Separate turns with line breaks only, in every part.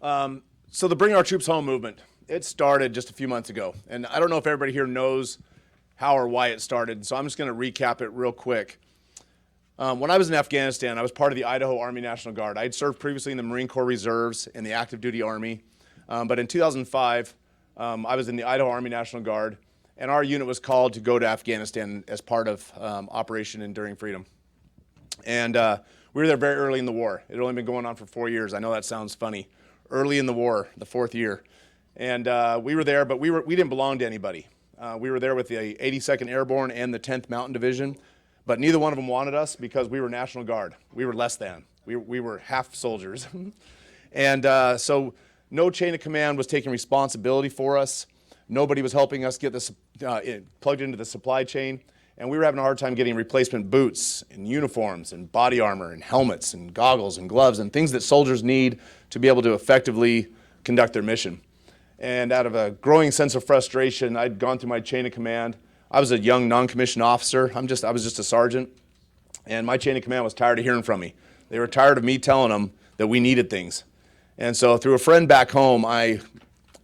So the Bring Our Troops Home movement, it started just a few months ago. And I don't know if everybody here knows how or why it started, so I'm just going to recap it real quick. When I was in Afghanistan, I was part of the Idaho Army National Guard. I had served previously in the Marine Corps Reserves and the Active Duty Army. But in 2005, I was in the Idaho Army National Guard, and our unit was called to go to Afghanistan as part of Operation Enduring Freedom. And we were there very early in the war. It had only been going on for 4 years. I know that sounds funny. Early in the war, the 4th year. And we were there, but we didn't belong to anybody. We were there with the 82nd Airborne and the 10th Mountain Division, but neither one of them wanted us because we were National Guard. We were less than. We were half soldiers. And so no chain of command was taking responsibility for us. Nobody was helping us get this plugged into the supply chain. And we were having a hard time getting replacement boots and uniforms and body armor and helmets and goggles and gloves and things that soldiers need to be able to effectively conduct their mission. And out of a growing sense of frustration, I'd gone through my chain of command. I was a young non-commissioned officer. I was just a sergeant. And my chain of command was tired of hearing from me. They were tired of me telling them that we needed things. And so through a friend back home, I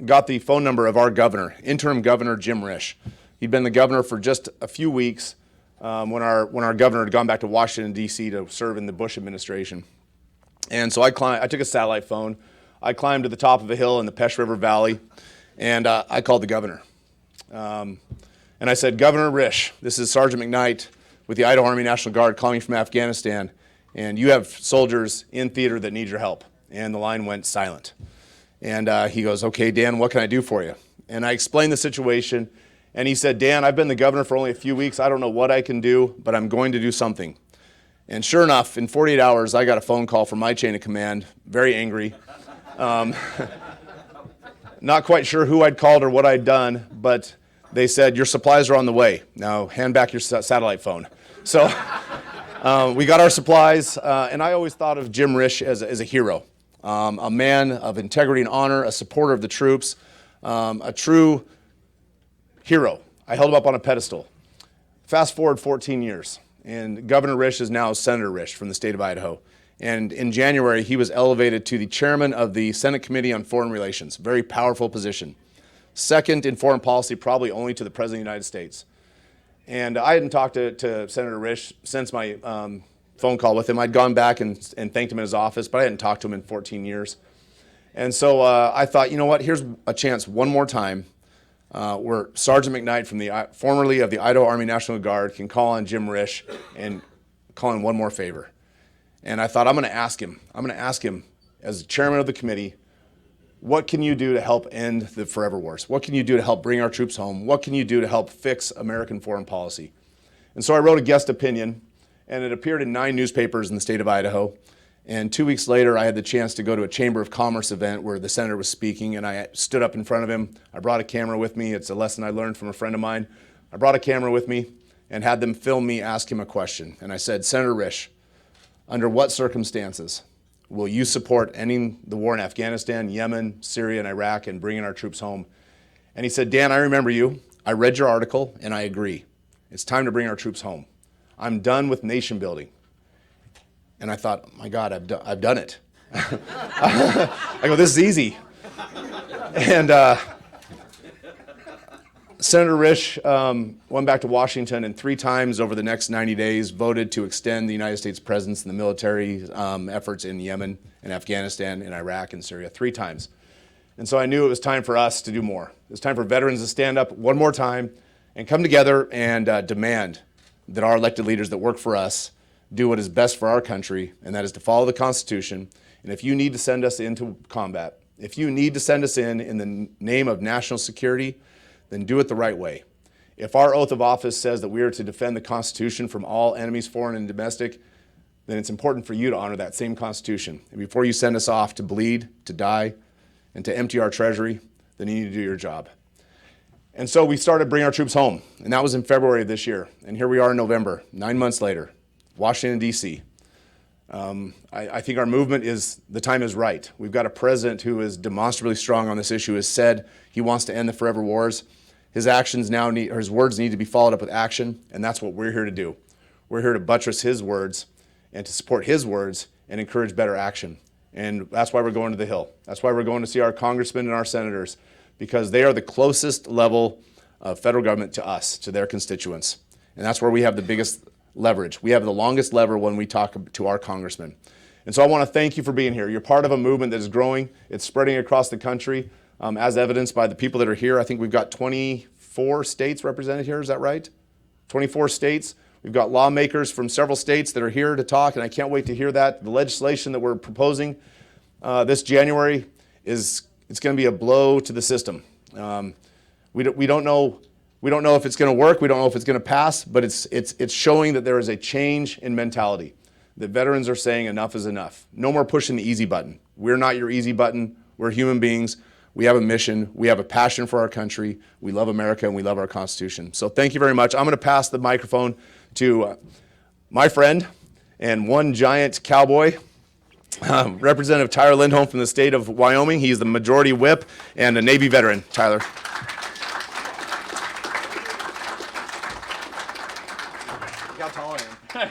got the phone number of our governor, interim governor Jim Risch. He'd been the governor for just a few weeks when our governor had gone back to Washington, D.C. to serve in the Bush administration. And so I took a satellite phone. I climbed to the top of a hill in the Pesh River Valley, and I called the governor. And I said, Governor Risch, this is Sergeant McKnight with the Idaho Army National Guard calling from Afghanistan, and you have soldiers in theater that need your help. And the line went silent. And he goes, okay, Dan, what can I do for you? And I explained the situation. And he said, Dan, I've been the governor for only a few weeks. I don't know what I can do, but I'm going to do something. And sure enough, in 48 hours, I got a phone call from my chain of command, very angry. Not quite sure who I'd called or what I'd done, but they said, your supplies are on the way. Now, hand back your satellite phone. So we got our supplies, and I always thought of Jim Risch as a hero, a man of integrity and honor, a supporter of the troops, a true hero. I held him up on a pedestal. Fast forward 14 years, and Governor Risch is now Senator Risch from the state of Idaho. And in January, he was elevated to the chairman of the Senate Committee on Foreign Relations, very powerful position. Second in foreign policy, probably only to the President of the United States. And I hadn't talked to Senator Risch since my phone call with him. I'd gone back and thanked him in his office, but I hadn't talked to him in 14 years. And so I thought, you know what, here's a chance one more time where Sergeant McKnight, formerly of the Idaho Army National Guard, can call on Jim Risch and call in one more favor. And I thought, I'm going to ask him as chairman of the committee, what can you do to help end the forever wars? What can you do to help bring our troops home? What can you do to help fix American foreign policy? And so I wrote a guest opinion, and it appeared in 9 newspapers in the state of Idaho. And 2 weeks later, I had the chance to go to a Chamber of Commerce event where the senator was speaking, and I stood up in front of him. I brought a camera with me. It's a lesson I learned from a friend of mine. I brought a camera with me and had them film me ask him a question. And I said, Senator Risch, under what circumstances will you support ending the war in Afghanistan, Yemen, Syria, and Iraq, and bringing our troops home? And he said, Dan, I remember you. I read your article, and I agree. It's time to bring our troops home. I'm done with nation building. And I thought, my God, I've done it. I go, this is easy. And Senator Risch went back to Washington and 3 times over the next 90 days voted to extend the United States presence in the military efforts in Yemen and Afghanistan and Iraq and Syria 3 times. And so I knew it was time for us to do more. It was time for veterans to stand up one more time and come together and demand that our elected leaders that work for us do what is best for our country, and that is to follow the Constitution. And if you need to send us into combat, if you need to send us in the name of national security, then do it the right way. If our oath of office says that we are to defend the Constitution from all enemies, foreign and domestic, then it's important for you to honor that same Constitution. And before you send us off to bleed, to die, and to empty our treasury, then you need to do your job. And so we started bringing our troops home, and that was in February of this year. And here we are in November, 9 months later, Washington, D.C. I think our movement the time is right. We've got a president who is demonstrably strong on this issue, has said he wants to end the forever wars. His words need to be followed up with action, and that's what we're here to do. We're here to buttress his words and to support his words and encourage better action. And that's why we're going to the Hill. That's why we're going to see our congressmen and our senators, because they are the closest level of federal government to us, to their constituents. And that's where we have the biggest leverage. We have the longest lever when we talk to our congressmen. And so I want to thank you for being here. You're part of a movement that is growing. It's spreading across the country, as evidenced by the people that are here. I think we've got 24 states represented here. Is that right? 24 states. We've got lawmakers from several states that are here to talk, and I can't wait to hear that. The legislation that we're proposing this January it's going to be a blow to the system. We don't know if it's going to work. We don't know if it's going to pass, but it's showing that there is a change in mentality. That veterans are saying enough is enough. No more pushing the easy button. We're not your easy button. We're human beings. We have a mission. We have a passion for our country. We love America and we love our Constitution. So thank you very much. I'm going to pass the microphone to my friend and one giant cowboy, Representative Tyler Lindholm from the state of Wyoming. He's the majority whip and a Navy veteran. Tyler. Look how tall I am.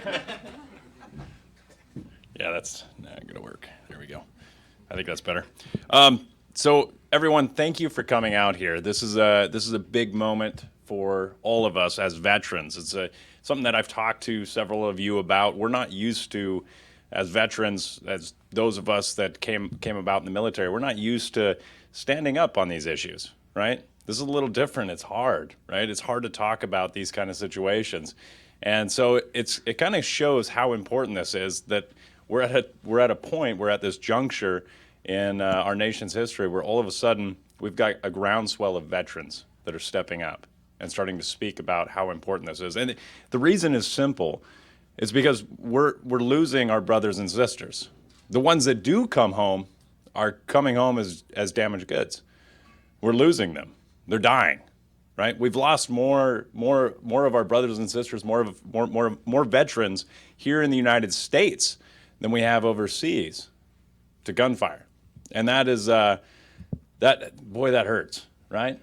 Yeah, that's not going to work. There we go. I think that's better. So everyone, thank you for coming out here. This is a big moment for all of us as veterans. It's something that I've talked to several of you about. We're not used to, as veterans, as those of us that came about in the military, we're not used to standing up on these issues, right? This is a little different. It's hard, right? It's hard to talk about these kind of situations. And so it kind of shows how important this is, that we're at a point, we're at this juncture in our nation's history where all of a sudden we've got a groundswell of veterans that are stepping up and starting to speak about how important this is. And the reason is simple. It's because we're losing our brothers and sisters. The ones that do come home are coming home as damaged goods. We're losing them. They're dying, right? We've lost more of our brothers and sisters, more veterans here in the United States than we have overseas to gunfire. And that is, that hurts, right?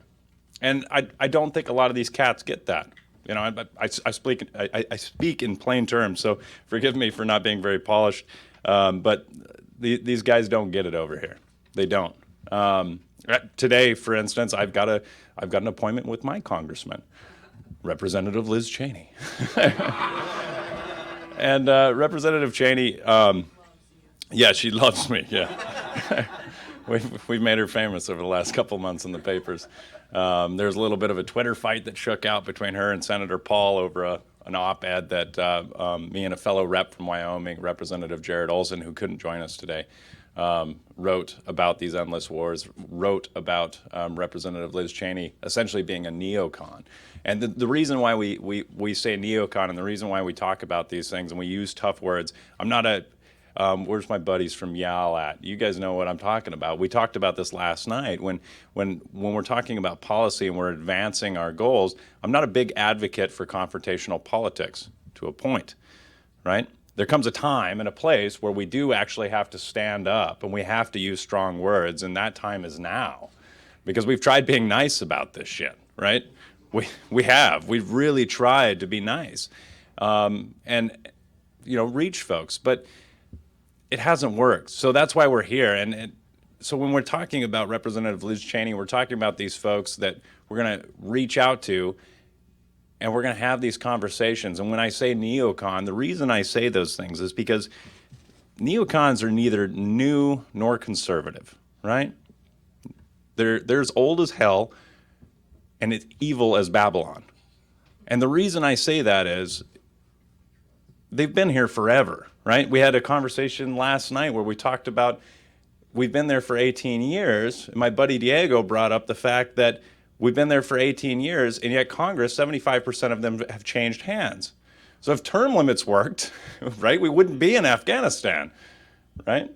And I don't think a lot of these cats get that. You know, I speak in plain terms, so forgive me for not being very polished, but these guys don't get it over here. They don't. Today, for instance, I've got an appointment with my congressman, Representative Liz Cheney. And Representative Cheney, yeah, she loves me, yeah. We've made her famous over the last couple months in the papers. There's a little bit of a Twitter fight that shook out between her and Senator Paul over an op-ed that me and a fellow rep from Wyoming, Representative Jared Olson, who couldn't join us today, wrote about these endless wars, wrote about Representative Liz Cheney essentially being a neocon. And the reason why we say neocon, and the reason why we talk about these things and we use tough words, I'm not a, where's my buddies from YAL at? You guys know what I'm talking about. We talked about this last night. When we're talking about policy and we're advancing our goals, I'm not a big advocate for confrontational politics, to a point, right? There comes a time and a place where we do actually have to stand up and we have to use strong words, and that time is now. Because we've tried being nice about this shit, right? We've really tried to be nice and, you know, reach folks, but it hasn't worked. So that's why we're here. And so when we're talking about Representative Liz Cheney, we're talking about these folks that we're going to reach out to, and we're going to have these conversations. And when I say neocon, the reason I say those things is because neocons are neither new nor conservative, right? They're as old as hell, and it's evil as Babylon. And the reason I say that is they've been here forever, right? We had a conversation last night where we talked about we've been there for 18 years. And my buddy Diego brought up the fact that we've been there for 18 years, and yet Congress, 75% of them have changed hands. So if term limits worked, right, we wouldn't be in Afghanistan, right?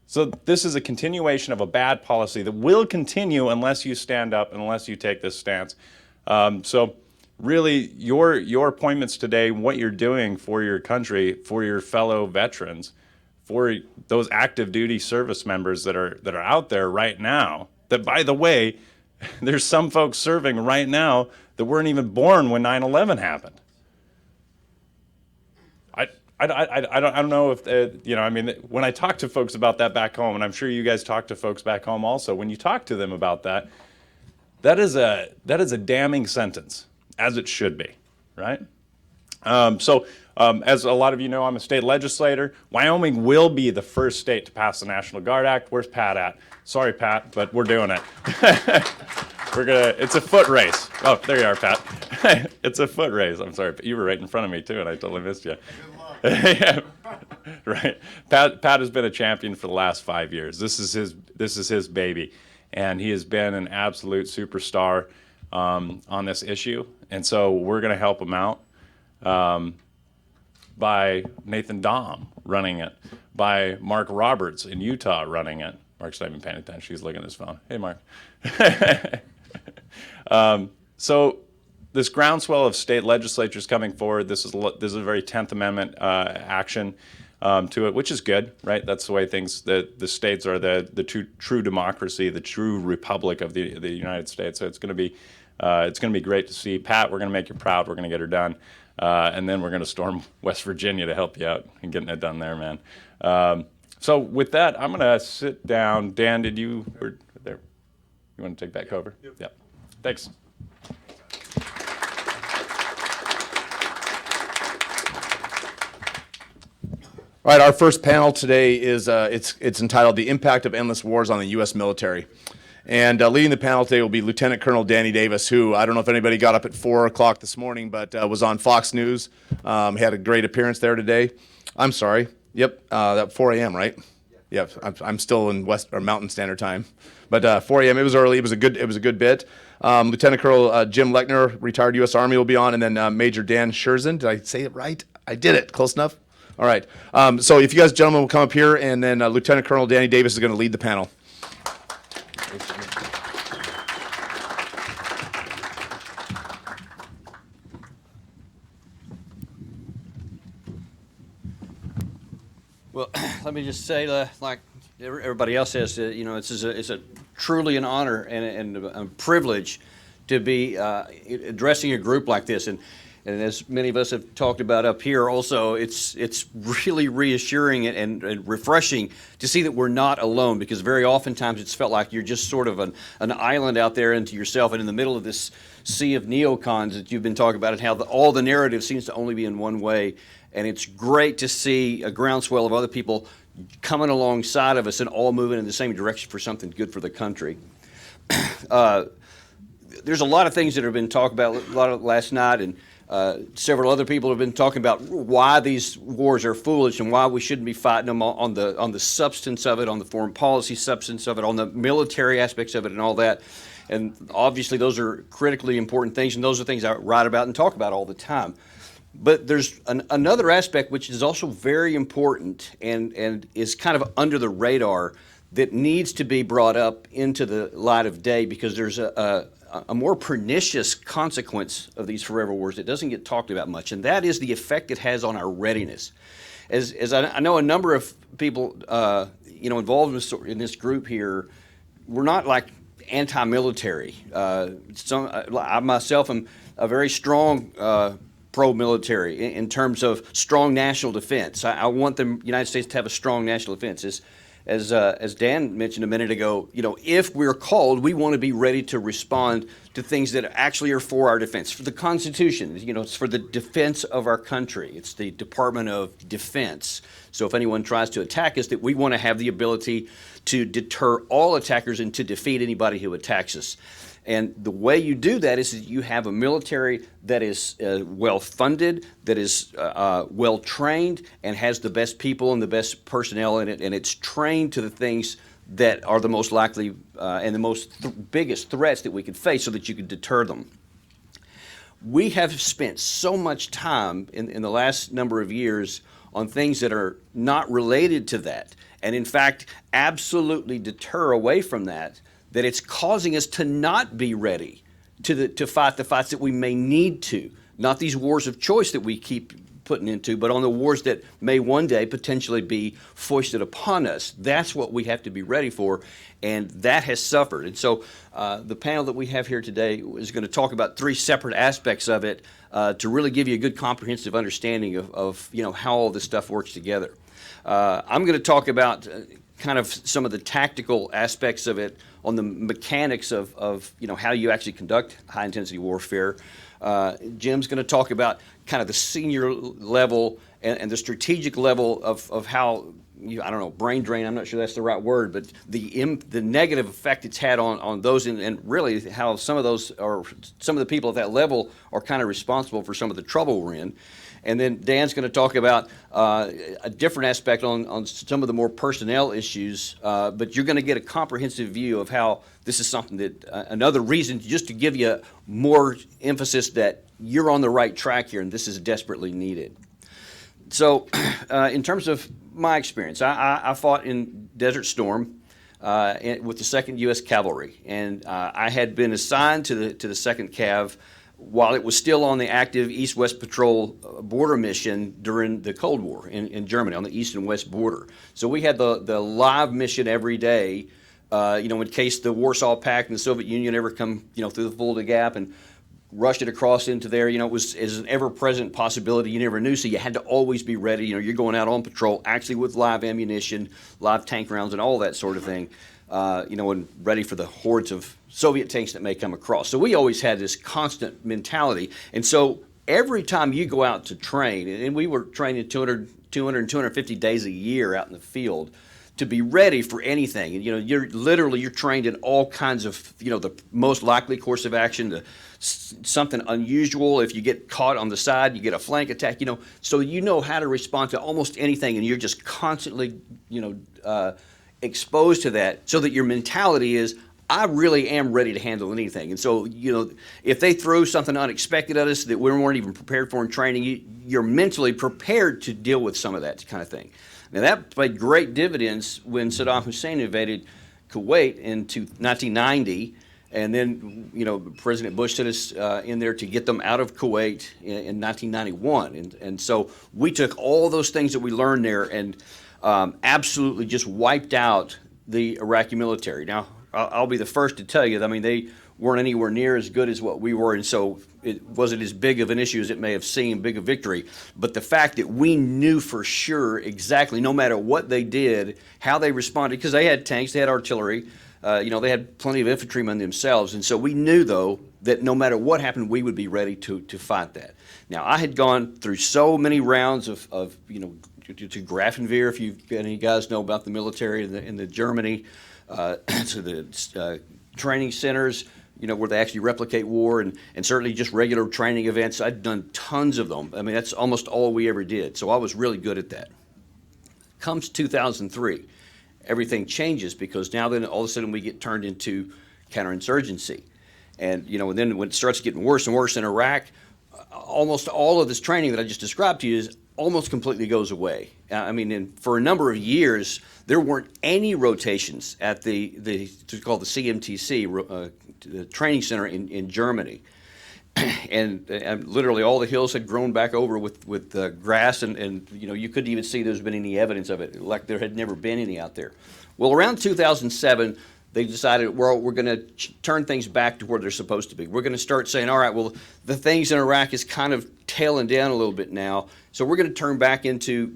So this is a continuation of a bad policy that will continue unless you stand up, unless you take this stance. So really, your appointments today, what you're doing for your country, for your fellow veterans, for those active duty service members that are out there right now, that, by the way, there's some folks serving right now that weren't even born when 9/11 happened. I don't know if, I mean, when I talk to folks about that back home, and I'm sure you guys talk to folks back home also, when you talk to them about that, that is a damning sentence, as it should be, right? As a lot of you know, I'm a state legislator. Wyoming will be the first state to pass the National Guard Act. Where's Pat at? Sorry, Pat, but we're doing it. It's a foot race. Oh, there you are, Pat. It's a foot race. I'm sorry, but you were right in front of me too, and I totally missed you. Yeah, right. Pat has been a champion for the last 5 years. This is his baby, and he has been an absolute superstar on this issue. And so we're going to help him out by Nathan Dahm running it, by Mark Roberts in Utah running it. Mark's not even paying attention. He's looking at his phone. Hey, Mark. So this groundswell of state legislatures coming forward, this is a very 10th Amendment action to it, which is good, right? That's the way things, the states are the true democracy, the true republic of the United States. So it's going to be great to see. Pat, we're going to make you proud. We're going to get her done. And then we're going to storm West Virginia to help you out in getting it done there, man. So with that, I'm going to sit down. Dan, there? You want to take back over? Yep. Thanks.
All right, our first panel today is it's entitled "The Impact of Endless Wars on the U.S. Military," and leading the panel today will be Lieutenant Colonel Danny Davis, who I don't know if anybody got up at 4 o'clock this morning, but was on Fox News. Had a great appearance there today. I'm sorry. Yep, that 4 a.m. right? Yep, I'm still in Mountain Standard Time, but 4 a.m. It was early. It was a good bit. Lieutenant Colonel Jim Lechner, retired U.S. Army, will be on, and then Major Dan Sjursen. Did I say it right? I did it. Close enough. All right. So if you guys, gentlemen, will come up here, and then Lieutenant Colonel Danny Davis is going to lead the panel.
Well, let me just say, like everybody else says, it's a truly an honor and a privilege to be addressing a group like this. And as many of us have talked about up here also, it's really reassuring and refreshing to see that we're not alone, because very oftentimes it's felt like you're just sort of an island out there into yourself and in the middle of this sea of neocons that you've been talking about, and how all the narrative seems to only be in one way. And it's great to see a groundswell of other people coming alongside of us and all moving in the same direction for something good for the country. There's a lot of things that have been talked about last night, and several other people have been talking about why these wars are foolish and why we shouldn't be fighting them on the substance of it, on the foreign policy substance of it, on the military aspects of it, and all that. And obviously those are critically important things, and those are things I write about and talk about all the time. But there's another aspect which is also very important and is kind of under the radar that needs to be brought up into the light of day, because there's a more pernicious consequence of these forever wars that doesn't get talked about much, and that is the effect it has on our readiness. As I know a number of people involved in this group here, we're not like anti-military. I myself am a very strong pro-military in terms of strong national defense. I want the United States to have a strong national defense. As Dan mentioned a minute ago, if we're called, we want to be ready to respond to things that actually are for our defense. For the Constitution, it's for the defense of our country. It's the Department of Defense. So if anyone tries to attack us, that we want to have the ability to deter all attackers and to defeat anybody who attacks us. And the way you do that is you have a military that is well-funded, that is well-trained, and has the best people and the best personnel in it, and it's trained to the things that are the most likely and the biggest threats that we could face, so that you could deter them. We have spent so much time in the last number of years on things that are not related to that, and in fact absolutely deter away from that it's causing us to not be ready to fight the fights that we may need to. Not these wars of choice that we keep putting into, but on the wars that may one day potentially be foisted upon us. That's what we have to be ready for, and that has suffered. And so the panel that we have here today is going to talk about three separate aspects of it to really give you a good comprehensive understanding of how all this stuff works together. I'm going to talk about kind of some of the tactical aspects of it on the mechanics of how you actually conduct high-intensity warfare. Jim's going to talk about kind of the senior level and the strategic level of how, I don't know, brain drain, I'm not sure that's the right word, but the negative effect it's had on those and really how some of the people at that level are kind of responsible for some of the trouble we're in. And then Dan's going to talk about a different aspect on some of the more personnel issues, but you're going to get a comprehensive view of how this is something that, another reason just to give you more emphasis that you're on the right track here and this is desperately needed. So in terms of my experience, I fought in Desert Storm with the 2nd U.S. Cavalry, and I had been assigned to the 2nd Cav while it was still on the active East-West Patrol border mission during the Cold War in Germany on the east and west border. So we had the live mission every day, in case the Warsaw Pact and the Soviet Union ever come, through the Volga Gap and rushed it across into there. It was an ever-present possibility. You never knew, so you had to always be ready. You're going out on patrol, actually with live ammunition, live tank rounds, and all that sort of thing. And ready for the hordes of Soviet tanks that may come across. So we always had this constant mentality. And so every time you go out to train, and we were training 200 and 250 days a year out in the field to be ready for anything. And, you're trained in all kinds of, the most likely course of action, something unusual. If you get caught on the side, you get a flank attack, so you know how to respond to almost anything. And you're just constantly, exposed to that so that your mentality is, I really am ready to handle anything. And so, if they throw something unexpected at us that we weren't even prepared for in training, you're mentally prepared to deal with some of that kind of thing. Now, that played great dividends when Saddam Hussein invaded Kuwait in 1990. And then, President Bush sent us in there to get them out of Kuwait in 1991. And so we took all those things that we learned there and absolutely just wiped out the Iraqi military. Now, I'll be the first to tell you, they weren't anywhere near as good as what we were, and so it wasn't as big of an issue as it may have seemed, big a victory. But the fact that we knew for sure exactly, no matter what they did, how they responded, because they had tanks, they had artillery, they had plenty of infantrymen themselves, and so we knew, though, that no matter what happened, we would be ready to fight that. Now, I had gone through so many rounds of to Grafenwehr, if any guys know about the military in the Germany, to the training centers, where they actually replicate war, and certainly just regular training events. I'd done tons of them. That's almost all we ever did. So I was really good at that. Comes 2003, everything changes because now then all of a sudden we get turned into counterinsurgency. And, and then when it starts getting worse and worse in Iraq, almost all of this training that I just described to you is almost completely goes away. And for a number of years, there weren't any rotations at it's called the CMTC, the training center in Germany. And literally all the hills had grown back over with grass, and you couldn't even see there's been any evidence of it, like there had never been any out there. Well, around 2007, they decided, well, we're going to turn things back to where they're supposed to be. We're going to start saying, all right, well, the things in Iraq is kind of tailing down a little bit now, so we're going to turn back into,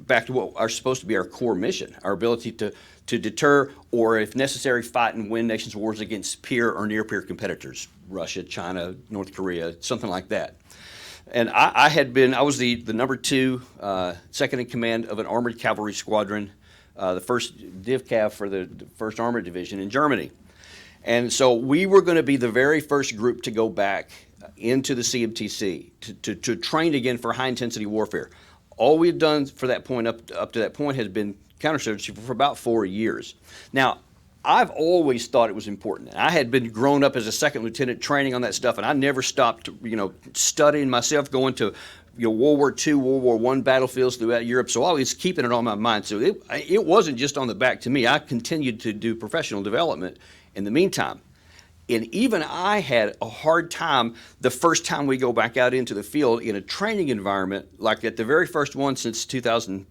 back to what are supposed to be our core mission, our ability to deter or, if necessary, fight and win nations' wars against peer or near-peer competitors, Russia, China, North Korea, something like that. And I was the number 2, second in command of an armored cavalry squadron, the first Div Cav for the 1st Armored Division in Germany. And so we were going to be the very first group to go back into the CMTC to train again for high-intensity warfare. All we had done for that point up to that point has been counterinsurgency for about 4 years. Now, I've always thought it was important. I had been grown up as a second lieutenant training on that stuff, and I never stopped, studying myself, going to World War II, World War I battlefields throughout Europe, so I was keeping it on my mind. So it wasn't just on the back to me. I continued to do professional development in the meantime. And even I had a hard time the first time we go back out into the field in a training environment, like at the very first one since 2000,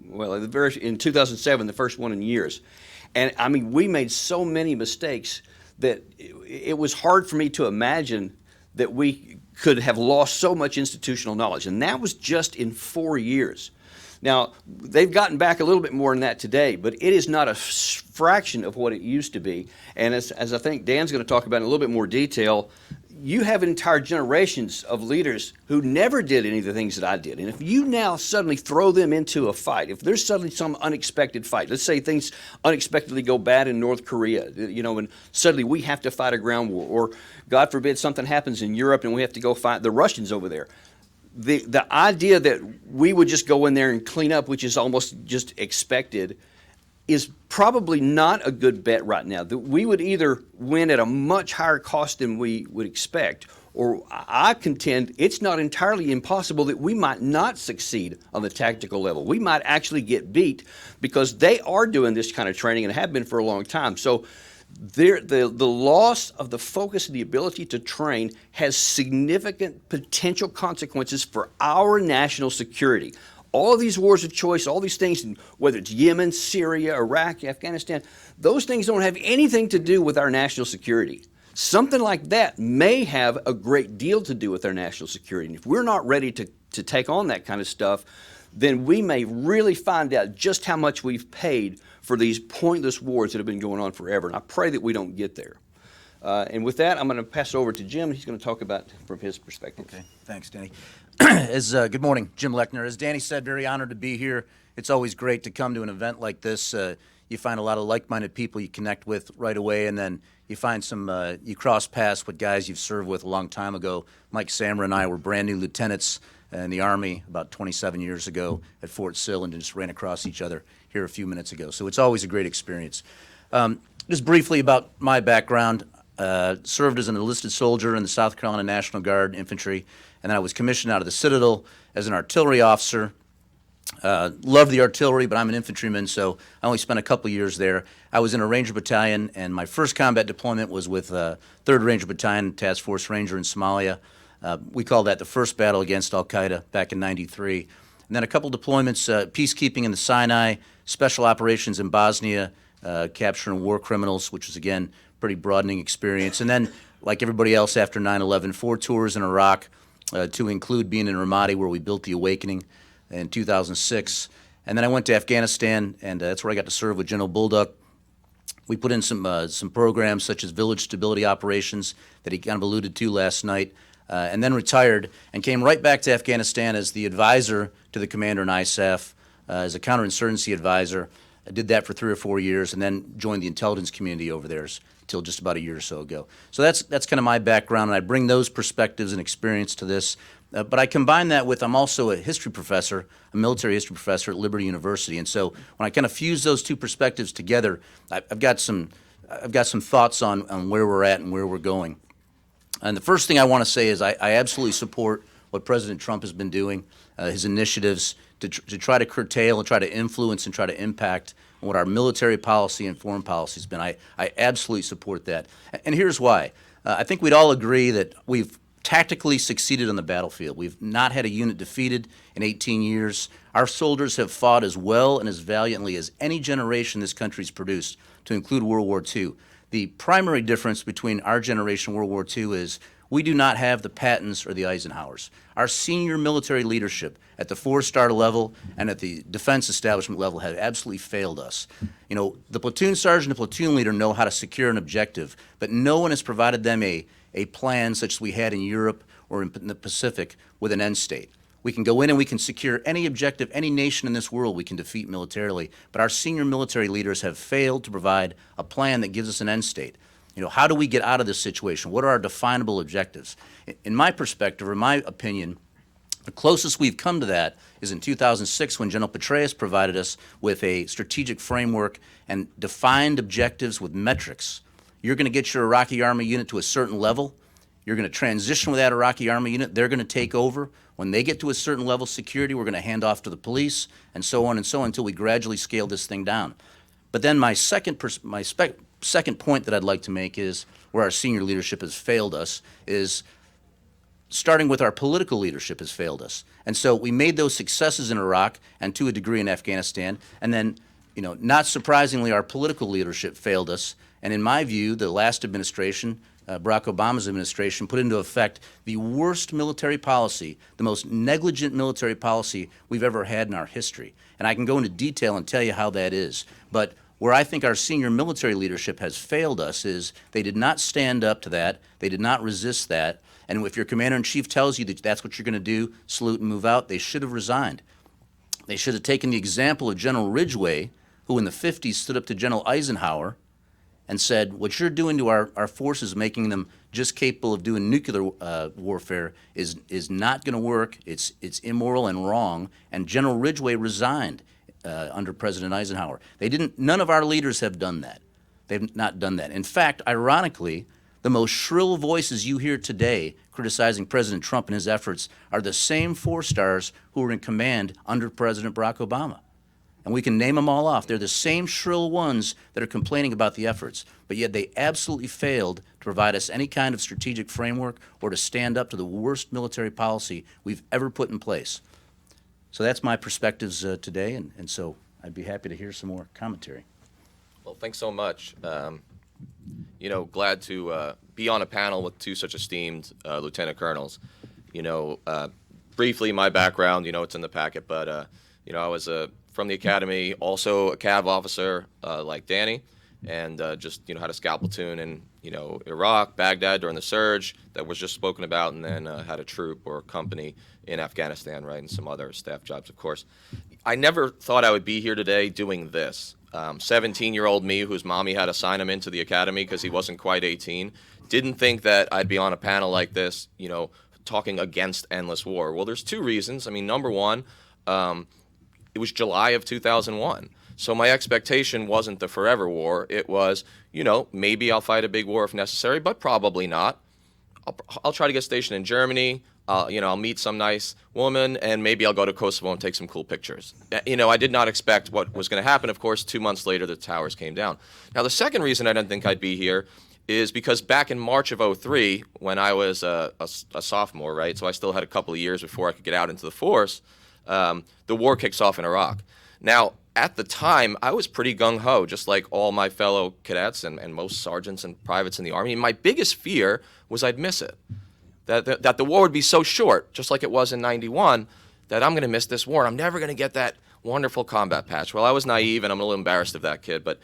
well, in 2007, the first one in years. And I mean, we made so many mistakes that it was hard for me to imagine that we could have lost so much institutional knowledge. And that was just in 4 years. Now, they've gotten back a little bit more than that today, but it is not a fraction of what it used to be. And as I think Dan's going to talk about in a little bit more detail, you have entire generations of leaders who never did any of the things that I did. And if you now suddenly throw them into a fight, if there's suddenly some unexpected fight, let's say things unexpectedly go bad in North Korea, and suddenly we have to fight a ground war, or God forbid something happens in Europe and we have to go fight the Russians over there. The idea that we would just go in there and clean up, which is almost just expected, is probably not a good bet right now. That we would either win at a much higher cost than we would expect, or I contend it's not entirely impossible that we might not succeed on the tactical level. We might actually get beat because they are doing this kind of training and have been for a long time. So the loss of the focus and the ability to train has significant potential consequences for our national security. All of these wars of choice, all these things, whether it's Yemen, Syria, Iraq, Afghanistan, those things don't have anything to do with our national security. Something like that may have a great deal to do with our national security. And if we're not ready to take on that kind of stuff, then we may really find out just how much we've paid for these pointless wars that have been going on forever. And I pray that we don't get there. And with that, I'm going to pass it over to Jim. He's going to talk about from his perspective.
Okay, thanks, Danny. Good morning, Jim Lechner. As Danny said, very honored to be here. It's always great to come to an event like this. You find a lot of like-minded people you connect with right away, and then you find you cross paths with guys you've served with a long time ago. Mike Samra and I were brand new lieutenants in the Army about 27 years ago at Fort Sill, and just ran across each other here a few minutes ago. So it's always a great experience. Just briefly about my background. Served as an enlisted soldier in the South Carolina National Guard Infantry, and then I was commissioned out of the Citadel as an artillery officer. Love the artillery, but I'm an infantryman, so I only spent a couple years there. I was in a Ranger Battalion, and my first combat deployment was with 3rd Ranger Battalion, Task Force Ranger in Somalia. We called that the first battle against al-Qaeda back in '93. And then a couple deployments, peacekeeping in the Sinai, special operations in Bosnia, capturing war criminals, which was, again, pretty broadening experience. And then, like everybody else after 9/11, 4 tours in Iraq, to include being in Ramadi, where we built the Awakening in 2006. And then I went to Afghanistan, and that's where I got to serve with General Bolduc. We put in some programs such as village stability operations that he kind of alluded to last night, and then retired and came right back to Afghanistan as the advisor to the commander in ISAF, as a counterinsurgency advisor. I did that for 3 or 4 years, and then joined the intelligence community over there until just about a year or so ago. So that's kind of my background, and I bring those perspectives and experience to this. But I combine that with, I'm also a history professor, a military history professor at Liberty University, and so when I kind of fuse those two perspectives together, I've got some thoughts on where we're at and where we're going. And the first thing I want to say is I absolutely support what President Trump has been doing, his initiatives to try to curtail and try to influence and try to impact on what our military policy and foreign policy has been. I absolutely support that. And here's why. I think we'd all agree that we've tactically succeeded on the battlefield. We've not had a unit defeated in 18 years. Our soldiers have fought as well and as valiantly as any generation this country's produced, to include World War II. The primary difference between our generation and World War II is we do not have the Pattons or the Eisenhowers. Our senior military leadership at the 4-star level and at the defense establishment level have absolutely failed us. You know, the platoon sergeant and the platoon leader know how to secure an objective, but no one has provided them a plan such as we had in Europe or in the Pacific with an end state. We can go in and we can secure any objective, any nation in this world we can defeat militarily, but our senior military leaders have failed to provide a plan that gives us an end state. You know, how do we get out of this situation? What are our definable objectives? In my perspective, or in my opinion, the closest we've come to that is in 2006 when General Petraeus provided us with a strategic framework and defined objectives with metrics. You're going to get your Iraqi Army unit to a certain level. You're going to transition with that Iraqi Army unit. They're going to take over. When they get to a certain level of security, we're going to hand off to the police, and so on until we gradually scale this thing down. But then my second second point that I'd like to make is where our senior leadership has failed us is starting with our political leadership has failed us. And so we made those successes in Iraq and to a degree in Afghanistan, and then, not surprisingly, our political leadership failed us. And in my view, the last administration, Barack Obama's administration, put into effect the worst military policy, the most negligent military policy we've ever had in our history. And I can go into detail and tell you how that is. But where I think our senior military leadership has failed us is they did not stand up to that. They did not resist that. And if your commander-in-chief tells you that that's what you're going to do, salute and move out, they should have resigned. They should have taken the example of General Ridgway, who in the 50s stood up to General Eisenhower and said, what you're doing to our forces, making them just capable of doing nuclear warfare, is not going to work. It's immoral and wrong. And General Ridgway resigned under President Eisenhower. None of our leaders have done that. They've not done that. In fact, ironically, the most shrill voices you hear today criticizing President Trump and his efforts are the same four-stars who were in command under President Barack Obama. And we can name them all off. They're the same shrill ones that are complaining about the efforts, but yet they absolutely failed to provide us any kind of strategic framework or to stand up to the worst military policy we've ever put in place. So that's my perspectives today, and so I'd be happy to hear some more commentary.
Well, thanks so much. Glad to be on a panel with two such esteemed lieutenant colonels. Briefly, my background, it's in the packet, but, I was from the academy, also a cav officer like Danny, and just, had a scout platoon in, Iraq, Baghdad during the surge that was just spoken about, and then had a troop or company in Afghanistan, right, and some other staff jobs, of course. I never thought I would be here today doing this. 17-year-old me, whose mommy had to sign him into the academy because he wasn't quite 18, didn't think that I'd be on a panel like this, talking against endless war. Well, there's two reasons. I mean, number one, it was July of 2001. So my expectation wasn't the forever war. It was, maybe I'll fight a big war if necessary, but probably not. I'll try to get stationed in Germany. I'll meet some nice woman, and maybe I'll go to Kosovo and take some cool pictures. I did not expect what was going to happen. Of course, 2 months later, the towers came down. Now, the second reason I didn't think I'd be here is because back in March of 2003, when I was a sophomore, right, so I still had a couple of years before I could get out into the force, the war kicks off in Iraq. Now, at the time, I was pretty gung-ho, just like all my fellow cadets and most sergeants and privates in the Army. And my biggest fear was I'd miss it. That the war would be so short, just like it was in 91, that I'm going to miss this war. I'm never going to get that wonderful combat patch. Well, I was naive, and I'm a little embarrassed of that kid. But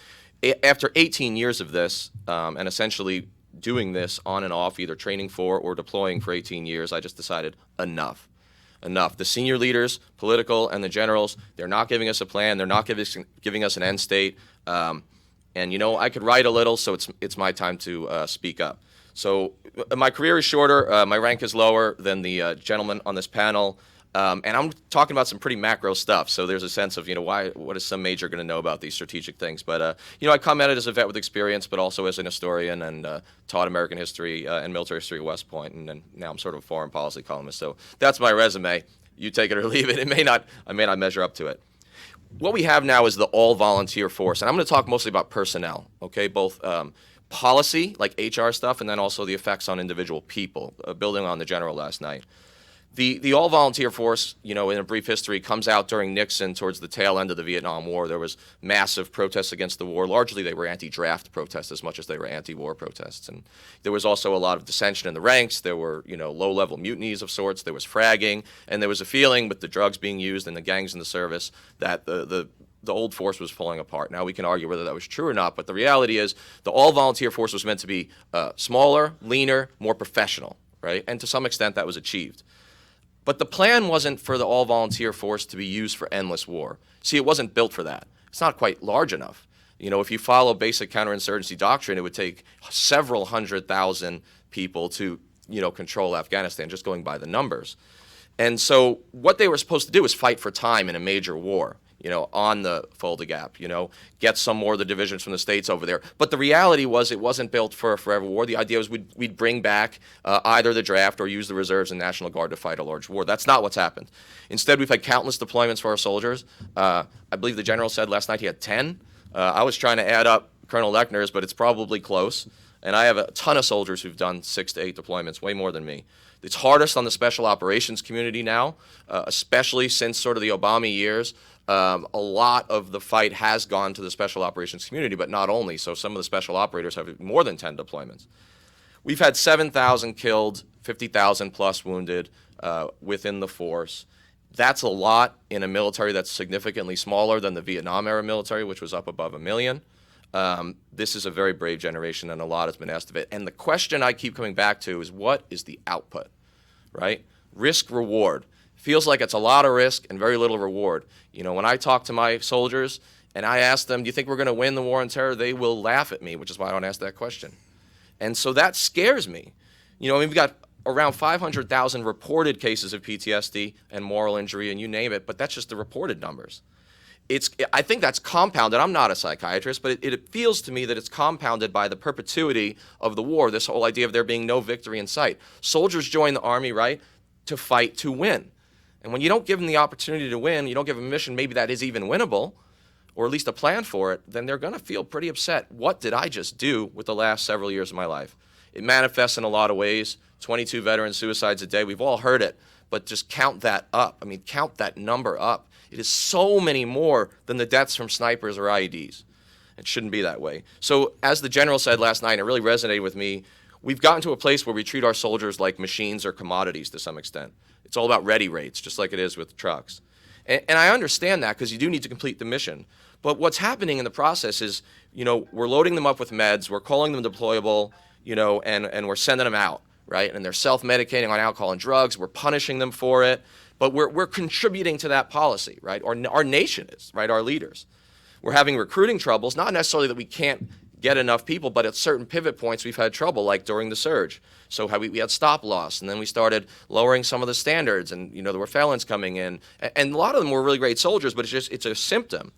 after 18 years of this, and essentially doing this on and off, either training for or deploying for 18 years, I just decided enough. Enough. The senior leaders, political, and the generals, they're not giving us a plan. They're not giving us an end state. And, I could write a little, so it's my time to speak up. So my career is shorter, my rank is lower than the gentleman on this panel, and I'm talking about some pretty macro stuff, so there's a sense of, what is some major going to know about these strategic things? But, I come at it as a vet with experience, but also as an historian, and taught American history and military history at West Point, and then now I'm sort of a foreign policy columnist. So that's my resume. You take it or leave it. I may not measure up to it. What we have now is the all-volunteer force, and I'm going to talk mostly about personnel, okay, both policy, like HR stuff, and then also the effects on individual people, building on the general last night. The all-volunteer force, in a brief history, comes out during Nixon towards the tail end of the Vietnam War. There was massive protests against the war. Largely, they were anti-draft protests as much as they were anti-war protests. And there was also a lot of dissension in the ranks. There were, low-level mutinies of sorts. There was fragging. And there was a feeling, with the drugs being used and the gangs in the service, that the old force was falling apart. Now, we can argue whether that was true or not, but the reality is the all-volunteer force was meant to be smaller, leaner, more professional, right? And to some extent, that was achieved. But the plan wasn't for the all-volunteer force to be used for endless war. See, it wasn't built for that. It's not quite large enough. If you follow basic counterinsurgency doctrine, it would take several 100,000 people to, control Afghanistan, just going by the numbers. And so what they were supposed to do was fight for time in a major war, on the Fulda Gap, get some more of the divisions from the States over there. But the reality was it wasn't built for a forever war. The idea was we'd bring back either the draft or use the reserves and National Guard to fight a large war. That's not what's happened. Instead, we've had countless deployments for our soldiers. I believe the general said last night he had 10. I was trying to add up Colonel Lechner's, but it's probably close. And I have a ton of soldiers who've done 6 to 8 deployments, way more than me. It's hardest on the special operations community now, especially since sort of the Obama years. A lot of the fight has gone to the special operations community, but not only. So some of the special operators have more than 10 deployments. We've had 7,000 killed, 50,000 plus wounded within the force. That's a lot in a military that's significantly smaller than the Vietnam-era military, which was up above 1 million. This is a very brave generation, and a lot has been asked of it. And the question I keep coming back to is, what is the output, right? Risk-reward. Feels like it's a lot of risk and very little reward. You know, when I talk to my soldiers and I ask them, do you think we're going to win the war on terror? They will laugh at me, which is why I don't ask that question. And so that scares me. You know, we've got around 500,000 reported cases of PTSD and moral injury, and you name it, but that's just the reported numbers. I think that's compounded. I'm not a psychiatrist, but it feels to me that it's compounded by the perpetuity of the war, this whole idea of there being no victory in sight. Soldiers join the Army, right, to fight to win. And when you don't give them the opportunity to win, you don't give them a mission maybe that is even winnable, or at least a plan for it, then they're going to feel pretty upset. What did I just do with the last several years of my life? It manifests in a lot of ways. 22 veteran suicides a day. We've all heard it, but just count that up. I mean, count that number up. It is so many more than the deaths from snipers or IEDs. It shouldn't be that way. So as the general said last night, and it really resonated with me, we've gotten to a place where we treat our soldiers like machines or commodities to some extent. It's all about ready rates, just like it is with trucks. And I understand that because you do need to complete the mission. But what's happening in the process is, you know, we're loading them up with meds, we're calling them deployable, you know, and we're sending them out, right? And they're self-medicating on alcohol and drugs. We're punishing them for it. But we're contributing to that policy, right? Or our nation is, right? Our leaders. We're having recruiting troubles, not necessarily that we can't get enough people, but at certain pivot points we've had trouble, like during the surge. So we had stop loss, and then we started lowering some of the standards, and you know there were felons coming in, and a lot of them were really great soldiers, but it's a symptom.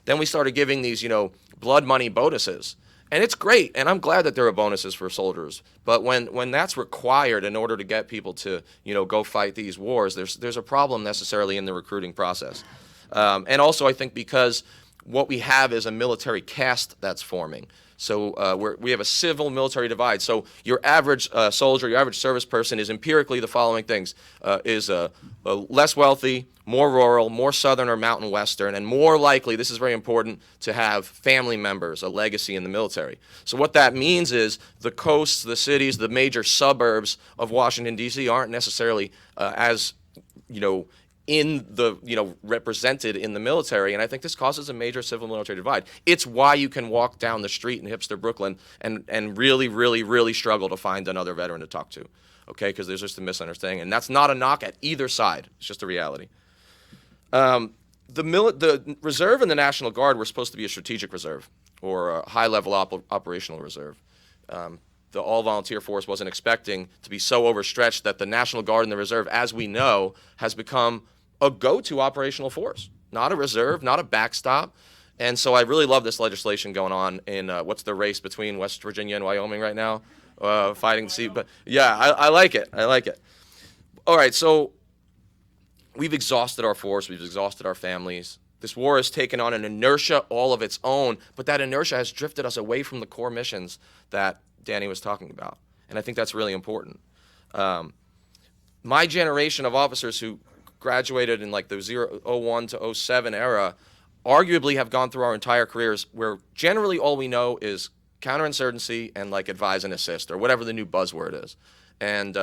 Then we started giving these, you know, blood money bonuses. And it's great, and I'm glad that there are bonuses for soldiers. But when that's required in order to get people to, you know, go fight these wars, there's a problem necessarily in the recruiting process. And also, I think because what we have is a military caste that's forming. So we have a civil-military divide. So your average soldier, your average service person is empirically the following things: is less wealthy, more rural, more southern or mountain western, and more likely, this is very important, to have family members, a legacy in the military. So what that means is the coasts, the cities, the major suburbs of Washington, D.C. aren't necessarily as, you know, represented in the military, and I think this causes a major civil-military divide. It's why you can walk down the street in hipster Brooklyn and really, really, really struggle to find another veteran to talk to, okay? Because there's just a misunderstanding, and that's not a knock at either side. It's just a reality. The reserve and the National Guard were supposed to be a strategic reserve or a high-level operational reserve. The all-volunteer force wasn't expecting to be so overstretched that the National Guard and the reserve, as we know, has become a go-to operational force, not a reserve, not a backstop. And so I really love this legislation going on in what's the race between West Virginia and Wyoming right now, fighting to see. But yeah, I like it. I like it. All right, so we've exhausted our force. We've exhausted our families. This war has taken on an inertia all of its own, but that inertia has drifted us away from the core missions that Danny was talking about. And I think that's really important. My generation of officers who graduated in like the 01 to 07 era arguably have gone through our entire careers where generally all we know is counterinsurgency and like advise and assist or whatever the new buzzword is. And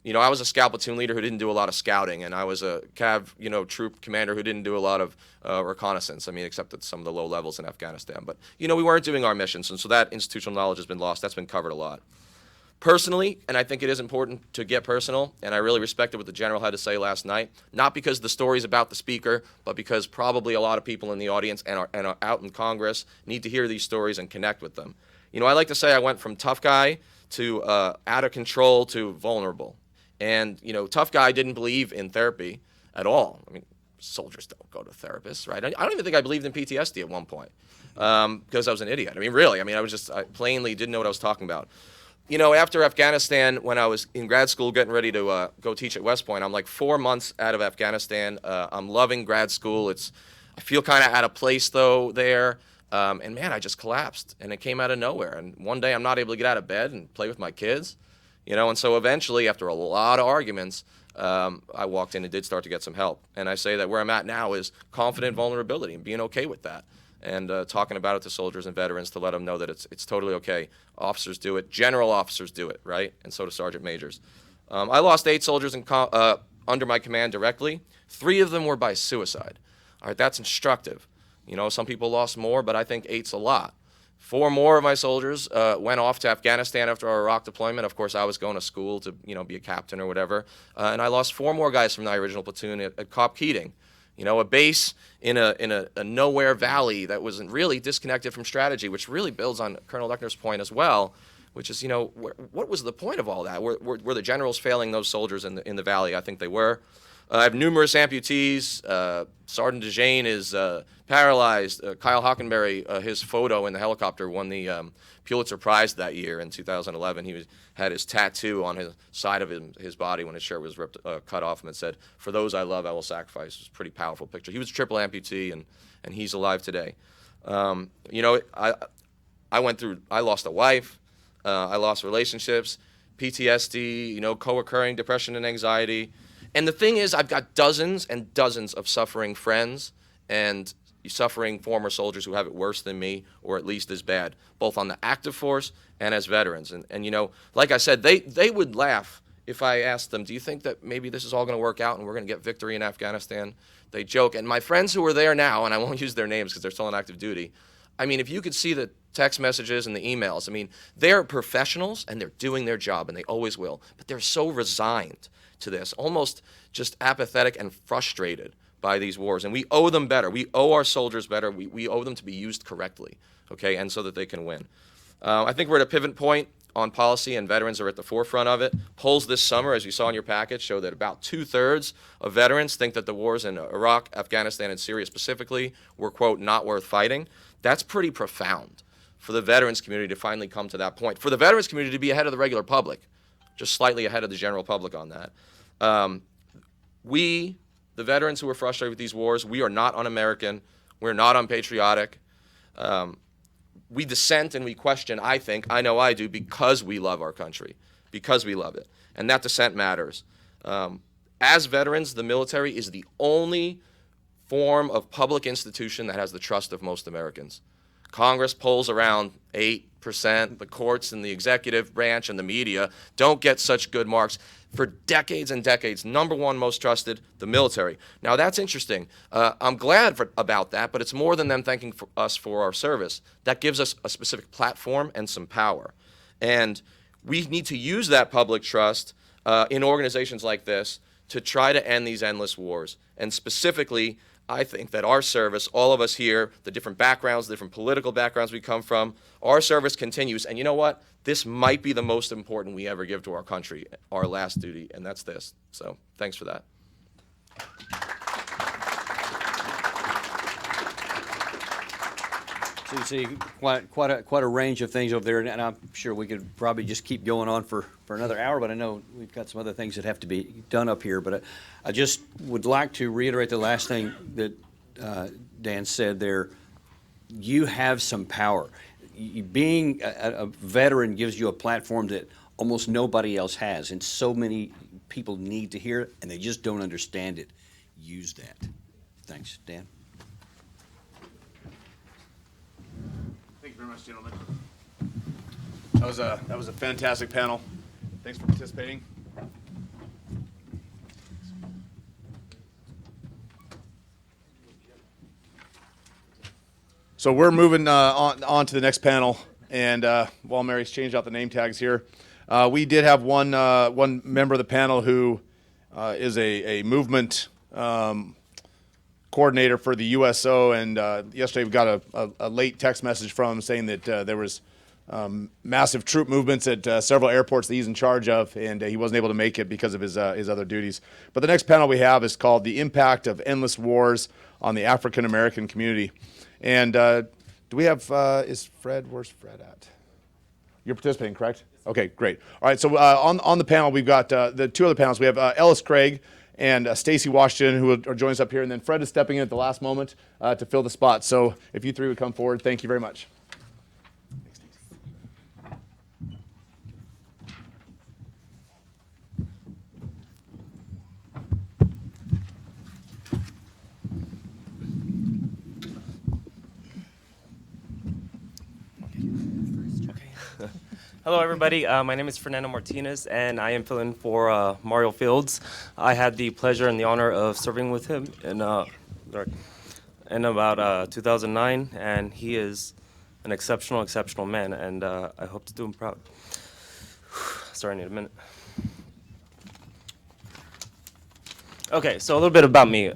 you know, I was a scout platoon leader who didn't do a lot of scouting, and I was a cav, you know, troop commander who didn't do a lot of reconnaissance. I mean, except at some of the low levels in Afghanistan. But you know, we weren't doing our missions, and so that institutional knowledge has been lost. That's been covered a lot. Personally, and I think it is important to get personal, and I really respected what the general had to say last night, not because the story's about the speaker, but because probably a lot of people in the audience and are out in Congress need to hear these stories and connect with them. You know, I like to say I went from tough guy to out of control to vulnerable. And, you know, tough guy didn't believe in therapy at all. I mean, soldiers don't go to therapists, right? I don't even think I believed in PTSD at one point because I was an idiot. I mean, really. I mean, I plainly didn't know what I was talking about. You know, after Afghanistan, when I was in grad school getting ready to go teach at West Point, I'm like 4 months out of Afghanistan. I'm loving grad school. I feel kind of out of place, though, there. And man, I just collapsed, and it came out of nowhere. And one day I'm not able to get out of bed and play with my kids, and so eventually, after a lot of arguments, I walked in and did start to get some help. And I say that where I'm at now is confident vulnerability and being okay with that, and talking about it to soldiers and veterans to let them know that it's totally okay. Officers do it, general officers do it, right? And so do sergeant majors. I lost 8 soldiers under my command directly. 3 of them were by suicide. All right, that's instructive. Some people lost more, but I think 8's a lot. 4 more of my soldiers went off to Afghanistan after our Iraq deployment. Of course, I was going to school to, be a captain or whatever. And I lost 4 more guys from my original platoon at Cop Keating. A base in a nowhere valley that was really disconnected from strategy, which really builds on Colonel Lechner's point as well, which is, what was the point of all that? Were the generals failing those soldiers in the valley? I think they were. I have numerous amputees. Sergeant DeJane is paralyzed. Kyle Hockenberry, his photo in the helicopter won the Pulitzer Prize that year in 2011. He had his tattoo on his side of his body when his shirt was cut off him and said, "For those I love, I will sacrifice." It was a pretty powerful picture. He was a triple amputee, and he's alive today. I lost a wife. I lost relationships, PTSD, co-occurring depression and anxiety. And the thing is, I've got dozens and dozens of suffering friends and suffering former soldiers who have it worse than me, or at least as bad, both on the active force and as veterans. And like I said, they would laugh if I asked them, do you think that maybe this is all going to work out and we're going to get victory in Afghanistan? They joke. And my friends who are there now, and I won't use their names because they're still on active duty, if you could see the text messages and the emails, they're professionals and they're doing their job, and they always will. But they're so resigned to this, almost just apathetic and frustrated by these wars. And we owe them better. We owe our soldiers better. We owe them to be used correctly, okay, and so that they can win. I think we're at a pivot point on policy, and veterans are at the forefront of it. Polls this summer, as you saw in your package, show that about 2/3 of veterans think that the wars in Iraq, Afghanistan, and Syria specifically were, quote, not worth fighting. That's pretty profound for the veterans community to finally come to that point. For the veterans community to be ahead of the regular public, just slightly ahead of the general public on that. We, the veterans who are frustrated with these wars, we are not un-American. We're not unpatriotic. We dissent and we question, I know I do, because we love our country, because we love it. And that dissent matters. As veterans, the military is the only form of public institution that has the trust of most Americans. Congress polls around 8%. The courts and the executive branch and the media don't get such good marks. For decades and decades, number one most trusted, the military. Now that's interesting. I'm glad about that, but it's more than them thanking us for our service. That gives us a specific platform and some power. And we need to use that public trust in organizations like this to try to end these endless wars. And specifically, I think that our service, all of us here, the different backgrounds, the different political backgrounds we come from, our service continues. And you know what? This might be the most important we ever give to our country, our last duty, and that's this. So thanks for that.
So you see quite a range of things over there, and I'm sure we could probably just keep going on for another hour, but I know we've got some other things that have to be done up here. But I just would like to reiterate the last thing that Dan said there. You have some power. Being a veteran gives you a platform that almost nobody else has, and so many people need to hear it, and they just don't understand it. Use that. Thanks, Dan.
Thank you very much, gentlemen. That was a fantastic panel. Thanks for participating. So we're moving on to the next panel, and while Mary's changed out the name tags here, we did have one member of the panel who is a movement coordinator for the USO, and yesterday we got a late text message from him saying that there was massive troop movements at several airports that he's in charge of, and he wasn't able to make it because of his other duties. But the next panel we have is called "The Impact of Endless Wars on the African American Community." And do we have, where's Fred at? You're participating, correct? Okay, great. All right, so on the panel, we've got the two other panels. We have Ellis Craig, and Stacey Washington, who will join us up here, and then Fred is stepping in at the last moment to fill the spot. So if you three would come forward, thank you very much.
Hello, everybody. My name is Fernando Martinez, and I am filling for Mario Fields. I had the pleasure and the honor of serving with him in about 2009, and he is an exceptional man, and I hope to do him proud. Sorry, I need a minute. Okay, so a little bit about me.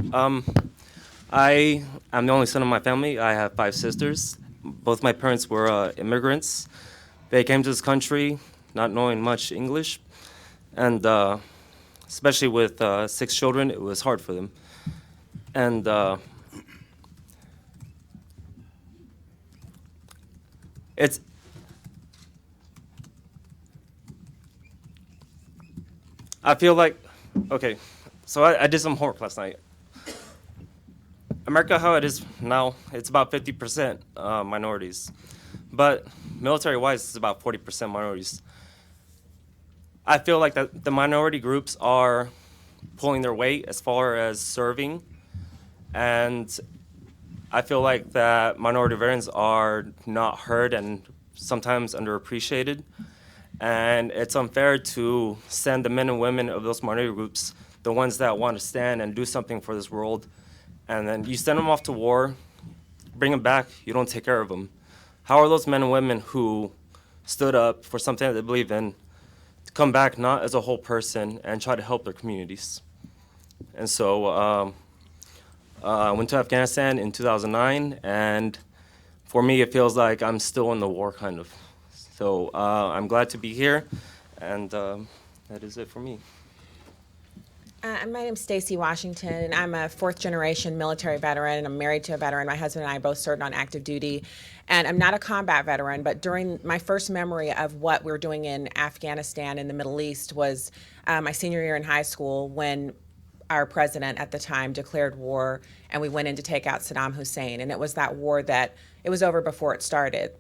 I am the only son of my family. I have 5 sisters. Both my parents were immigrants. They came to this country not knowing much English, and especially with 6 children, it was hard for them. And I feel like, okay, so I did some homework last night. America, how it is now, it's about 50% minorities. But military-wise, it's about 40% minorities. I feel like that the minority groups are pulling their weight as far as serving, and I feel like that minority veterans are not heard and sometimes underappreciated, and it's unfair to send the men and women of those minority groups, the ones that want to stand and do something for this world, and then you send them off to war, bring them back, you don't take care of them. How are those men and women who stood up for something that they believe in to come back not as a whole person and try to help their communities? And so I went to Afghanistan in 2009, and for me it feels like I'm still in the war, kind of. So I'm glad to be here, and that is it for me.
My name's Stacey Washington, and I'm a 4th-generation military veteran, and I'm married to a veteran. My husband and I both served on active duty, and I'm not a combat veteran, but during my first memory of what we were doing in Afghanistan in the Middle East was my senior year in high school when our president at the time declared war, and we went in to take out Saddam Hussein, and it was that war that it was over before it started.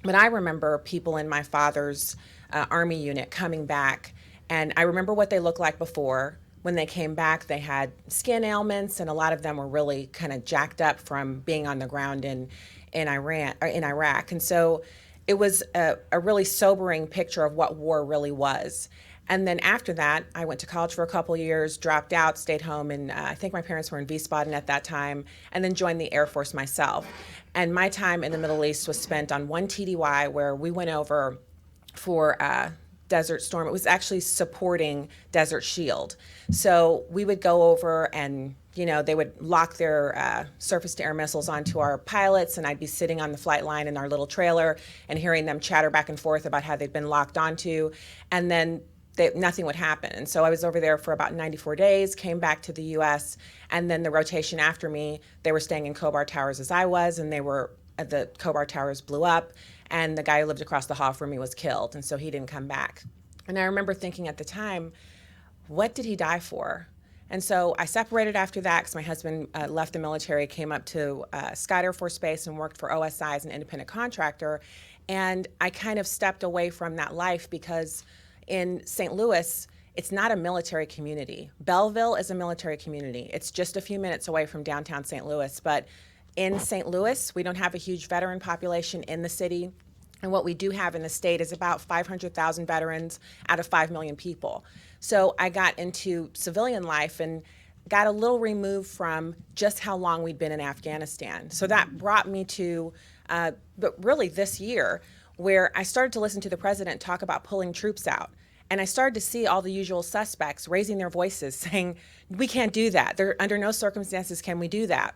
But I remember people in my father's Army unit coming back, and I remember what they looked like before. When they came back, they had skin ailments, and a lot of them were really kind of jacked up from being on the ground in Iraq. And so it was a really sobering picture of what war really was. And then after that, I went to college for a couple years, dropped out, stayed home, and I think my parents were in Wiesbaden at that time, and then joined the Air Force myself. And my time in the Middle East was spent on one TDY where we went over for Desert Storm. It was actually supporting Desert Shield. So we would go over and, they would lock their surface-to-air missiles onto our pilots, and I'd be sitting on the flight line in our little trailer and hearing them chatter back and forth about how they'd been locked onto, and then nothing would happen. And so I was over there for about 94 days, came back to the U.S., and then the rotation after me, they were staying in Khobar Towers as I was, and the Khobar Towers blew up, and the guy who lived across the hall from me was killed, and so he didn't come back. And I remember thinking at the time, what did he die for? And so I separated after that because my husband left the military, came up to Scott Air Force Base and worked for OSI as an independent contractor, and I kind of stepped away from that life because in St. Louis, it's not a military community. Belleville is a military community. It's just a few minutes away from downtown St. Louis, but in St. Louis, we don't have a huge veteran population in the city, and what we do have in the state is about 500,000 veterans out of 5 million people. So I got into civilian life and got a little removed from just how long we'd been in Afghanistan. So that brought me to, but really this year, where I started to listen to the president talk about pulling troops out. And I started to see all the usual suspects raising their voices saying, we can't do that. Under no circumstances can we do that.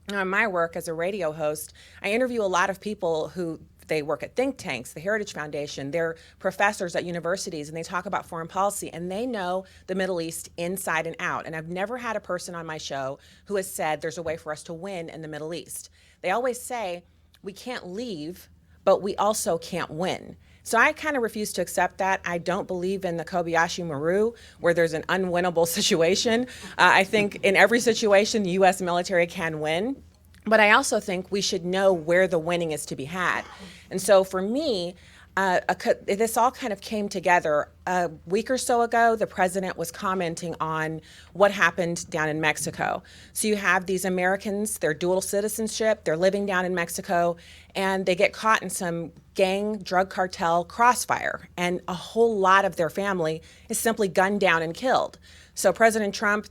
In my work as a radio host, I interview a lot of people who they work at think tanks, the Heritage Foundation, they're professors at universities, and they talk about foreign policy, and they know the Middle East inside and out. And I've never had a person on my show who has said there's a way for us to win in the Middle East. They always say, we can't leave, but we also can't win. So I kind of refuse to accept that. I don't believe in the Kobayashi Maru, where there's an unwinnable situation. I think in every situation, the U.S. military can win. But I also think we should know where the winning is to be had. And so for me, this all kind of came together. A week or so ago, the president was commenting on what happened down in Mexico. So you have these Americans, they're dual citizenship, they're living down in Mexico, and they get caught in some gang drug cartel crossfire, and a whole lot of their family is simply gunned down and killed. So President Trump,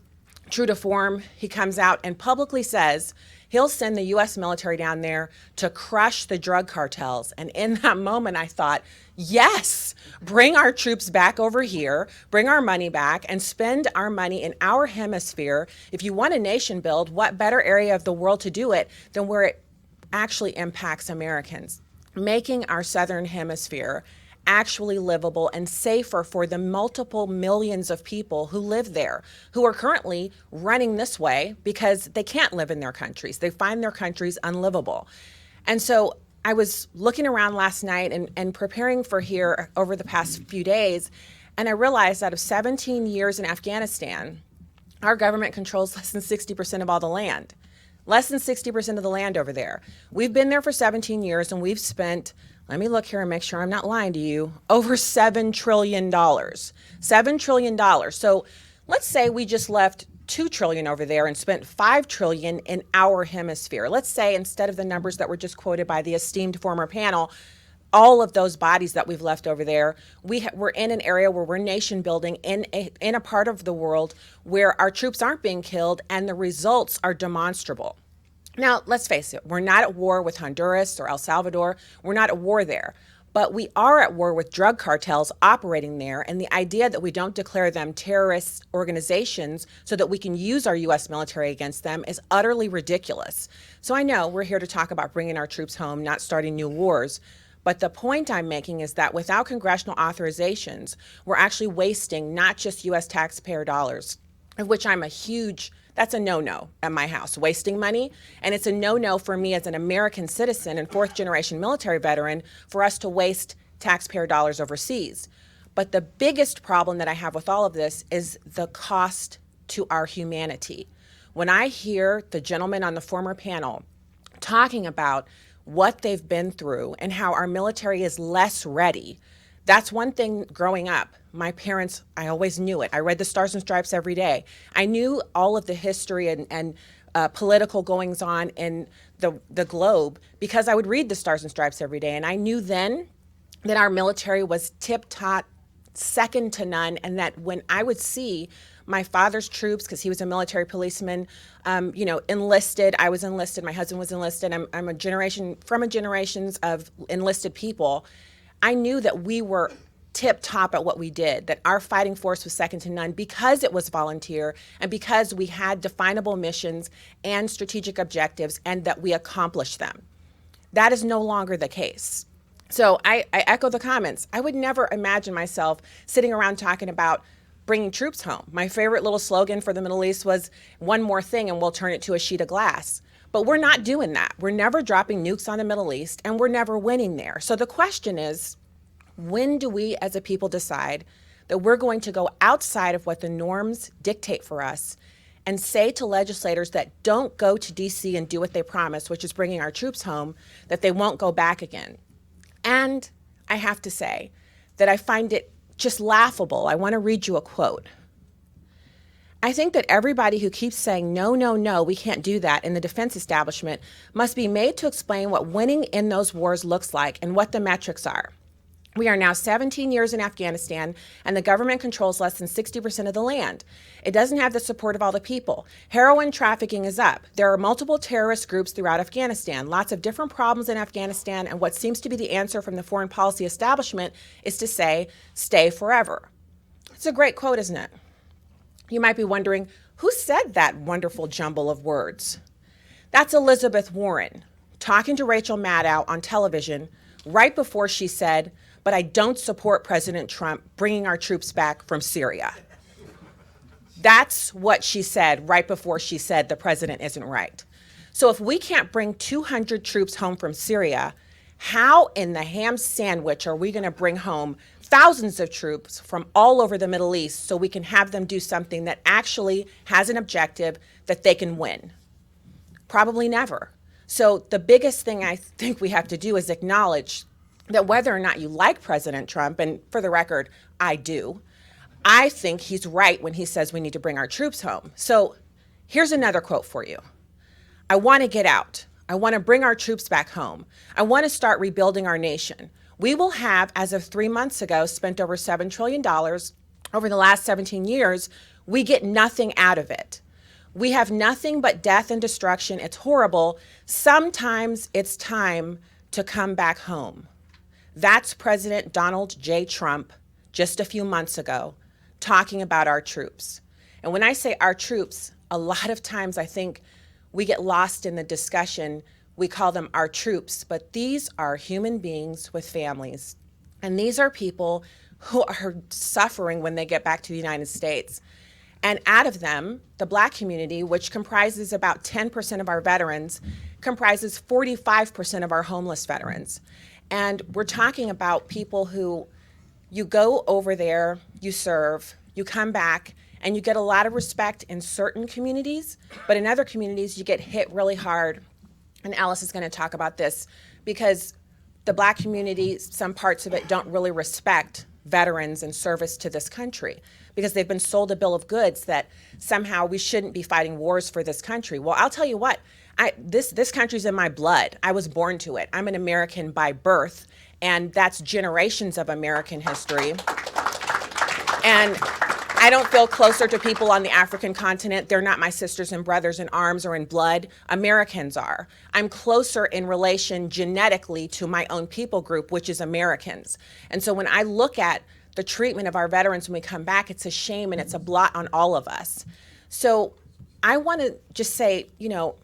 true to form, he comes out and publicly says he'll send the U.S. military down there to crush the drug cartels. And in that moment, I thought, yes, bring our troops back over here, bring our money back, and spend our money in our hemisphere. If you want a nation build, what better area of the world to do it than where it actually impacts Americans? Making our southern hemisphere actually livable and safer for the multiple millions of people who live there, who are currently running this way because they can't live in their countries. They find their countries unlivable. And so I was looking around last night and preparing for here over the past few days, and I realized out of 17 years in Afghanistan, our government controls less than 60% of all the land. Less than 60% of the land over there. We've been there for 17 years, and we've spent, let me look here and make sure I'm not lying to you, over $7 trillion. $7 trillion. So let's say we just left $2 trillion over there and spent $5 trillion in our hemisphere. Let's say instead of the numbers that were just quoted by the esteemed former panel, all of those bodies that we've left over there, we're in an area where we're nation building in a part of the world where our troops aren't being killed and the results are demonstrable. Now, let's face it, we're not at war with Honduras or El Salvador. We're not at war there. But we are at war with drug cartels operating there, and the idea that we don't declare them terrorist organizations so that we can use our U.S. military against them is utterly ridiculous. So I know we're here to talk about bringing our troops home, not starting new wars. But the point I'm making is that without congressional authorizations, we're actually wasting not just U.S. taxpayer dollars, of which I'm that's a no-no at my house, wasting money. And it's a no-no for me as an American citizen and fourth-generation military veteran for us to waste taxpayer dollars overseas. But the biggest problem that I have with all of this is the cost to our humanity. When I hear the gentleman on the former panel talking about what they've been through and how our military is less ready, that's one thing growing up. My parents, I always knew it. I read the Stars and Stripes every day. I knew all of the history and political goings on in the globe because I would read the Stars and Stripes every day. And I knew then that our military was tip-top, second to none, and that when I would see my father's troops, because he was a military policeman, enlisted. I was enlisted. My husband was enlisted. I'm a generation of enlisted people. I knew that we were tip top at what we did, that our fighting force was second to none because it was volunteer and because we had definable missions and strategic objectives and that we accomplished them. That is no longer the case. So I echo the comments. I would never imagine myself sitting around talking about bringing troops home. My favorite little slogan for the Middle East was one more thing and we'll turn it to a sheet of glass. But we're not doing that. We're never dropping nukes on the Middle East, and we're never winning there. So the question is, when do we as a people decide that we're going to go outside of what the norms dictate for us and say to legislators that don't go to D.C. and do what they promised, which is bringing our troops home, that they won't go back again? And I have to say that I find it just laughable. I want to read you a quote. I think that everybody who keeps saying, no, no, no, we can't do that in the defense establishment must be made to explain what winning in those wars looks like and what the metrics are. We are now 17 years in Afghanistan, and the government controls less than 60% of the land. It doesn't have the support of all the people. Heroin trafficking is up. There are multiple terrorist groups throughout Afghanistan, lots of different problems in Afghanistan, and what seems to be the answer from the foreign policy establishment is to say, stay forever. It's a great quote, isn't it? You might be wondering, who said that wonderful jumble of words? That's Elizabeth Warren talking to Rachel Maddow on television right before she said, but I don't support President Trump bringing our troops back from Syria. That's what she said right before she said the president isn't right. So if we can't bring 200 troops home from Syria, How in the ham sandwich are we going to bring home thousands of troops from all over the Middle East so we can have them do something that actually has an objective that they can win? Probably never. So the biggest thing I think we have to do is acknowledge that whether or not you like President Trump, and for the record, I do, I think he's right when he says we need to bring our troops home. So here's another quote for you. I want to get out. I want to bring our troops back home. I want to start rebuilding our nation. We will have, as of 3 months ago, spent over $7 trillion over the last 17 years. We get nothing out of it. We have nothing but death and destruction. It's horrible. Sometimes it's time to come back home. That's President Donald J. Trump just a few months ago talking about our troops. And when I say our troops, a lot of times I think we get lost in the discussion. We call them our troops, but these are human beings with families. And these are people who are suffering when they get back to the United States. And out of them, the Black community, which comprises about 10% of our veterans, comprises 45% of our homeless veterans. And we're talking about people who you go over there, you serve, you come back, and you get a lot of respect in certain communities, but in other communities, you get hit really hard. And Ellis is going to talk about this because the Black community, some parts of it don't really respect veterans and service to this country because they've been sold a bill of goods that somehow we shouldn't be fighting wars for this country. Well, I'll tell you what, this country's in my blood. I was born to it. I'm an American by birth, and that's generations of American history. And I don't feel closer to people on the African continent. They're not my sisters and brothers in arms or in blood. Americans are. I'm closer in relation genetically to my own people group, which is Americans. And so when I look at the treatment of our veterans when we come back, it's a shame and it's a blot on all of us. So I want to just say, you know,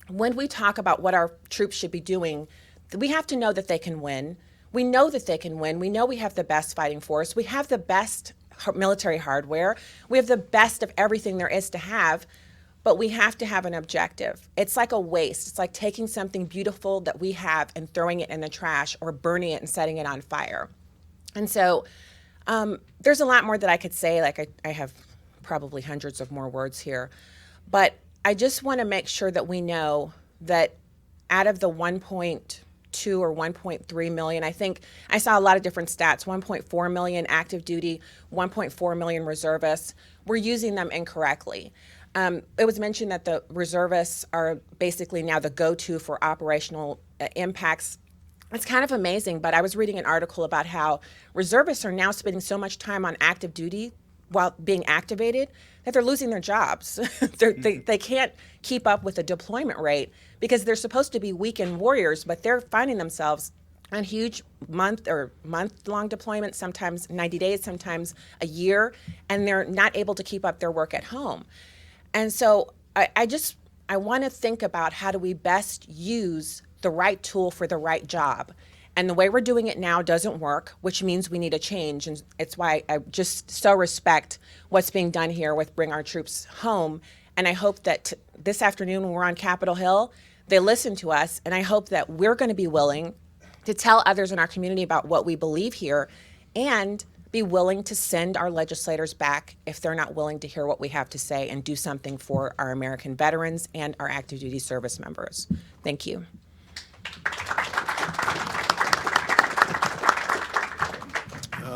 when we talk about what our troops should be doing, we have to know that they can win. We know that they can win. We know we have the best fighting force. We have the best military hardware. We have the best of everything there is to have, but we have to have an objective. It's like a waste. It's like taking something beautiful that we have and throwing it in the trash or burning it and setting it on fire. And so there's a lot more that I could say. Like I have probably hundreds of more words here, but I just want to make sure that we know that out of the 1.2 or 1.3 million, I think I saw a lot of different stats, 1.4 million active duty, 1.4 million reservists. We're using them incorrectly. It was mentioned that the reservists are basically now the go-to for operational impacts. It's kind of amazing, but I was reading an article about how reservists are now spending so much time on active duty while being activated that they're losing their jobs. They can't keep up with the deployment rate because they're supposed to be weekend warriors, but they're finding themselves on huge month-long deployments, sometimes 90 days, sometimes a year, and they're not able to keep up their work at home. And so I want to think about how do we best use the right tool for the right job. And the way we're doing it now doesn't work, which means we need a change. And it's why I just so respect what's being done here with Bring Our Troops Home. And I hope that this afternoon when we're on Capitol Hill, they listen to us. And I hope that we're going to be willing to tell others in our community about what we believe here and be willing to send our legislators back if they're not willing to hear what we have to say and do something for our American veterans and our active duty service members. Thank you.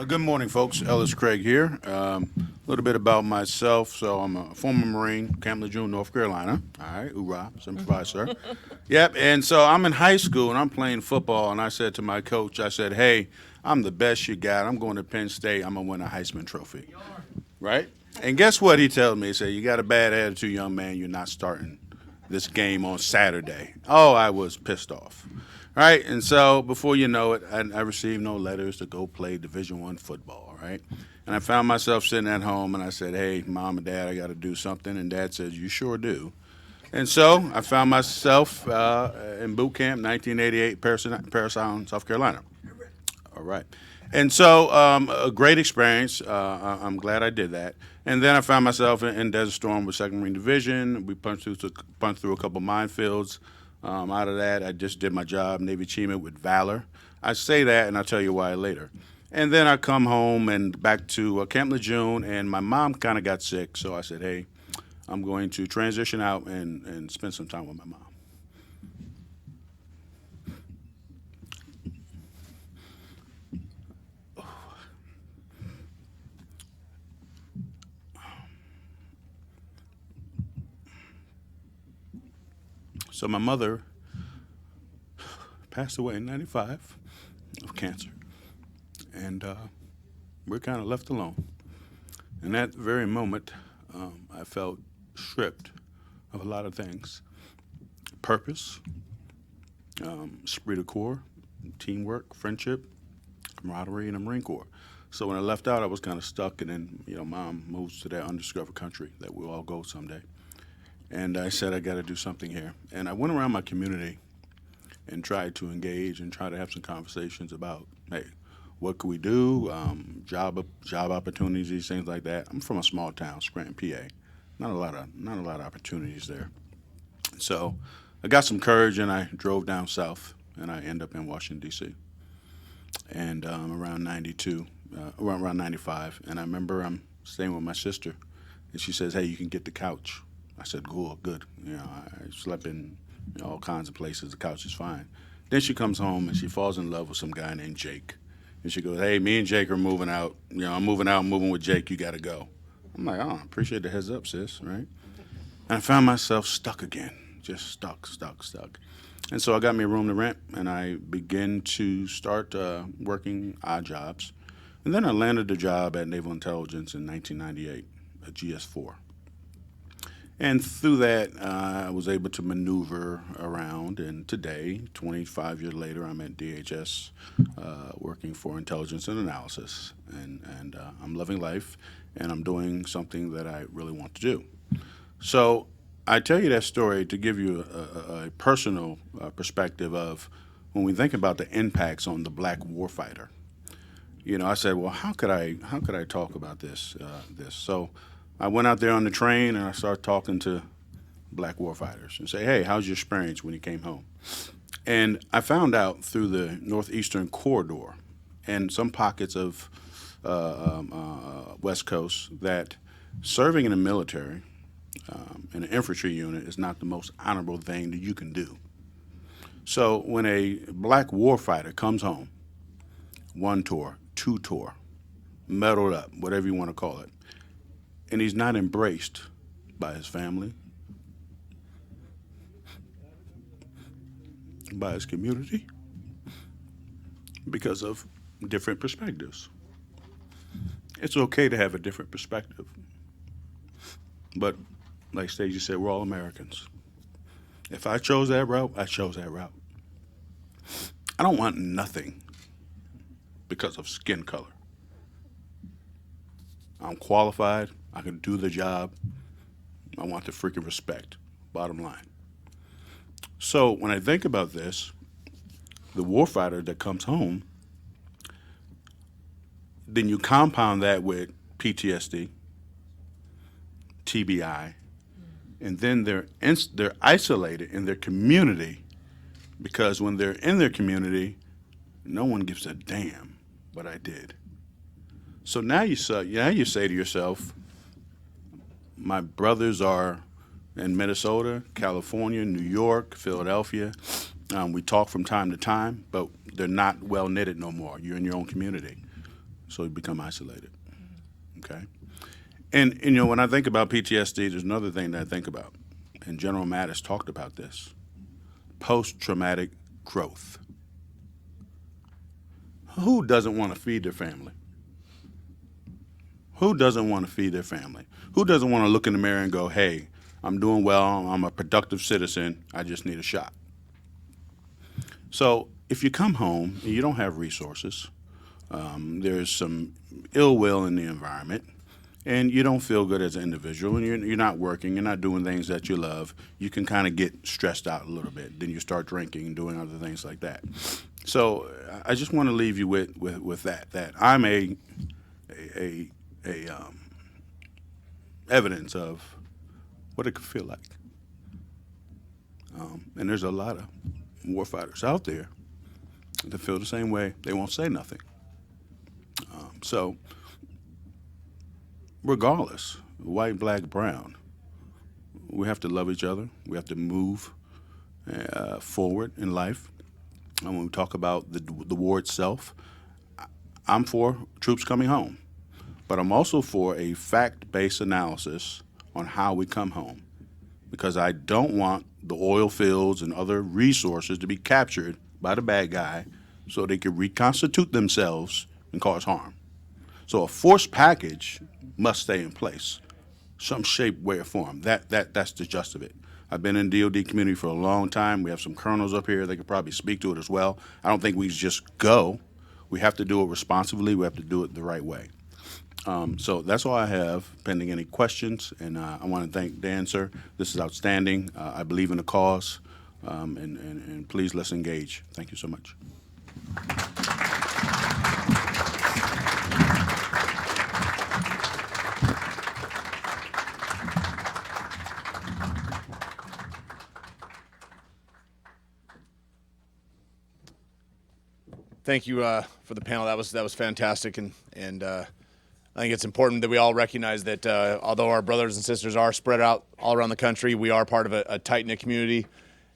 Good morning, folks. Ellis Craig here. A little bit about myself. So I'm a former Marine, Camp Lejeune, North Carolina. All right, hoorah, simplified, sir. Yep, and so I'm in high school, and I'm playing football, and I said to my coach, I said, hey, I'm the best you got. I'm going to Penn State. I'm going to win a Heisman Trophy. Right? And guess what he tells me? He said, you got a bad attitude, young man. You're not starting this game on Saturday. Oh, I was pissed off. Right, and so before you know it, I received no letters to go play Division I football, right? And I found myself sitting at home, and I said, hey, Mom and Dad, I got to do something. And Dad says, you sure do. And so I found myself in boot camp, 1988, Parris Island, South Carolina. All right. And so a great experience. I'm glad I did that. And then I found myself in Desert Storm with 2nd Marine Division. We punched through a couple minefields. Out of that, I just did my job, Navy achievement with valor. I say that, and I'll tell you why later. And then I come home and back to Camp Lejeune, and my mom kind of got sick, so I said, hey, I'm going to transition out and spend some time with my mom. So my mother passed away in '95 of cancer, and we're kind of left alone. In that very moment, I felt stripped of a lot of things: purpose, esprit de corps, teamwork, friendship, camaraderie, and the Marine Corps. So when I left out, I was kind of stuck, and then Mom moves to that undiscovered country that we'll all go someday. And I said, I got to do something here. And I went around my community and tried to engage and try to have some conversations about, hey, what could we do? Job opportunities, things like that. I'm from a small town, Scranton, PA. Not a lot of opportunities there. So I got some courage and I drove down south, and I ended up in Washington, D.C. And around 92, around 95. And I remember I'm staying with my sister, and she says, hey, you can get the couch. I said, cool, good. I slept in all kinds of places. The couch is fine. Then she comes home and she falls in love with some guy named Jake. And she goes, hey, me and Jake are moving out. I'm moving out, I'm moving with Jake. You got to go. I'm like, oh, appreciate the heads up, sis, right? And I found myself stuck again, just stuck. And so I got me a room to rent, and I began to start working odd jobs. And then I landed a job at Naval Intelligence in 1998, a GS4. And through that, I was able to maneuver around, and today, 25 years later, I'm at DHS working for intelligence and analysis, and I'm loving life, and I'm doing something that I really want to do. So I tell you that story to give you a personal perspective of when we think about the impacts on the black warfighter. I said, well, how could I talk about this? So I went out there on the train and I started talking to black warfighters and say, hey, how's your experience when you came home? And I found out through the Northeastern Corridor and some pockets of West Coast that serving in the military in an infantry unit is not the most honorable thing that you can do. So when a black warfighter comes home, 1 tour, 2 tour, medaled up, whatever you want to call it, and he's not embraced by his family, by his community, because of different perspectives. It's okay to have a different perspective. But like Stacy said, we're all Americans. If I chose that route, I chose that route. I don't want nothing because of skin color. I'm qualified. I can do the job. I want the freaking respect, bottom line. So when I think about this, the warfighter that comes home, then you compound that with PTSD, TBI, and then they're isolated in their community, because when they're in their community, no one gives a damn what I did. So now you say to yourself, my brothers are in Minnesota, California, New York, Philadelphia. We talk from time to time, but they're not well knitted no more. You're in your own community, so you become isolated. Okay, and when I think about PTSD, there's another thing that I think about, and General Mattis talked about this: post-traumatic growth. Who doesn't want to feed their family? Who doesn't want to feed their family? Who doesn't want to look in the mirror and go, hey, I'm doing well, I'm a productive citizen, I just need a shot? So if you come home and you don't have resources, there's some ill will in the environment, and you don't feel good as an individual, and you're not working, you're not doing things that you love, you can kind of get stressed out a little bit. Then you start drinking and doing other things like that. So I just want to leave you with that I'm a evidence of what it could feel like. And there's a lot of warfighters out there that feel the same way. They won't say nothing. So regardless, white, black, brown, we have to love each other. We have to move forward in life. And when we talk about the war itself, I'm for troops coming home, but I'm also for a fact-based analysis on how we come home, because I don't want the oil fields and other resources to be captured by the bad guy so they can reconstitute themselves and cause harm. So a force package must stay in place, some shape, way, or form. That's the gist of it. I've been in DOD community for a long time. We have some colonels up here. They could probably speak to it as well. I don't think we just go. We have to do it responsibly. We have to do it the right way. So that's all I have, pending any questions. And I want to thank Dan, sir. This is outstanding. I believe in the cause. And please, let's engage. Thank you so much.
Thank you for the panel. That was fantastic, and I think it's important that we all recognize that although our brothers and sisters are spread out all around the country, we are part of a tight-knit community,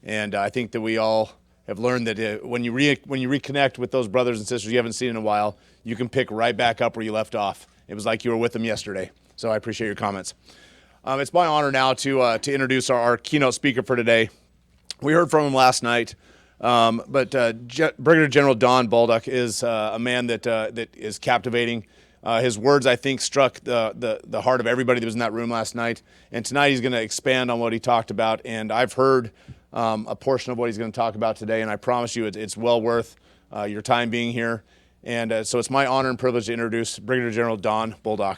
and I think that we all have learned that when you reconnect with those brothers and sisters you haven't seen in a while, you can pick right back up where you left off. It was like you were with them yesterday. So I appreciate your comments. It's my honor now to introduce our keynote speaker for today. We heard from him last night. But Brigadier General Don Bolduc is a man that is captivating. His words, I think, struck the heart of everybody that was in that room last night. And tonight he's going to expand on what he talked about. And I've heard a portion of what he's going to talk about today, and I promise you it's well worth your time being here. And so it's my honor and privilege to introduce Brigadier General Don Bolduc.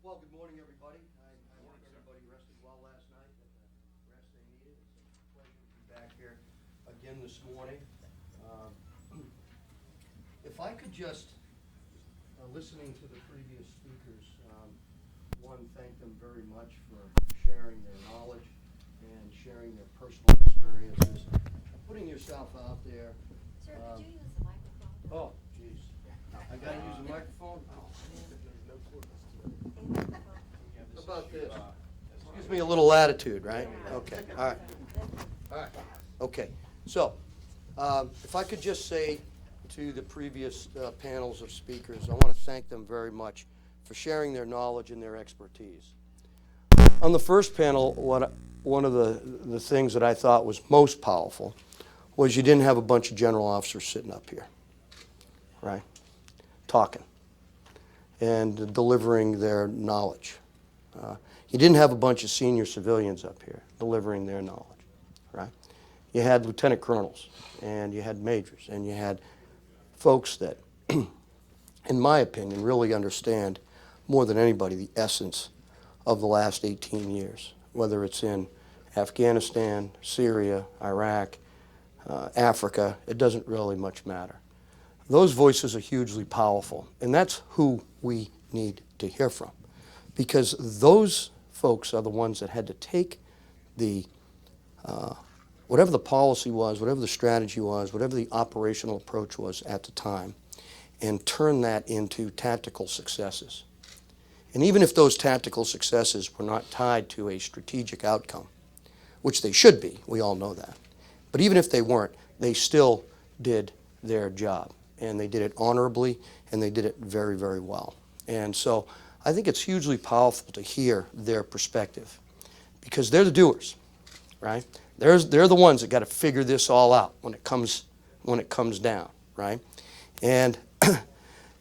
Well, good morning, everybody. I hope everybody rested well last night, got the rest they needed. It's a pleasure to be back here again this morning. If I could just, listening to the previous speakers, one, thank them very much for sharing their knowledge and sharing their personal experiences, putting yourself out there.
Sir, could you use the microphone?
Oh, geez. I gotta use the microphone? How about this? Gives me a little latitude, right? Okay, all right. All right, okay. So, if I could just say to the previous panels of speakers, I want to thank them very much for sharing their knowledge and their expertise. On the first panel, one of the things that I thought was most powerful was you didn't have a bunch of general officers sitting up here, right, talking and delivering their knowledge. You didn't have a bunch of senior civilians up here delivering their knowledge, right? You had lieutenant colonels, and you had majors, and you had folks that, in my opinion, really understand more than anybody the essence of the last 18 years, whether it's in Afghanistan, Syria, Iraq, Africa. It doesn't really much matter. Those voices are hugely powerful, and that's who we need to hear from, because those folks are the ones that had to take the whatever the policy was, whatever the strategy was, whatever the operational approach was at the time, and turn that into tactical successes. And even if those tactical successes were not tied to a strategic outcome, which they should be, we all know that, but even if they weren't, they still did their job. And they did it honorably, and they did it very, very well. And so I think it's hugely powerful to hear their perspective, because they're the doers, right? They're the ones that got to figure this all out when it comes down, right? And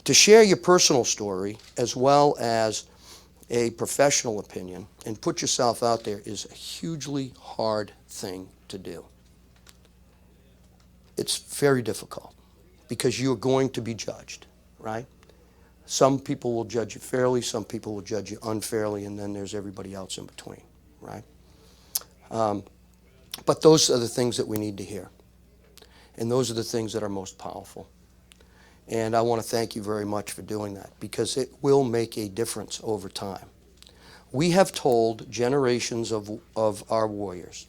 to share your personal story as well as a professional opinion and put yourself out there is a hugely hard thing to do. It's very difficult because you're going to be judged, right? Some people will judge you fairly, some people will judge you unfairly, and then there's everybody else in between, right? But those are the things that we need to hear. And those are the things that are most powerful. And I want to thank you very much for doing that, because it will make a difference over time. We have told generations of our warriors,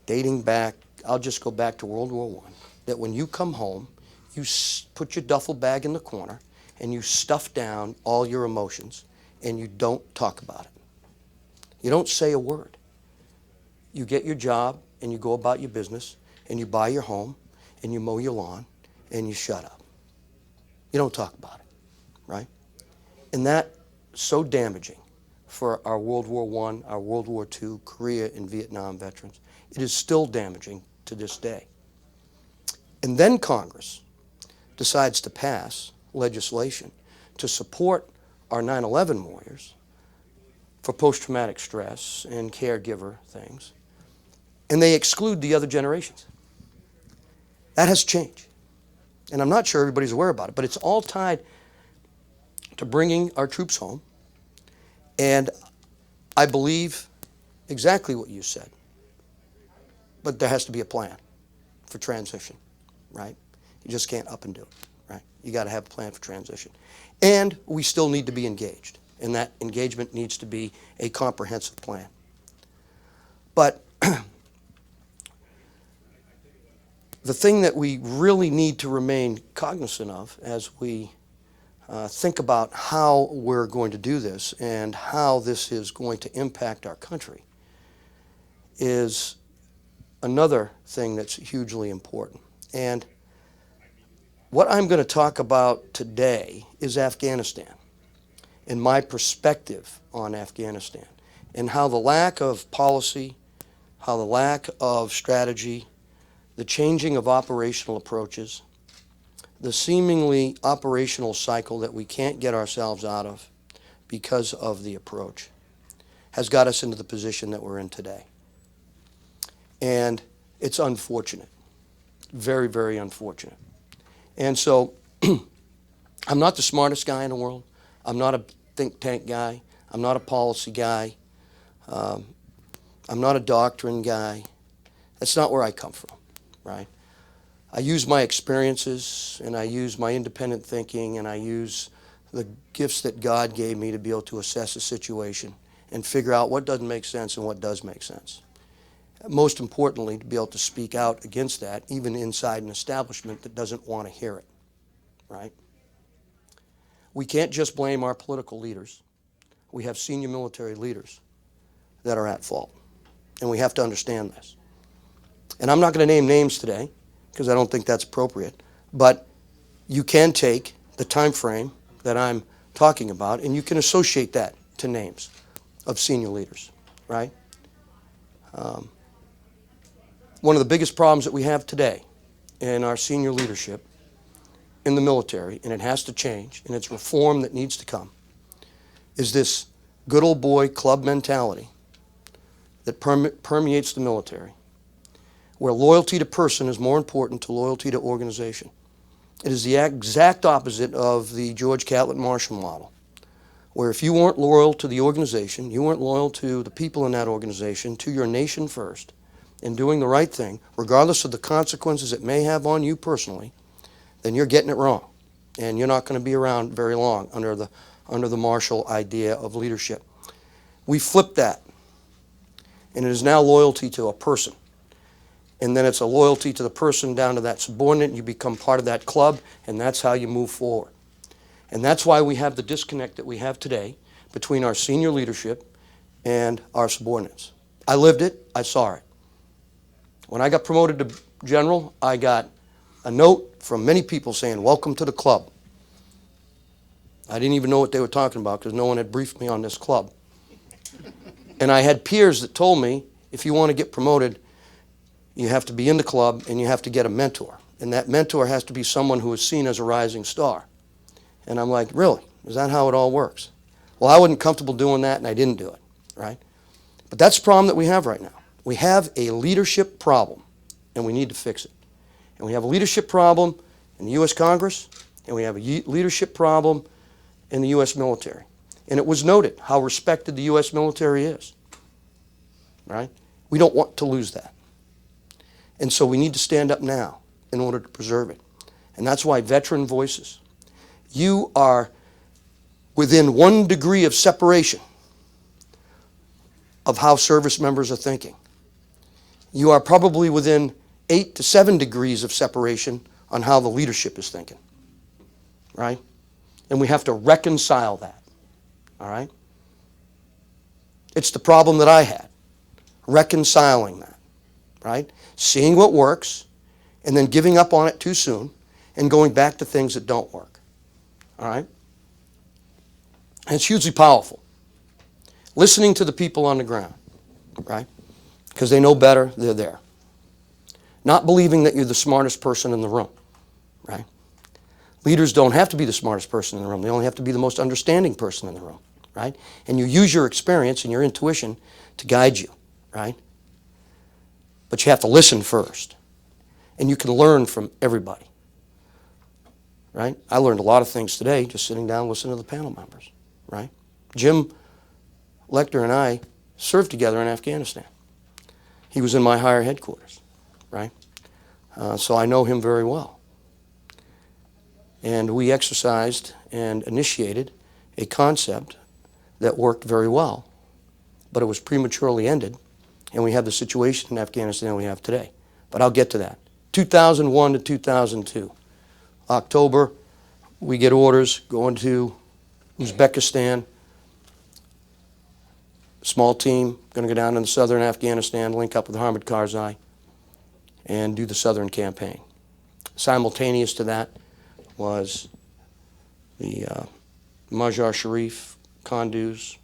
dating back, I'll just go back to World War I, that when you come home, you put your duffel bag in the corner and you stuff down all your emotions and you don't talk about it. You don't say a word. You get your job and you go about your business and you buy your home and you mow your lawn and you shut up. You don't talk about it, right? And that's so damaging for our World War I, our World War II, Korea and Vietnam veterans. It is still damaging to this day. And then Congress decides to pass legislation to support our 9/11 warriors for post-traumatic stress and caregiver things, and they exclude the other generations. That has changed. And I'm not sure everybody's aware about it, but it's all tied to bringing our troops home. And I believe exactly what you said. But there has to be a plan for transition, right? You just can't up and do it, right? You got to have a plan for transition. And we still need to be engaged, and that engagement needs to be a comprehensive plan. But the thing that we really need to remain cognizant of as we think about how we're going to do this and how this is going to impact our country is another thing that's hugely important. And what I'm going to talk about today is Afghanistan and my perspective on Afghanistan and how the lack of policy, how the lack of strategy, the changing of operational approaches, the seemingly operational cycle that we can't get ourselves out of because of the approach has got us into the position that we're in today. And it's unfortunate, very, very unfortunate. And so I'm not the smartest guy in the world. I'm not a think tank guy. I'm not a policy guy. I'm not a doctrine guy. That's not where I come from, right? I use my experiences, and I use my independent thinking, and I use the gifts that God gave me to be able to assess a situation and figure out what doesn't make sense and what does make sense. Most importantly, to be able to speak out against that, even inside an establishment that doesn't want to hear it, right? We can't just blame our political leaders. We have senior military leaders that are at fault, and we have to understand this. And I'm not going to name names today because I don't think that's appropriate, but you can take the time frame that I'm talking about and you can associate that to names of senior leaders, right? One of the biggest problems that we have today in our senior leadership in the military, and it has to change, and it's reform that needs to come, is this good old boy club mentality that permeates the military, where loyalty to person is more important to loyalty to organization. It is the exact opposite of the George Catlett Marshall model, where if you weren't loyal to the organization, you weren't loyal to the people in that organization, to your nation first, and doing the right thing, regardless of the consequences it may have on you personally, then you're getting it wrong. And you're not going to be around very long under the Marshall idea of leadership. We flipped that, and it is now loyalty to a person. And then it's a loyalty to the person down to that subordinate. You become part of that club, and that's how you move forward. And that's why we have the disconnect that we have today between our senior leadership and our subordinates. I lived it. I saw it. When I got promoted to general, I got a note from many people saying, "Welcome to the club." I didn't even know what they were talking about because no one had briefed me on this club. And I had peers that told me, if you want to get promoted, you have to be in the club and you have to get a mentor. And that mentor has to be someone who is seen as a rising star. And I'm like, really? Is that how it all works? Well, I wasn't comfortable doing that, and I didn't do it, right? But that's the problem that we have right now. We have a leadership problem, and we need to fix it. And we have a leadership problem in the U.S. Congress, and we have a leadership problem in the U.S. military. And it was noted how respected the U.S. military is, right? We don't want to lose that. And so we need to stand up now in order to preserve it. And that's why veteran voices, you are within 1 degree of separation of how service members are thinking. You are probably within 8 to 7 degrees of separation on how the leadership is thinking, right? And we have to reconcile that, all right? It's the problem that I had, reconciling that, right? Seeing what works and then giving up on it too soon and going back to things that don't work, all right? And it's hugely powerful. Listening to the people on the ground, right? Because they know better, they're there. Not believing that you're the smartest person in the room, right? Leaders don't have to be the smartest person in the room. They only have to be the most understanding person in the room, right? And you use your experience and your intuition to guide you, right? But you have to listen first. And you can learn from everybody, right? I learned a lot of things today just sitting down listening to the panel members, right? Jim Lechner and I served together in Afghanistan. He was in my higher headquarters, right? So I know him very well. And we exercised and initiated a concept that worked very well, but it was prematurely ended, and we have the situation in Afghanistan we have today. But I'll get to that. 2001 to 2002. October, we get orders going to Uzbekistan. Small team, going to go down into southern Afghanistan, link up with Hamid Karzai, and do the southern campaign. Simultaneous to that was the Mazar Sharif, Kunduz,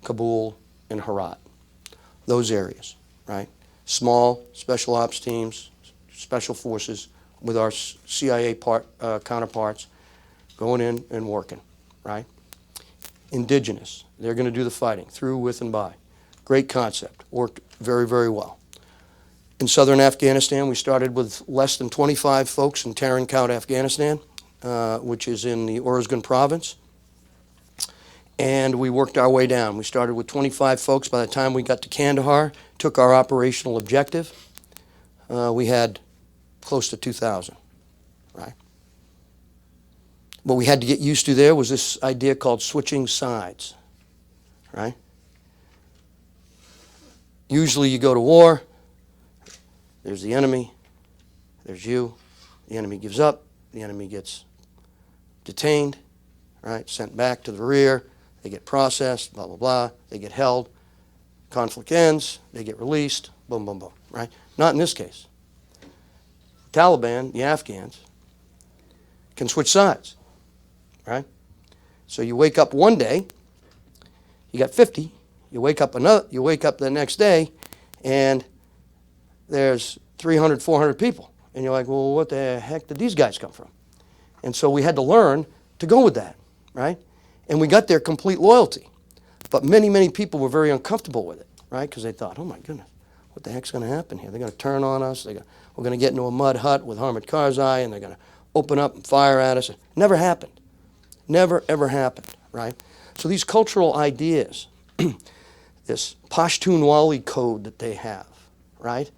Kabul, and Herat. Those areas, right? Small special ops teams, special forces with our CIA counterparts going in and working, right? Indigenous, they're going to do the fighting through, with, and by. Great concept, worked very, very well. In southern Afghanistan, we started with less than 25 folks in Tarin Kowt, Afghanistan, which is in the Uruzgan province. And we worked our way down. We started with 25 folks. By the time we got to Kandahar, took our operational objective, we had close to 2,000, right? What we had to get used to there was this idea called switching sides, right? Usually you go to war, there's the enemy, there's you, the enemy gives up, the enemy gets detained, right? Sent back to the rear, they get processed, blah, blah, blah, they get held, conflict ends, they get released, boom, boom, boom, right? Not in this case. The Taliban, the Afghans, can switch sides, right? So you wake up one day, you got 50, you wake up the next day, and there's 300, 400 people. And you're like, well, what the heck did these guys come from? And so we had to learn to go with that, right? And we got their complete loyalty. But many, many people were very uncomfortable with it, right? Because they thought, oh my goodness, what the heck's going to happen here? They're going to turn on us. We're going to get into a mud hut with Hamid Karzai, and they're going to open up and fire at us. It never happened. Never, ever happened, right? So these cultural ideas, this Pashtunwali code that they have, right,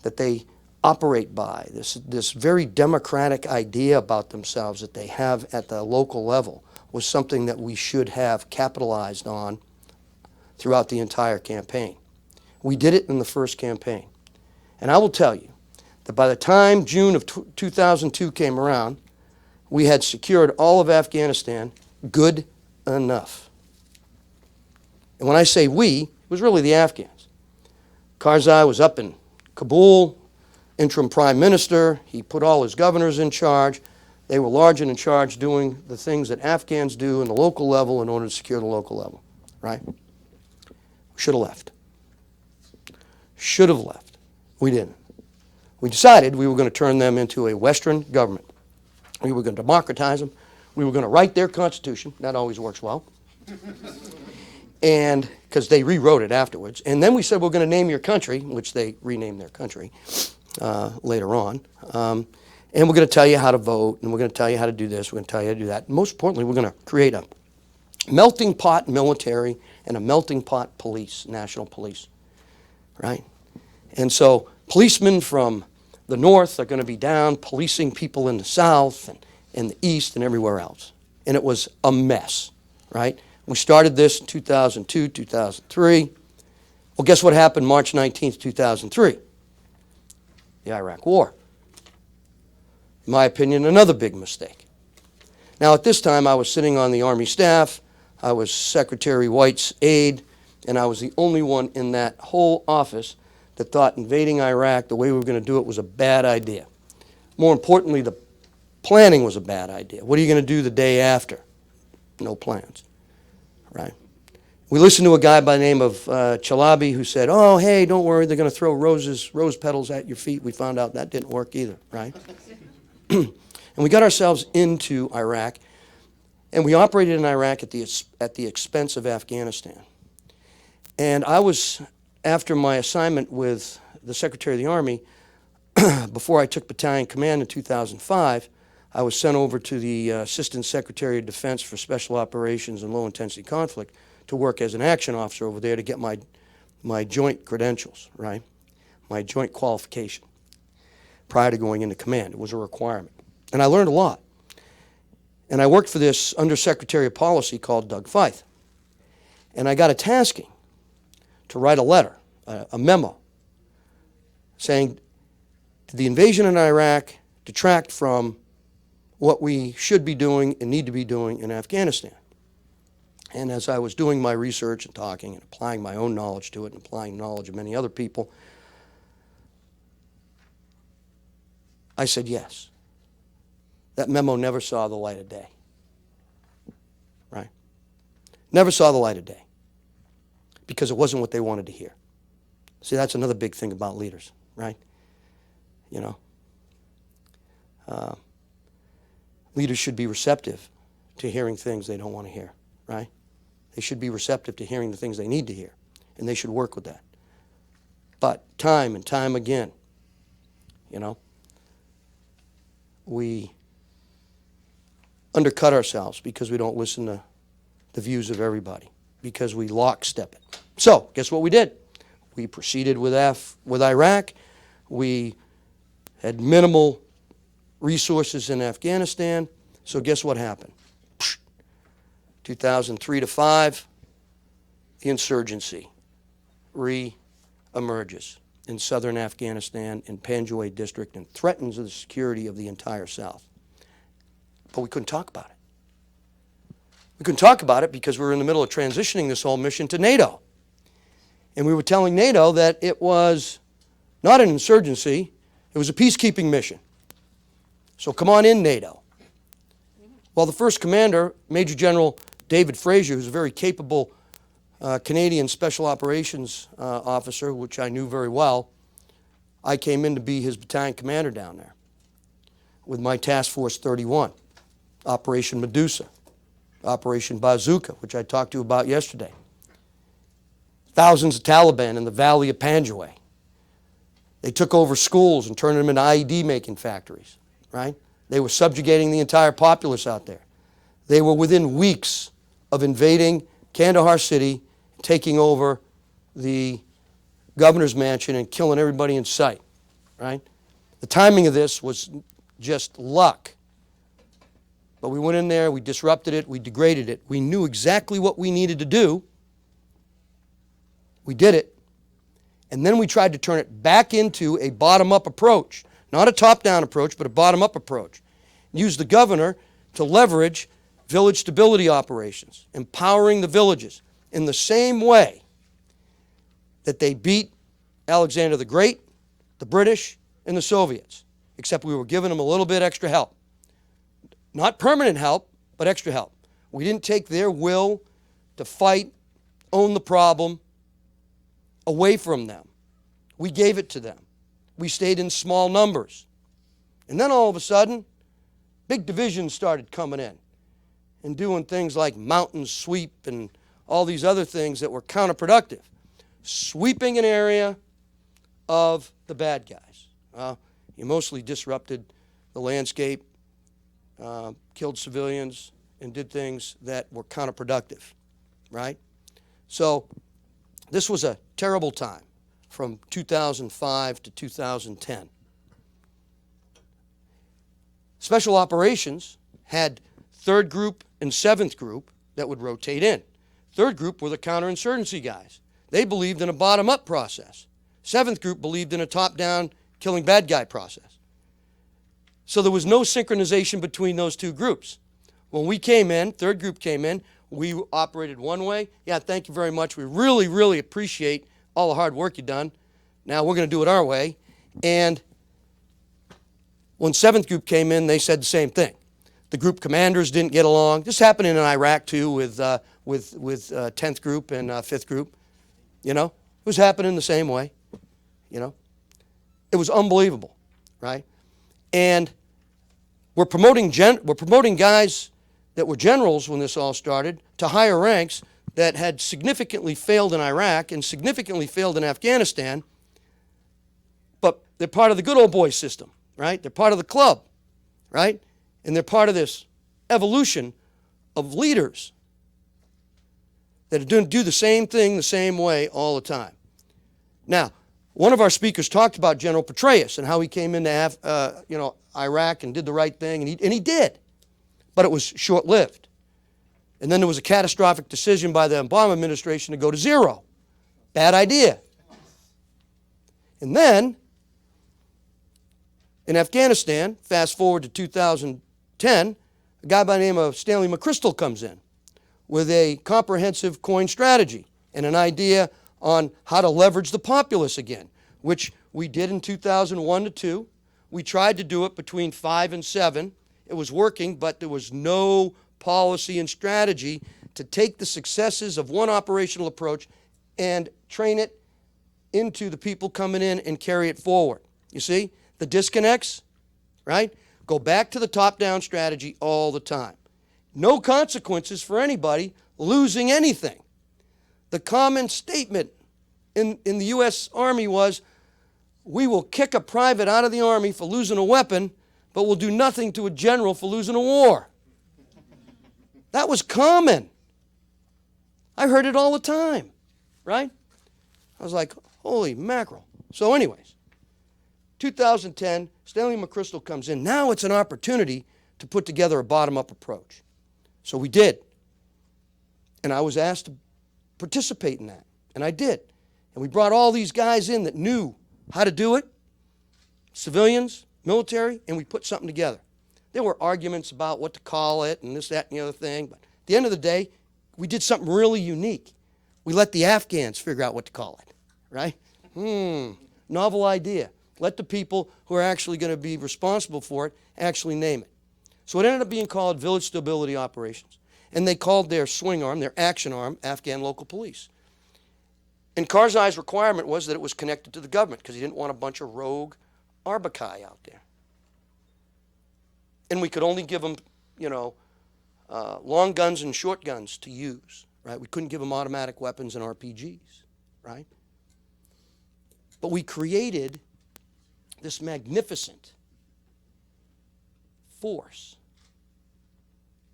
that they operate by, this very democratic idea about themselves that they have at the local level was something that we should have capitalized on throughout the entire campaign. We did it in the first campaign. And I will tell you that by the time June of 2002 came around, we had secured all of Afghanistan good enough. And when I say we, it was really the Afghans. Karzai was up in Kabul, interim prime minister. He put all his governors in charge. They were large and in charge doing the things that Afghans do in the local level in order to secure the local level, right? Should have left. Should have left. We didn't. We decided we were going to turn them into a Western government. We were going to democratize them. We were going to write their constitution. That always works well. And because they rewrote it afterwards. And then we said, we're going to name your country, which they renamed their country later on. And we're going to tell you how to vote, and we're going to tell you how to do this, we're going to tell you how to do that. And most importantly, we're going to create a melting pot military and a melting pot police, national police, right? And so policemen from the North are going to be down policing people in the South and in the East and everywhere else. And it was a mess, right? We started this in 2002, 2003. Well, guess what happened March 19th, 2003? The Iraq War. In my opinion, another big mistake. Now, at this time, I was sitting on the Army staff. I was Secretary White's aide, and I was the only one in that whole office that thought invading Iraq, the way we were going to do it, was a bad idea. More importantly, the planning was a bad idea. What are you going to do the day after? No plans, right? We listened to a guy by the name of Chalabi who said, oh, hey, don't worry, they're going to throw rose petals at your feet. We found out that didn't work either, right? And we got ourselves into Iraq, and we operated in Iraq at the expense of Afghanistan. And I was, after my assignment with the Secretary of the Army, before I took battalion command in 2005, I was sent over to the Assistant Secretary of Defense for Special Operations and Low-Intensity Conflict to work as an action officer over there to get my joint credentials, right? My joint qualification prior to going into command. It was a requirement. And I learned a lot. And I worked for this Undersecretary of Policy called Doug Feith. And I got a tasking to write a letter, a memo, saying, did the invasion in Iraq detract from what we should be doing and need to be doing in Afghanistan? And as I was doing my research and talking and applying my own knowledge to it and applying knowledge of many other people, I said yes. That memo never saw the light of day, right? Never saw the light of day because it wasn't what they wanted to hear. See, that's another big thing about leaders, right? You know, leaders should be receptive to hearing things they don't want to hear, right? They should be receptive to hearing the things they need to hear, and they should work with that. But time and time again, you know, we undercut ourselves because we don't listen to the views of everybody, because we lockstep it. So, guess what we did? We proceeded with Iraq. We had minimal resources in Afghanistan. So guess what happened? 2003 to 5, the insurgency re-emerges in southern Afghanistan in Panjwai district and threatens the security of the entire South. But we couldn't talk about it. We couldn't talk about it because we were in the middle of transitioning this whole mission to NATO. And we were telling NATO that it was not an insurgency, it was a peacekeeping mission. So come on in, NATO. Well, the first commander, Major General David Fraser, who's a very capable Canadian Special Operations officer, which I knew very well, I came in to be his battalion commander down there with my Task Force 31, Operation Medusa, Operation Bazooka, which I talked to you about yesterday. Thousands of Taliban in the valley of Panjwai. They took over schools and turned them into IED making factories, right? They were subjugating the entire populace out there. They were within weeks of invading Kandahar City, taking over the governor's mansion and killing everybody in sight, right? The timing of this was just luck. But we went in there, we disrupted it, we degraded it. We knew exactly what we needed to do. We did it. And then we tried to turn it back into a bottom-up approach. Not a top-down approach, but a bottom-up approach. Use the governor to leverage village stability operations, empowering the villages in the same way that they beat Alexander the Great, the British, and the Soviets, except we were giving them a little bit extra help. Not permanent help, but extra help. We didn't take their will to fight, own the problem, away from them. We gave it to them. We stayed in small numbers. And then all of a sudden, big divisions started coming in and doing things like mountain sweep and all these other things that were counterproductive. Sweeping an area of the bad guys. You mostly disrupted the landscape, killed civilians, and did things that were counterproductive, right? So this was a terrible time from 2005 to 2010, Special Operations had 3rd Group and 7th Group that would rotate in. 3rd Group were the counterinsurgency guys. They believed in a bottom-up process. 7th Group believed in a top-down, killing bad guy process. So there was no synchronization between those two groups. When we came in, 3rd Group came in, we operated one way. Yeah, thank you very much. We really, really appreciate all the hard work you've done. Now we're going to do it our way. And when 7th Group came in, they said the same thing. The group commanders didn't get along. This happened in Iraq too with 10th Group and 5th Group. You know, it was happening the same way. You know, it was unbelievable, right? And we're promoting guys that were generals when this all started to higher ranks that had significantly failed in Iraq and significantly failed in Afghanistan, but they're part of the good old boy system, right? They're part of the club, right? And they're part of this evolution of leaders that do the same thing the same way all the time. Now, one of our speakers talked about General Petraeus and how he came into Iraq and did the right thing, and he did, but it was short-lived. And then there was a catastrophic decision by the Obama administration to go to zero. Bad idea. And then, in Afghanistan, fast forward to 2010, a guy by the name of Stanley McChrystal comes in with a comprehensive coin strategy and an idea on how to leverage the populace again, which we did in 2001 to 2. We tried to do it between 5 and 7. It was working, but there was no policy and strategy to take the successes of one operational approach and train it into the people coming in and carry it forward. You see, the disconnects, right? Go back to the top-down strategy all the time. No consequences for anybody losing anything. The common statement in the U.S. Army was, we will kick a private out of the Army for losing a weapon, but we'll do nothing to a general for losing a war. That was common. I heard it all the time, right? I was like, holy mackerel. So anyways, 2010, Stanley McChrystal comes in. Now it's an opportunity to put together a bottom-up approach. So we did. And I was asked to participate in that, and I did. And we brought all these guys in that knew how to do it, civilians, military, and we put something together. There were arguments about what to call it and this, that, and the other thing, but at the end of the day, we did something really unique. We let the Afghans figure out what to call it, right? Novel idea. Let the people who are actually going to be responsible for it actually name it. So it ended up being called Village Stability Operations. And they called their swing arm, their action arm, Afghan Local Police. And Karzai's requirement was that it was connected to the government because he didn't want a bunch of rogue Arbakai out there. And we could only give them, long guns and short guns to use, right? We couldn't give them automatic weapons and RPGs, right? But we created this magnificent force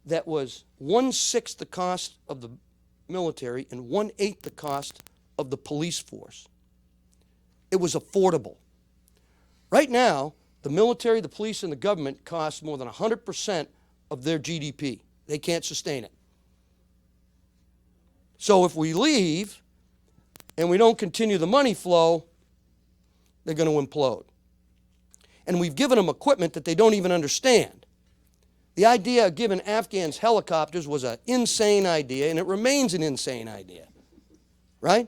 that was 1/6 the cost of the military and 1/8 the cost of the police force. It was affordable. Right now, the military, the police, and the government cost more than 100% of their GDP. They can't sustain it. So if we leave and we don't continue the money flow, they're going to implode. And we've given them equipment that they don't even understand. The idea of giving Afghans helicopters was an insane idea, and it remains an insane idea, right?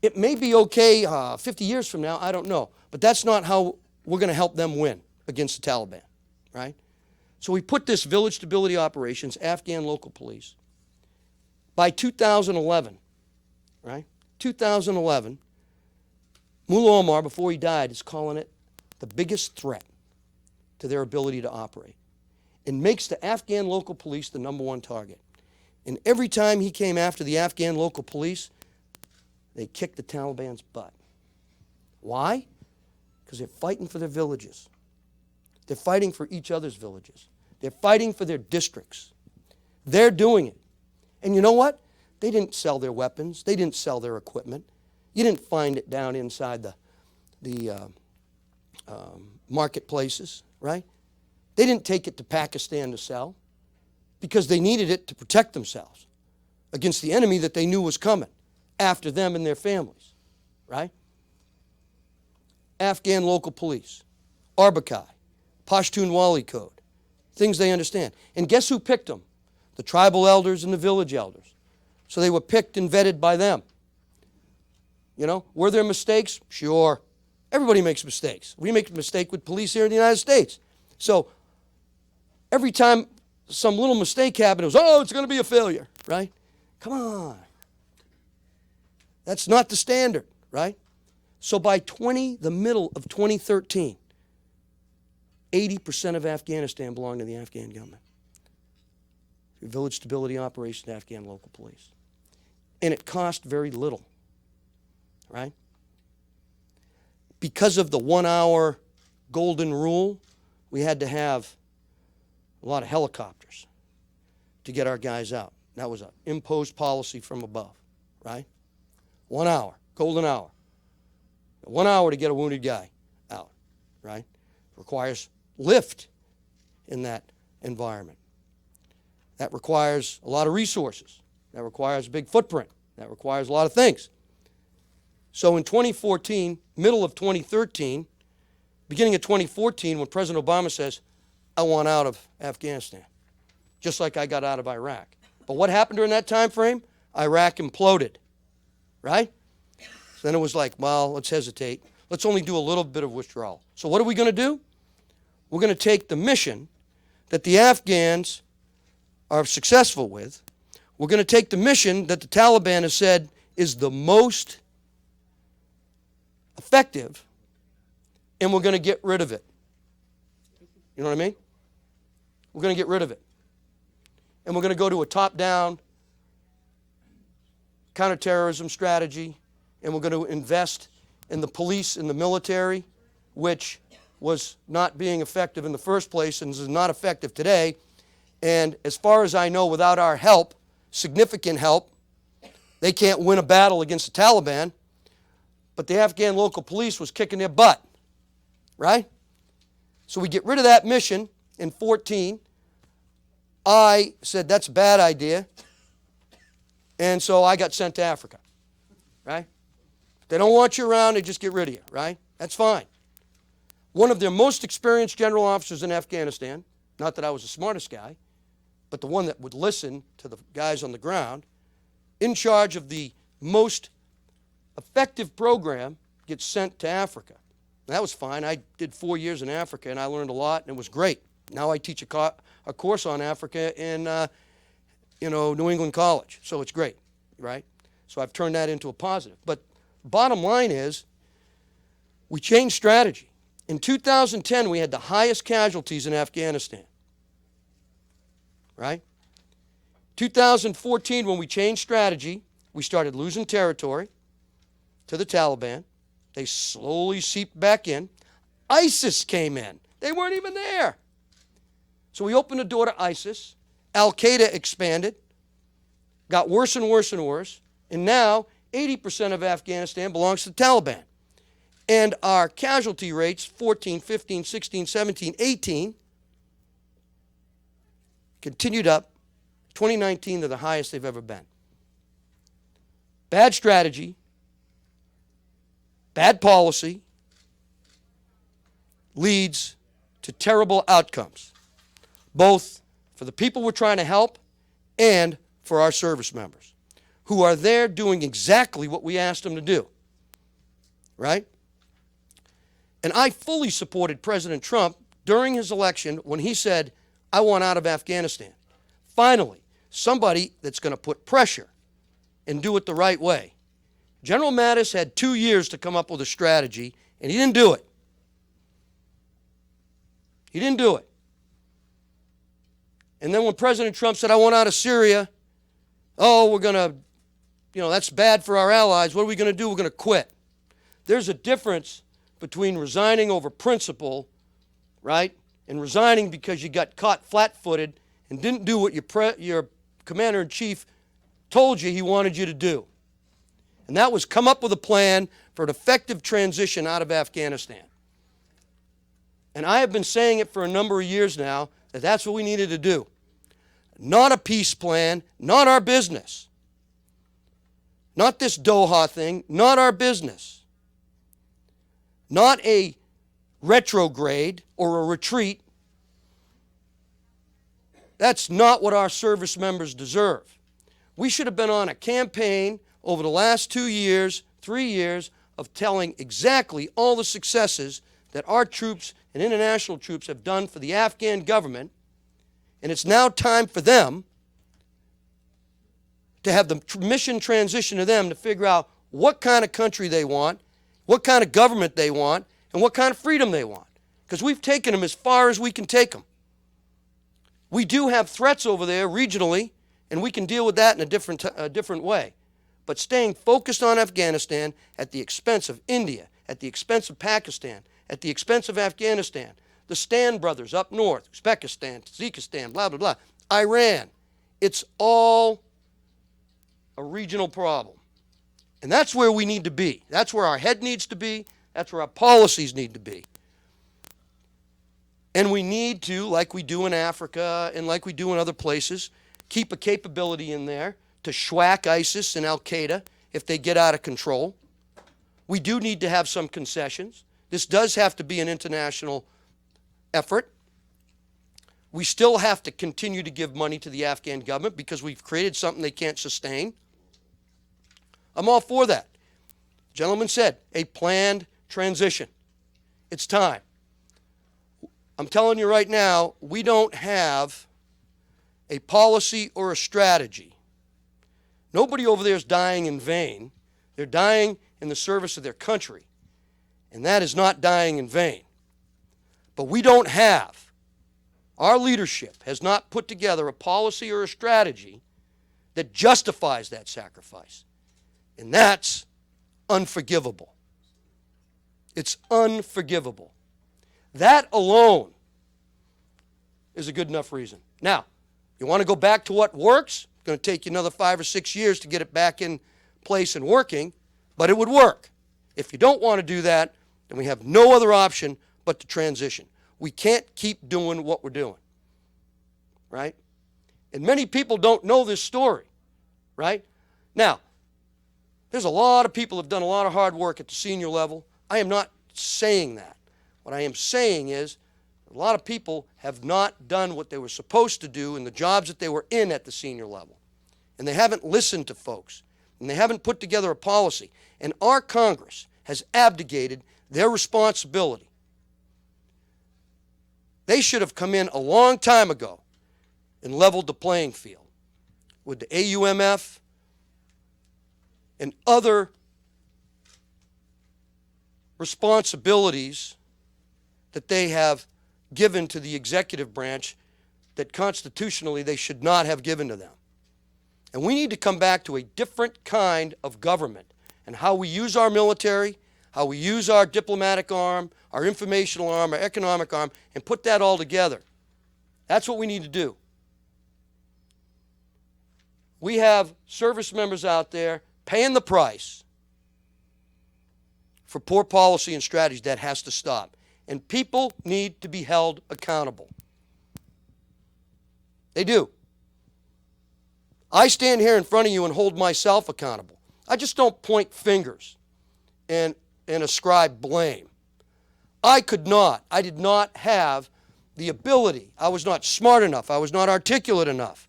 It may be okay 50 years from now, I don't know. But that's not how we're going to help them win against the Taliban, right? So we put this Village Stability Operations, Afghan Local Police. By 2011, right? 2011, Mullah Omar, before he died, is calling it the biggest threat to their ability to operate. And makes the Afghan Local Police the #1 target. And every time he came after the Afghan Local Police, they kicked the Taliban's butt. Why? Because they're fighting for their villages. They're fighting for each other's villages. They're fighting for their districts. They're doing it. And you know what? They didn't sell their weapons. They didn't sell their equipment. You didn't find it down inside the marketplaces, right? They didn't take it to Pakistan to sell because they needed it to protect themselves against the enemy that they knew was coming after them and their families, right? Afghan local police, Arbakai, Pashtunwali code, things they understand. And guess who picked them? The tribal elders and the village elders. So they were picked and vetted by them. You know, were there mistakes? Sure. Everybody makes mistakes. We make a mistake with police here in the United States. So every time some little mistake happened, it was, oh, it's going to be a failure, right? Come on. That's not the standard, right? So by the middle of 2013, 80% of Afghanistan belonged to the Afghan government. Village stability operation, Afghan local police. And it cost very little, right? Because of the 1 hour golden rule, we had to have a lot of helicopters to get our guys out. That was an imposed policy from above, right? 1 hour, golden hour. 1 hour to get a wounded guy out, right? Requires lift in that environment. That requires a lot of resources. That requires a big footprint. That requires a lot of things. So in 2014, middle of 2013, beginning of 2014, when President Obama says, I want out of Afghanistan, just like I got out of Iraq. But what happened during that time frame? Iraq imploded, right? So then it was like, well, let's hesitate. Let's only do a little bit of withdrawal. So what are we going to do? We're going to take the mission that the Afghans are successful with. We're going to take the mission that the Taliban has said is the most effective, and we're going to get rid of it. You know what I mean? We're going to get rid of it. And we're going to go to a top-down counterterrorism strategy, and we're going to invest in the police and the military, which was not being effective in the first place and is not effective today. And as far as I know, without our help, significant help, they can't win a battle against the Taliban. But the Afghan local police was kicking their butt, right? So we get rid of that mission in 14. I said, that's a bad idea. And so I got sent to Africa, right? If they don't want you around, they just get rid of you, right? That's fine. One of their most experienced general officers in Afghanistan, not that I was the smartest guy, but the one that would listen to the guys on the ground, in charge of the most effective program, gets sent to Africa. That was fine. I did 4 years in Africa, and I learned a lot, and it was great. Now I teach a course on Africa in New England College, so it's great, right? So I've turned that into a positive. But bottom line is, we changed strategy. In 2010, we had the highest casualties in Afghanistan, right? 2014, when we changed strategy, we started losing territory to the Taliban. They slowly seeped back in. ISIS came in. They weren't even there. So we opened the door to ISIS. Al-Qaeda expanded, got worse and worse and worse, and now 80% of Afghanistan belongs to the Taliban. And our casualty rates, 14, 15, 16, 17, 18, continued up. 2019, they're the highest they've ever been. Bad strategy, bad policy leads to terrible outcomes, both for the people we're trying to help and for our service members, who are there doing exactly what we asked them to do, right? And I fully supported President Trump during his election when he said, I want out of Afghanistan. Finally, somebody that's going to put pressure and do it the right way. General Mattis had 2 years to come up with a strategy, and he didn't do it. He didn't do it. And then when President Trump said, I want out of Syria, oh, we're going to, that's bad for our allies. What are we going to do? We're going to quit. There's a difference between resigning over principle, right, and resigning because you got caught flat-footed and didn't do what your commander-in-chief told you he wanted you to do. And that was come up with a plan for an effective transition out of Afghanistan. And I have been saying it for a number of years now, that that's what we needed to do. Not a peace plan, not our business. Not this Doha thing, not our business. Not a retrograde or a retreat. That's not what our service members deserve. We should have been on a campaign over the last 2 years, 3 years, of telling exactly all the successes that our troops and international troops have done for the Afghan government, and it's now time for them to have the mission transition to them to figure out what kind of country they want, what kind of government they want, and what kind of freedom they want. Because we've taken them as far as we can take them. We do have threats over there regionally, and we can deal with that in a different way. But staying focused on Afghanistan at the expense of India, at the expense of Pakistan, at the expense of Afghanistan, the Stan brothers up north, Uzbekistan, Tajikistan, blah, blah, blah, Iran, it's all a regional problem. And that's where we need to be. That's where our head needs to be. That's where our policies need to be. And we need to, like we do in Africa and like we do in other places, keep a capability in there to schwack ISIS and Al-Qaeda if they get out of control. We do need to have some concessions. This does have to be an international effort. We still have to continue to give money to the Afghan government because we've created something they can't sustain. I'm all for that. The gentleman said, a planned transition. It's time. I'm telling you right now, we don't have a policy or a strategy. Nobody over there is dying in vain. They're dying in the service of their country. And that is not dying in vain. But we don't have, our leadership has not put together a policy or a strategy that justifies that sacrifice. And that's unforgivable. It's unforgivable. That alone is a good enough reason. Now, you want to go back to what works? It's going to take you another 5 or 6 years to get it back in place and working, but it would work. If you don't want to do that, then we have no other option but to transition. We can't keep doing what we're doing, right? And many people don't know this story, right? Now, there's a lot of people who have done a lot of hard work at the senior level. I am not saying that. What I am saying is a lot of people have not done what they were supposed to do in the jobs that they were in at the senior level. And they haven't listened to folks. And they haven't put together a policy. And our Congress has abdicated their responsibility. They should have come in a long time ago and leveled the playing field with the AUMF and other responsibilities that they have given to the executive branch that constitutionally they should not have given to them. And we need to come back to a different kind of government and how we use our military, how we use our diplomatic arm, our informational arm, our economic arm, and put that all together. That's what we need to do. We have service members out there paying the price for poor policy and strategy. That has to stop. And people need to be held accountable. They do. I stand here in front of you and hold myself accountable. I just don't point fingers and ascribe blame. I did not have the ability. I was not smart enough. I was not articulate enough.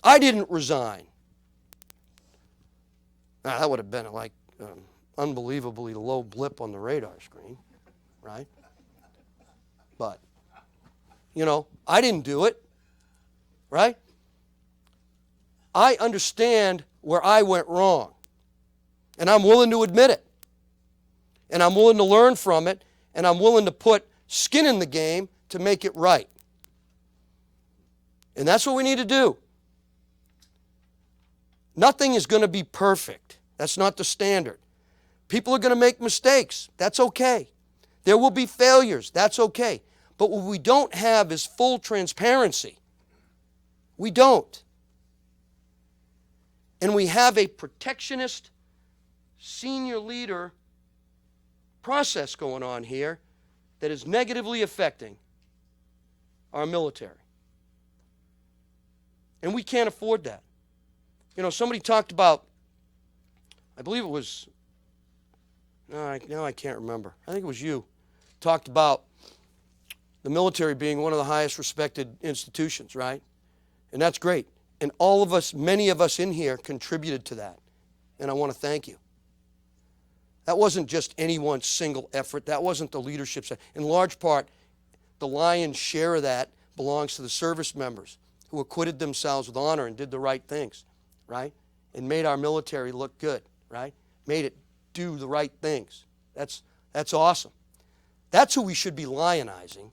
I didn't resign. Now, that would have been like an unbelievably low blip on the radar screen, right? But, I didn't do it, right? I understand where I went wrong, and I'm willing to admit it, and I'm willing to learn from it, and I'm willing to put skin in the game to make it right. And that's what we need to do. Nothing is going to be perfect. That's not the standard. People are going to make mistakes. That's okay. There will be failures. That's okay. But what we don't have is full transparency. We don't. And we have a protectionist senior leader process going on here that is negatively affecting our military. And we can't afford that. You know, somebody talked about, I believe it was, now I can't remember. I think it was you, talked about the military being one of the highest respected institutions, right? And that's great. And all of us, many of us in here contributed to that. And I want to thank you. That wasn't just any one single effort. That wasn't the leadership side. In large part, the lion's share of that belongs to the service members who acquitted themselves with honor and did the right things, right? And made our military look good, right? Made it do the right things. That's awesome. That's who we should be lionizing.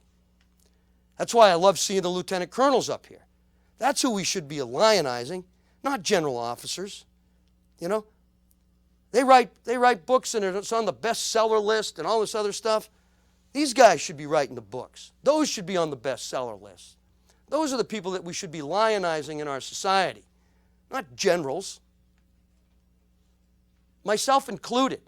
That's why I love seeing the lieutenant colonels up here. That's who we should be lionizing, not general officers. You know, they write books and it's on the bestseller list and all this other stuff. These guys should be writing the books. Those should be on the bestseller list. Those are the people that we should be lionizing in our society, not generals, myself included.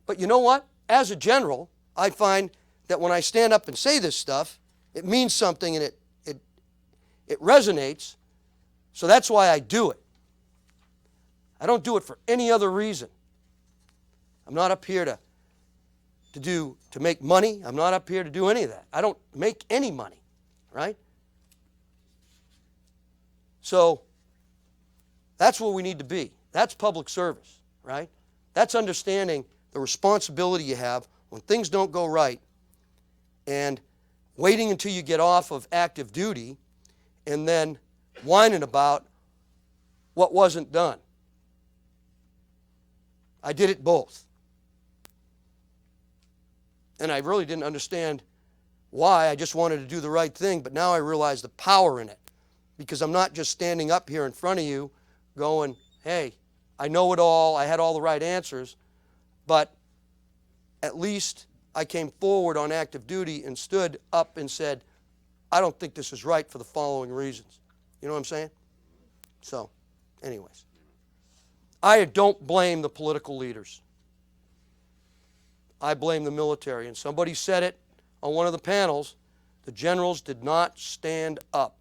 But you know what? As a general, I find that when I stand up and say this stuff, it means something and it resonates. So that's why I do it. I don't do it for any other reason. I'm not up here to make money. I'm not up here to do any of that. I don't make any money, right? So that's where we need to be. That's public service, right? That's understanding the responsibility you have when things don't go right and waiting until you get off of active duty and then whining about what wasn't done. I did it both. And I really didn't understand why. I just wanted to do the right thing, but now I realize the power in it. Because I'm not just standing up here in front of you going, hey, I know it all, I had all the right answers, but at least I came forward on active duty and stood up and said, I don't think this is right for the following reasons. You know what I'm saying? So, anyways. I don't blame the political leaders. I blame the military. And somebody said it on one of the panels, the generals did not stand up.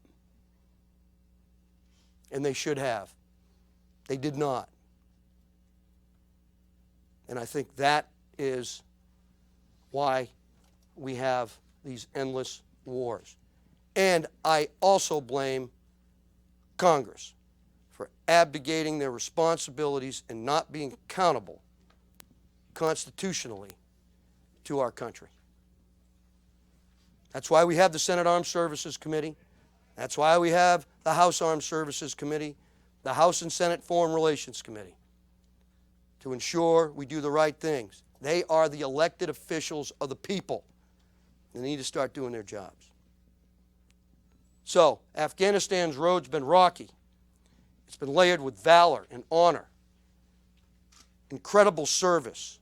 And they should have. They did not. And I think that is why we have these endless wars. And I also blame Congress for abdicating their responsibilities and not being accountable constitutionally to our country. That's why we have the Senate Armed Services Committee. That's why we have the House Armed Services Committee, the House and Senate Foreign Relations Committee, to ensure we do the right things. They are the elected officials of the people. They need to start doing their jobs. So, Afghanistan's road's been rocky. It's been layered with valor and honor, incredible service.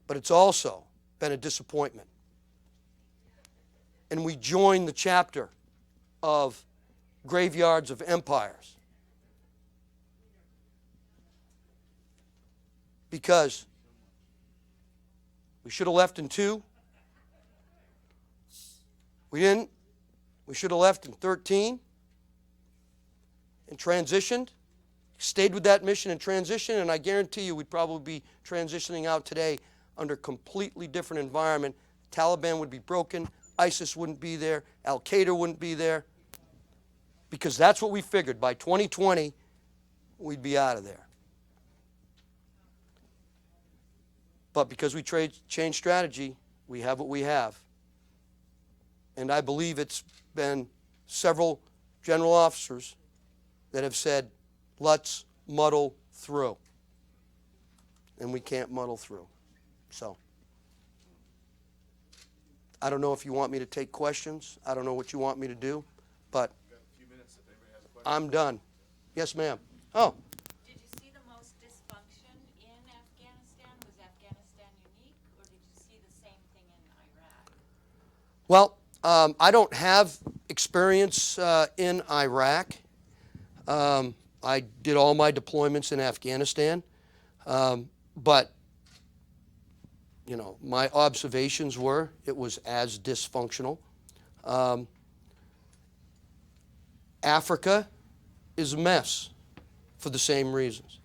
But it's also been a disappointment. And we join the chapter of graveyards of empires. Because we should have left in 2. We didn't. We should have left in 13 and transitioned, stayed with that mission and transitioned, and I guarantee you we'd probably be transitioning out today under a completely different environment. Taliban would be broken, ISIS wouldn't be there, Al-Qaeda wouldn't be there, because that's what we figured. By 2020, we'd be out of there. But because we changed strategy, we have what we have. And I believe it's been several general officers that have said, let's muddle through. And we can't muddle through. So, I don't know if you want me to take questions. I don't know what you want me to do, but I'm done. Yes, ma'am. Oh.
Did you see the most dysfunction in Afghanistan? Was Afghanistan unique, or did you see the same thing in Iraq?
Well, I don't have experience in Iraq. I did all my deployments in Afghanistan. But you know, my observations were it was as dysfunctional. Africa is a mess for the same reasons.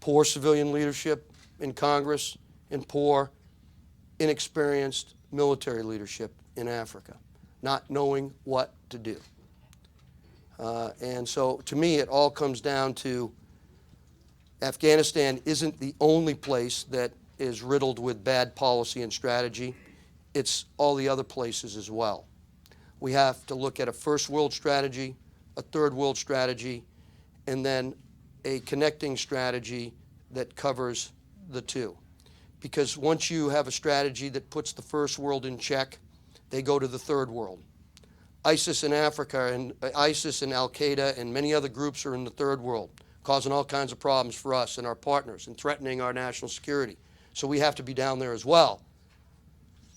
Poor civilian leadership in Congress and poor, inexperienced military leadership in Africa, not knowing what to do. And so to me, it all comes down to Afghanistan isn't the only place that is riddled with bad policy and strategy. It's all the other places as well. We have to look at a first world strategy, a third world strategy, and then a connecting strategy that covers the two. Because once you have a strategy that puts the first world in check, they go to the third world. ISIS in Africa and ISIS and Al-Qaeda and many other groups are in the third world, causing all kinds of problems for us and our partners and threatening our national security. So we have to be down there as well.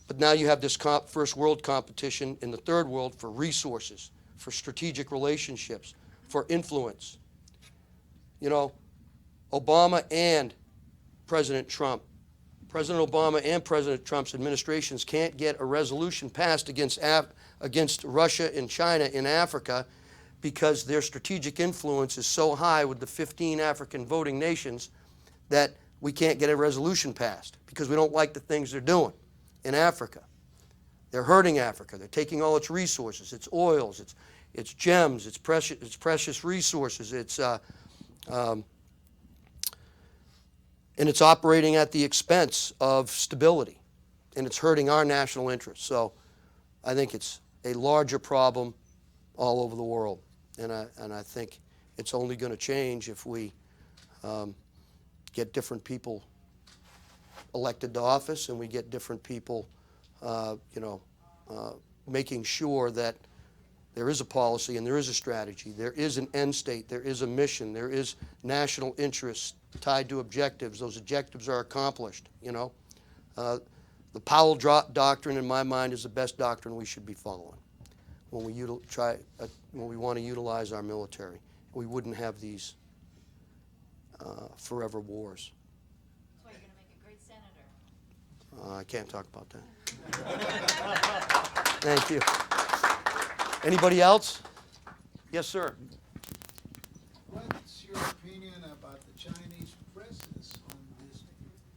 But now you have this first world competition in the third world for resources, for strategic relationships, for influence. You know, Obama and President Trump, President Obama and President Trump's administrations can't get a resolution passed against Russia and China in Africa because their strategic influence is so high with the 15 African voting nations that we can't get a resolution passed because we don't like the things they're doing in Africa. They're hurting Africa. They're taking all its resources, its oils, its gems, its precious resources. And it's operating at the expense of stability, and it's hurting our national interests. So I think it's a larger problem all over the world, and I think it's only going to change if we get different people elected to office, and we get different people, making sure that there is a policy and there is a strategy, there is an end state, there is a mission, there is national interests tied to objectives. Those objectives are accomplished. The Powell doctrine, in my mind, is the best doctrine we should be following when we want to utilize our military. We wouldn't have these forever wars.
That's why you're going to make a great senator.
I can't talk about that. Thank you. Anybody else? Yes, sir.
What's your opinion about the Chinese presence on this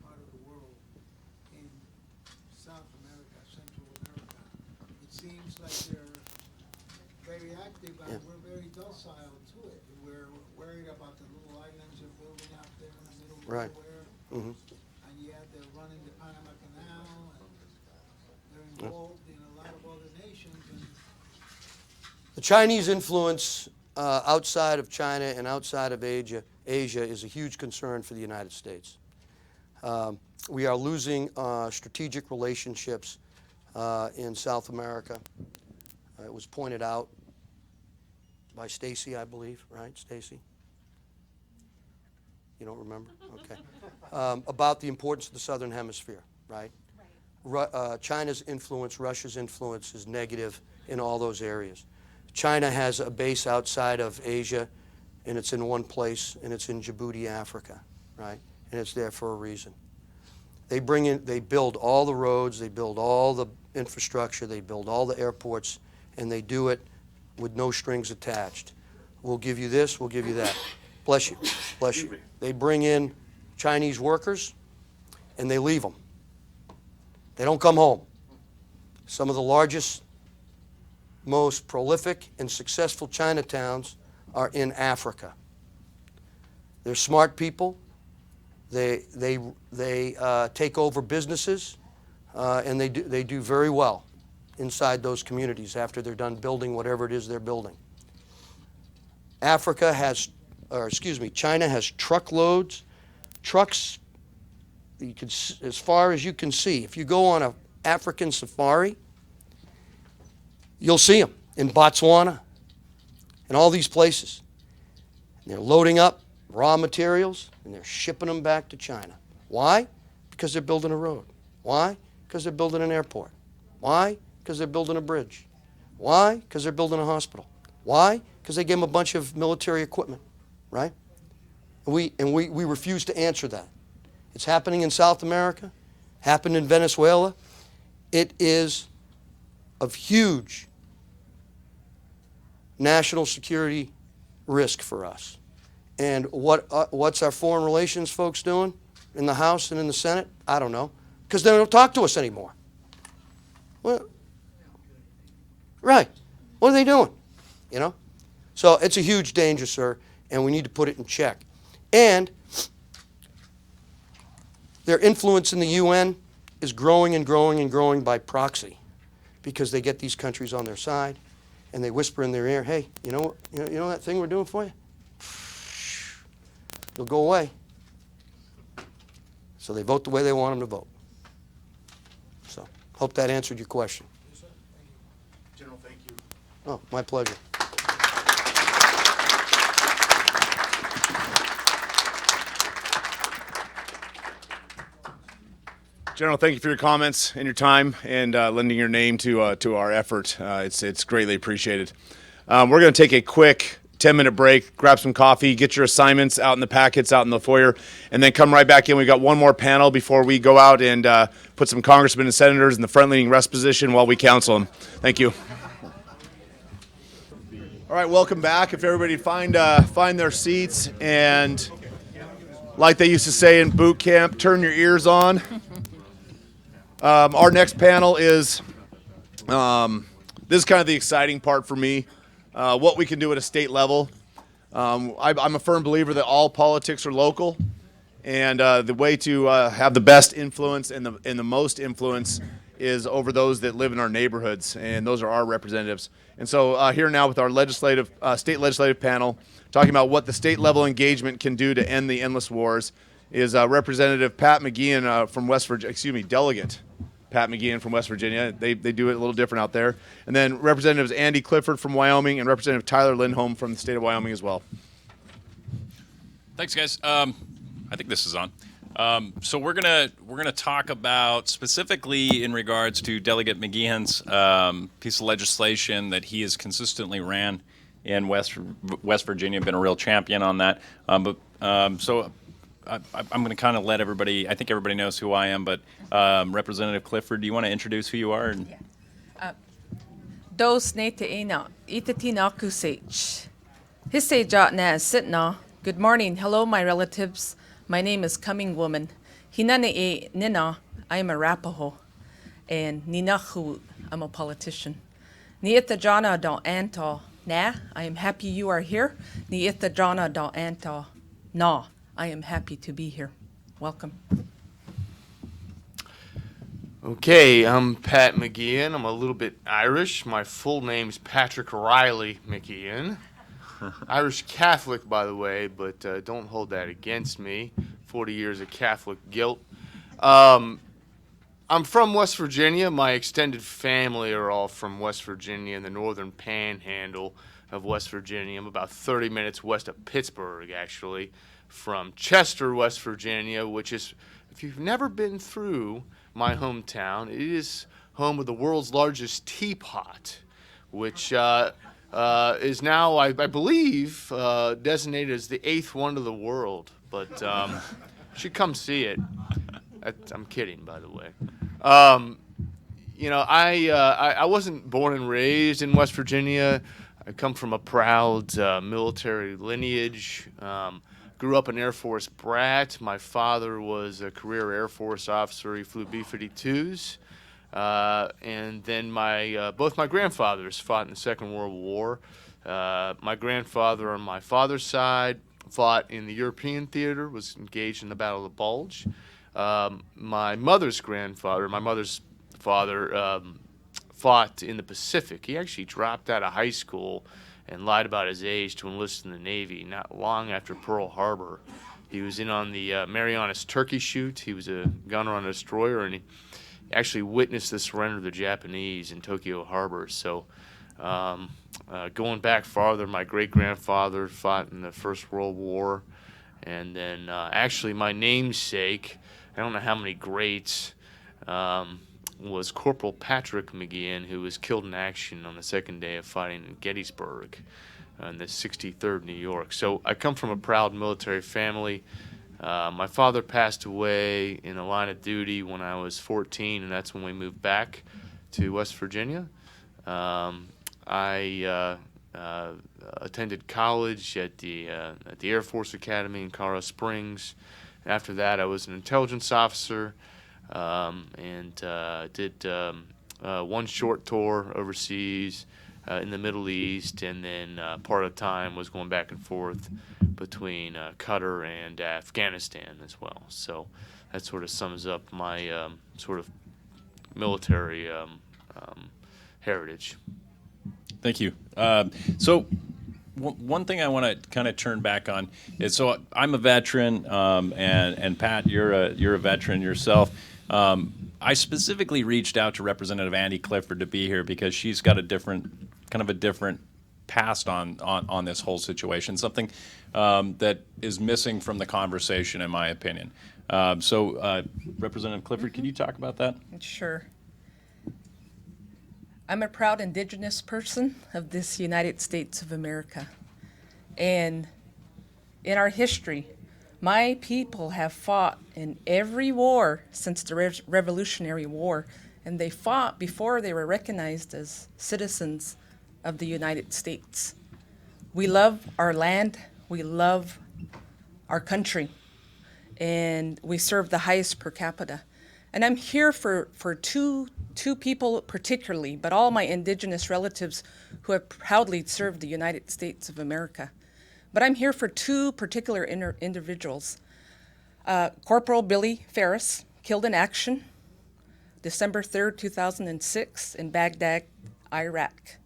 part of the world in South America, Central America? It seems like they're very active and we're very docile to it. We're worried about the little islands they're building out there in the middle of nowhere.
Mm-hmm.
And yet they're running the Panama Canal and they're involved in a lot of other nations. And
The Chinese influence outside of China and outside of Asia is a huge concern for the United States. We are losing strategic relationships in South America. It was pointed out by Stacy, I believe, right, Stacy? You don't remember? Okay. About the importance of the Southern Hemisphere, right? China's influence, Russia's influence is negative in all those areas. China has a base outside of Asia, and it's in one place, and it's in Djibouti, Africa, right? And it's there for a reason. They build all the roads, they build all the infrastructure, they build all the airports, and they do it with no strings attached. We'll give you this, we'll give you that. Bless you, bless you. They bring in Chinese workers, and they leave them. They don't come home. Some of the largest, most prolific and successful Chinatowns are in Africa. They're smart people. They take over businesses, and they do very well inside those communities after they're done building whatever it is they're building. China has trucks. As far as you can see, if you go on an African safari, you'll see them in Botswana and all these places. And they're loading up raw materials and they're shipping them back to China. Why? Because they're building a road. Why? Because they're building an airport. Why? Because they're building a bridge. Why? Because they're building a hospital. Why? Because they gave them a bunch of military equipment, right? And we refuse to answer that. It's happening in South America. happened in Venezuela, it is of huge national security risk for us. And what's our foreign relations folks doing in the House and in the Senate? I don't know, because they don't talk to us anymore. Well, right. What are they doing? You know? So it's a huge danger, sir, and we need to put it in check. And their influence in the UN is growing and growing and growing by proxy, because they get these countries on their side and they whisper in their ear, hey, you know that thing we're doing for you? It'll go away. So they vote the way they want them to vote. So hope that answered your question.
Yes, sir. Thank you.
General, thank you.
Oh, my pleasure.
General, thank you for your comments and your time and lending your name to our effort. It's greatly appreciated. We're going to take a quick 10-minute break, grab some coffee, get your assignments out in the packets, out in the foyer, and then come right back in. We've got one more panel before we go out and put some congressmen and senators in the front-leaning rest position while we counsel them. Thank you. All right, welcome back. If everybody find their seats, and like they used to say in boot camp, turn your ears on. Our next panel is, this is kind of the exciting part for me, what we can do at a state level. I'm a firm believer that all politics are local, and the way to have the best influence and the most influence is over those that live in our neighborhoods, and those are our representatives. And so here now with our state legislative panel, talking about what the state level engagement can do to end the endless wars, is Representative Pat McGeehan from West Virginia, Delegate Pat McGeehan from West Virginia. They do it a little different out there. And then Representatives Andy Clifford from Wyoming and Representative Tyler Lindholm from the state of Wyoming as well.
Thanks, guys. I think this is on. So we're gonna talk about specifically in regards to Delegate McGeehan's piece of legislation that he has consistently ran in West Virginia. Been a real champion on that. So I'm going to kind of let everybody. I think everybody knows who I am, but Representative Clifford, do you want to introduce who you are?
Dos nete ina itatina kusech. Hisse jot na sitna. Good morning. Hello, my relatives. My name is Coming Woman. Hinane e nina. I am a Arapaho. And ninahu. I'm a politician. Ni ita jana don anta. Na. I am happy you are here. Ni ita jana don anta. Na. I am happy to be here. Welcome.
Okay, I'm Pat McGeehan. I'm a little bit Irish. My full name's Patrick Riley McGeehan. Irish Catholic, by the way, but don't hold that against me. 40 years of Catholic guilt. I'm from West Virginia. My extended family are all from West Virginia in the northern panhandle of West Virginia. I'm about 30 minutes west of Pittsburgh, actually, from Chester, West Virginia, which is, if you've never been through my hometown, it is home of the world's largest teapot, which is now, I believe, designated as the 8th wonder of the world. But you should come see it. I'm kidding, by the way. You know, I wasn't born and raised in West Virginia. I come from a proud military lineage. Grew up an Air Force brat. My father was a career Air Force officer. He flew B-52s. And then both my grandfathers fought in the Second World War. My grandfather on my father's side fought in the European theater, was engaged in the Battle of the Bulge. My mother's father fought in the Pacific. He actually dropped out of high school and lied about his age to enlist in the Navy not long after Pearl Harbor. He was in on the Marianas Turkey Shoot. He was a gunner on a destroyer, and he actually witnessed the surrender of the Japanese in Tokyo Harbor. So going back farther, my great-grandfather fought in the First World War. And then actually my namesake, I don't know how many greats, was Corporal Patrick McGeehan, who was killed in action on the second day of fighting in Gettysburg in the 63rd New York. So I come from a proud military family. My father passed away in the line of duty when I was 14, and that's when we moved back to West Virginia. I attended college at the Air Force Academy in Colorado Springs. After that, I was an intelligence officer and did one short tour overseas in the Middle East, and then part of the time was going back and forth between Qatar and Afghanistan as well. So that sort of sums up my sort of military heritage.
Thank you. So one thing I want to kind of turn back on is, so I'm a veteran, and Pat, you're a veteran yourself. I specifically reached out to Representative Andy Clifford to be here because she's got a different past on this whole situation, something that is missing from the conversation, in my opinion. Representative Clifford, can you talk about that?
Sure. I'm a proud Indigenous person of this United States of America. And in our history, my people have fought in every war since the Revolutionary War, and they fought before they were recognized as citizens of the United States. We love our land, we love our country, and we serve the highest per capita. And I'm here for two people particularly, but all my Indigenous relatives who have proudly served the United States of America. But I'm here for two particular individuals. Corporal Billy Ferris, killed in action, December 3rd, 2006, in Baghdad, Iraq,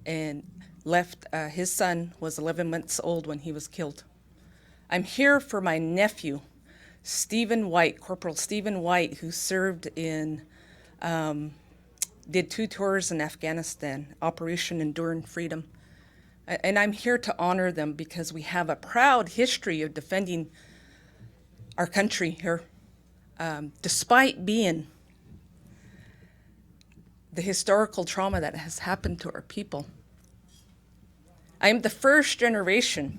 and left, his son was 11 months old when he was killed. I'm here for my nephew, Stephen White, Corporal Stephen White, who served in, did 2 tours in Afghanistan, Operation Enduring Freedom. And I'm here to honor them because we have a proud history of defending our country here, despite being the historical trauma that has happened to our people. I am the first generation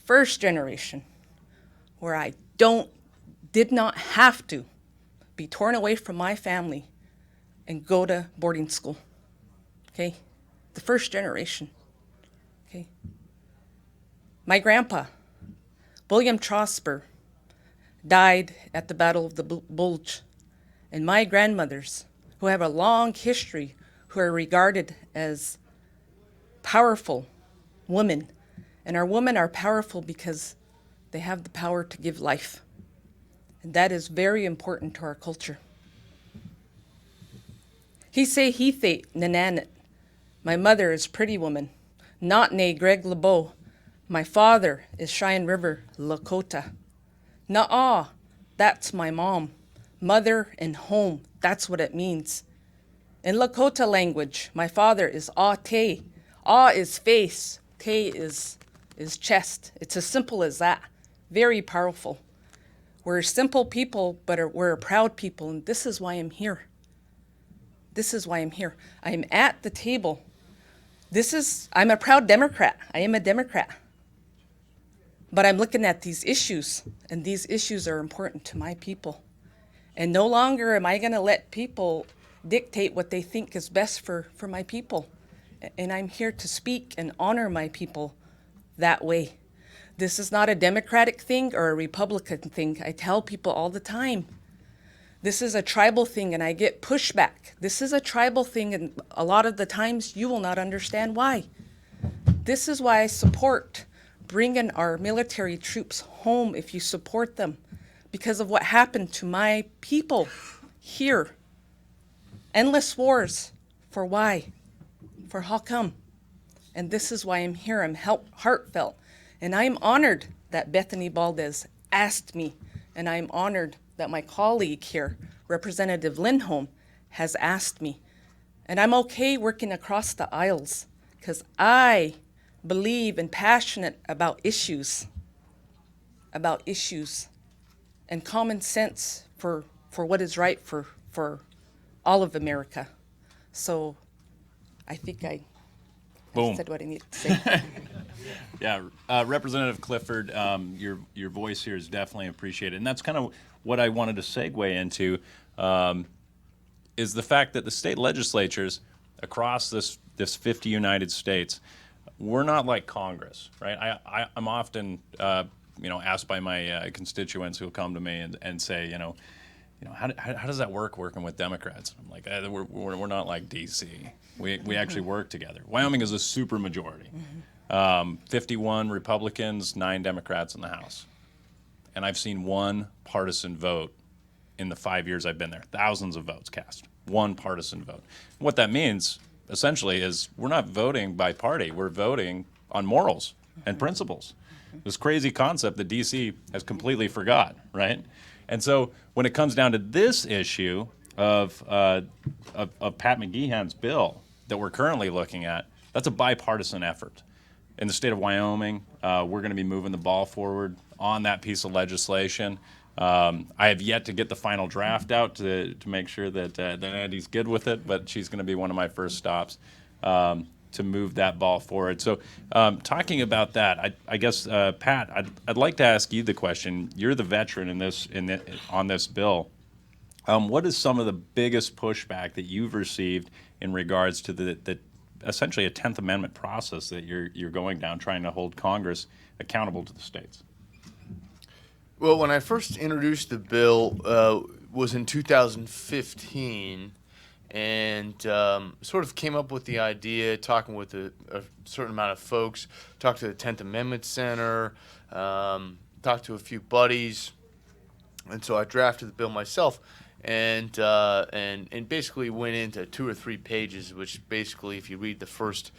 where I did not have to be torn away from my family and go to boarding school, okay? The first generation, okay? My grandpa, William Trosper, died at the Battle of the Bulge, and my grandmothers, who have a long history, who are regarded as powerful women, and our women are powerful because they have the power to give life. And that is very important to our culture. He say he thay Nananit. My mother is Pretty Woman, not nay Greg LeBeau. My father is Cheyenne River Lakota. Nuh-uh, that's my mom. Mother and home, that's what it means. In Lakota language, my father is Ah-Te. Ah is face, Te is chest. It's as simple as that. Very powerful. We're simple people, but we're a proud people, and this is why I'm here. This is why I'm here. I'm at the table. I'm a proud Democrat. I am a Democrat. But I'm looking at these issues, and these issues are important to my people. And no longer am I gonna let people dictate what they think is best for my people. And I'm here to speak and honor my people that way. This is not a Democratic thing or a Republican thing. I tell people all the time, this is a tribal thing, and I get pushback. This is a tribal thing, and a lot of the times you will not understand why. This is why I support bringing our military troops home if you support them, because of what happened to my people here. Endless wars. For why? For how come? And this is why I'm here. I'm heartfelt. And I'm honored that Bethany Valdez asked me, and I'm honored that my colleague here, Representative Lindholm, has asked me. And I'm okay working across the aisles, because I believe and passionate about issues, and common sense for what is right for all of America. So I think I said what I needed to say.
Yeah, Representative Clifford, your voice here is definitely appreciated, and that's kind of what I wanted to segue into, is the fact that the state legislatures across this 50 United States, we're not like Congress, right? I'm often asked by my constituents who come to me and say, how does that working with Democrats? I'm like, we're not like D.C. We actually work together. Wyoming is a super majority. 51 Republicans, 9 Democrats in the House. And I've seen one partisan vote in the 5 years I've been there. Thousands of votes cast. One partisan vote. What that means, essentially, is we're not voting by party. We're voting on morals and principles. This crazy concept that D.C. has completely forgot, right? And so when it comes down to this issue of Pat McGeehan's bill that we're currently looking at, that's a bipartisan effort. In the state of Wyoming, we're going to be moving the ball forward on that piece of legislation. I have yet to get the final draft out to make sure that Andy's good with it, but she's going to be one of my first stops to move that ball forward. So talking about that, I guess, Pat, I'd like to ask you the question. You're the veteran on this bill. What is some of the biggest pushback that you've received in regards to the essentially a 10th Amendment process that you're going down, trying to hold Congress accountable to the states?
Well, when I first introduced the bill was in 2015, and sort of came up with the idea, talking with a certain amount of folks, talked to the 10th Amendment Center, talked to a few buddies, and so I drafted the bill myself, and basically went into 2 or 3 pages, which basically, if you read the first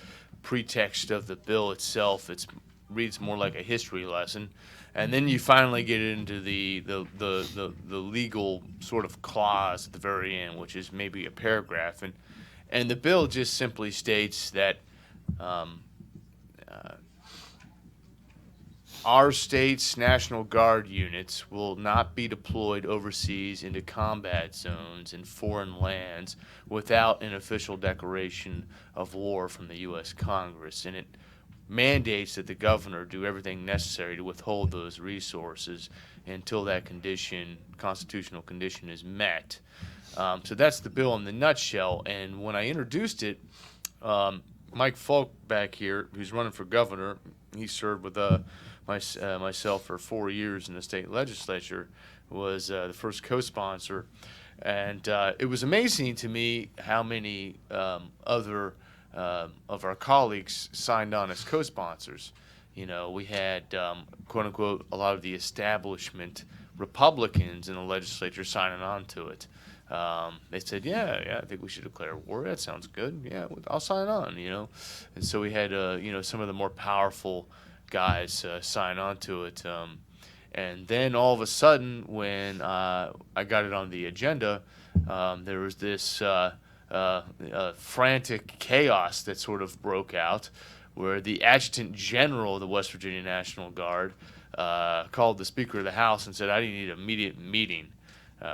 pretext of the bill itself, it reads more like a history lesson. And then you finally get into the legal sort of clause at the very end, which is maybe a paragraph, and the bill just simply states that our state's National Guard units will not be deployed overseas into combat zones in foreign lands without an official declaration of war from the U.S. Congress, and it mandates that the governor do everything necessary to withhold those resources until that constitutional condition is met. So that's the bill in the nutshell. And when I introduced it, Mike Falk back here, who's running for governor, he served with myself for 4 years in the state legislature, was the first co-sponsor. And it was amazing to me how many other of our colleagues signed on as co-sponsors. We had, quote unquote, a lot of the establishment Republicans in the legislature signing on to it. They said, yeah, I think we should declare war. That sounds good. Yeah, I'll sign on, And so we had, some of the more powerful guys sign on to it. And then all of a sudden, when I got it on the agenda, there was this frantic chaos that sort of broke out, where the Adjutant General of the West Virginia National Guard called the Speaker of the House and said, I need an immediate meeting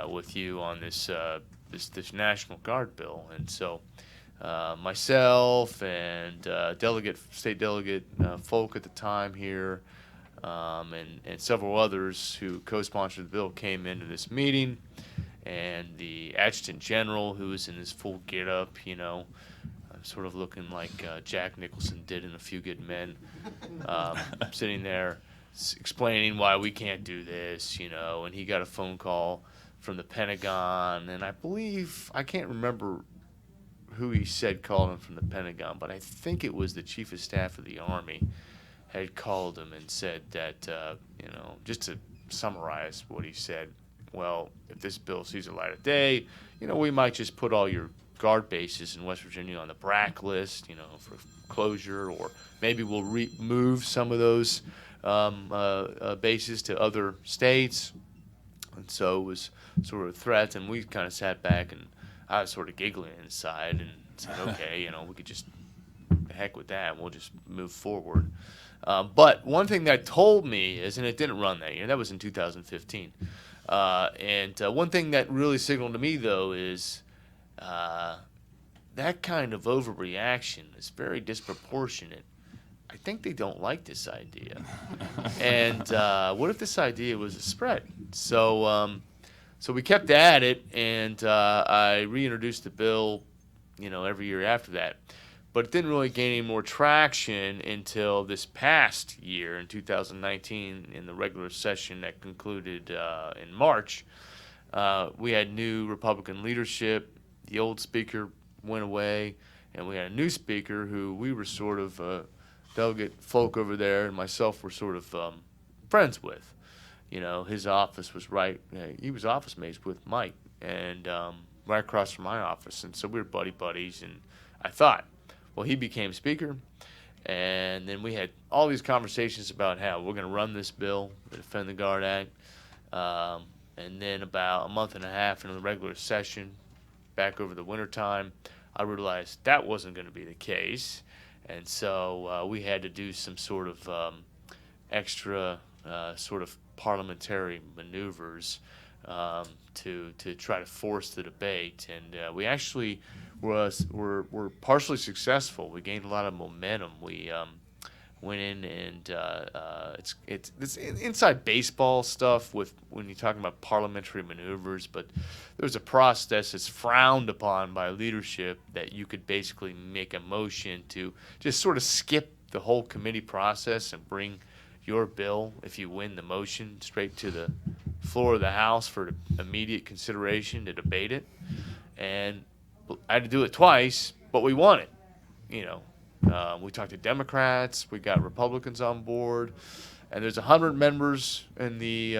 with you on this National Guard bill. And so myself and State Delegate Folk at the time here, and several others who co-sponsored the bill came into this meeting. And the Adjutant General, who was in his full get-up, sort of looking like Jack Nicholson did in A Few Good Men, sitting there explaining why we can't do this, and he got a phone call from the Pentagon, and I can't remember who he said called him from the Pentagon, but I think it was the Chief of Staff of the Army had called him and said that, just to summarize what he said, well, if this bill sees the light of day, we might just put all your guard bases in West Virginia on the BRAC list, for closure, or maybe we'll move some of those bases to other states. And so it was sort of a threat, and we kind of sat back, and I was sort of giggling inside and said, okay, we could just, the heck with that, we'll just move forward. But one thing that told me is, and it didn't run that year, that was in 2015, and one thing that really signaled to me, though, is that kind of overreaction is very disproportionate I think they don't like this idea. And what if this idea was a spread? So we kept at it, and I reintroduced the bill, every year after that. But it didn't really gain any more traction until this past year in 2019 in the regular session that concluded in March. We had new Republican leadership. The old speaker went away, and we had a new speaker who we were sort of delegate folk over there and myself were sort of friends with. His office was he was office mates with Mike, and right across from my office. And so we were buddies, and I thought, well, he became speaker, and then we had all these conversations about how we're going to run this bill, the Defend the Guard Act, and then about a month and a half into the regular session, back over the wintertime, I realized that wasn't going to be the case, and so we had to do some sort of extra sort of parliamentary maneuvers to try to force the debate, and we actually were partially successful. We gained a lot of momentum. We went in and it's inside baseball stuff with when you're talking about parliamentary maneuvers, but there's a process that's frowned upon by leadership that you could basically make a motion to just sort of skip the whole committee process and bring your bill, if you win the motion, straight to the floor of the House for immediate consideration to debate it. And I had to do it twice, but we won it. We talked to Democrats, we got Republicans on board, and there's 100 members in the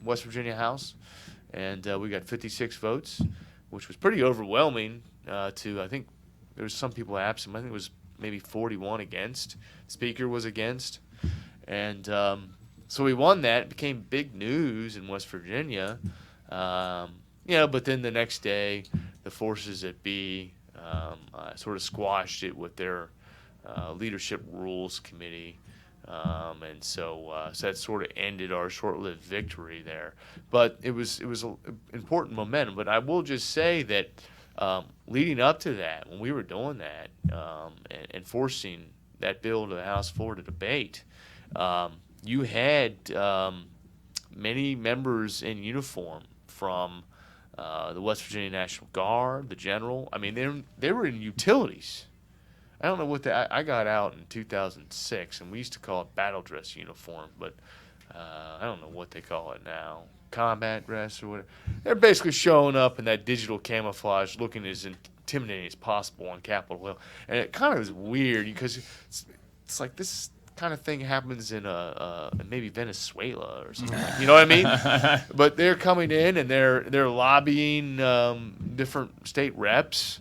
West Virginia House, and we got 56 votes, which was pretty overwhelming to, I think there was some people absent. I think it was maybe 41 against. Speaker was against. And so we won that. It became big news in West Virginia. But then the next day, the forces at B sort of squashed it with their leadership rules committee. And so that sort of ended our short-lived victory there. But it was an important momentum. But I will just say that leading up to that, when we were doing that and forcing that bill to the House floor to debate, you had many members in uniform from the West Virginia National Guard, the General. I mean, they were in utilities. I don't know what I got out in 2006, and we used to call it battle dress uniform, but I don't know what they call it now, combat dress or whatever. They're basically showing up in that digital camouflage, looking as intimidating as possible on Capitol Hill, and it kind of is weird because it's like this kind of thing happens in maybe Venezuela or something. You know what I mean? But they're coming in and they're lobbying different state reps.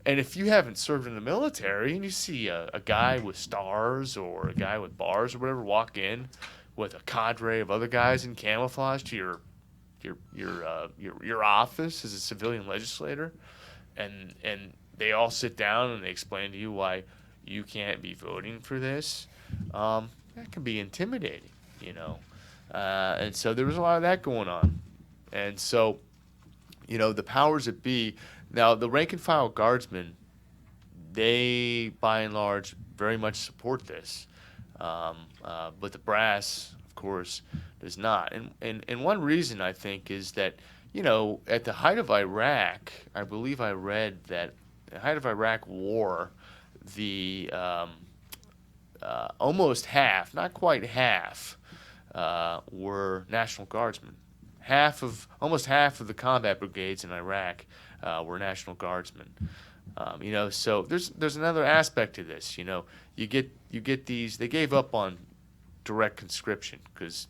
And if you haven't served in the military and you see a guy with stars or a guy with bars or whatever walk in with a cadre of other guys in camouflage to your office as a civilian legislator, and they all sit down and they explain to you why you can't be voting for this, that can be intimidating, and so there was a lot of that going on. And so, the powers that be, now the rank and file guardsmen, they by and large very much support this, but the brass, of course, does not. And one reason I think is that, at the height of Iraq, I believe I read that at the height of Iraq war, the almost half, not quite half, were National Guardsmen. Almost half of the combat brigades in Iraq were National Guardsmen. So there's another aspect to this. You get these. They gave up on direct conscription because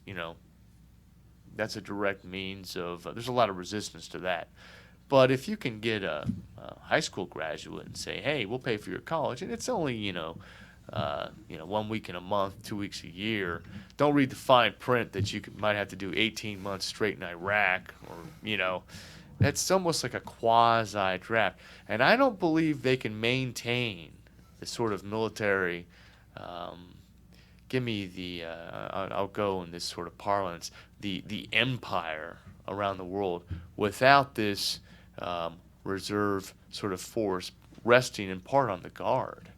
that's a direct means of. There's a lot of resistance to that. But if you can get a high school graduate and say, hey, we'll pay for your college, and it's only 1 week in a month, 2 weeks a year. Don't read the fine print that you might have to do 18 months straight in Iraq, or that's almost like a quasi draft. And I don't believe they can maintain the sort of military. Give me the. I'll go in this sort of parlance. The empire around the world without this reserve sort of force resting in part on the Guard.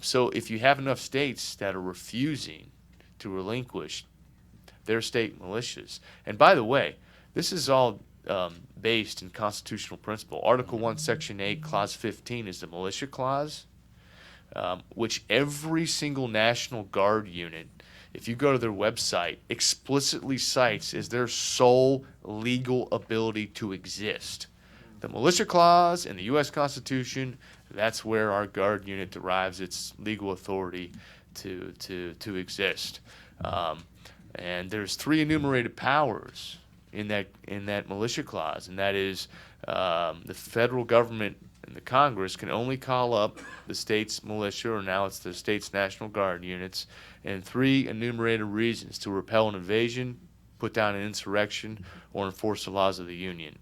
So if you have enough states that are refusing to relinquish their state militias, and by the way, this is all based in constitutional principle. Article 1, Section 8, Clause 15 is the militia clause, which every single National Guard unit, if you go to their website, explicitly cites as their sole legal ability to exist. The militia clause in the U.S. Constitution, that's where our Guard unit derives its legal authority to exist. And there's 3 enumerated powers in that militia clause, and that is the federal government and the Congress can only call up the state's militia, or now it's the state's National Guard units, and 3 enumerated reasons: to repel an invasion, put down an insurrection, or enforce the laws of the Union.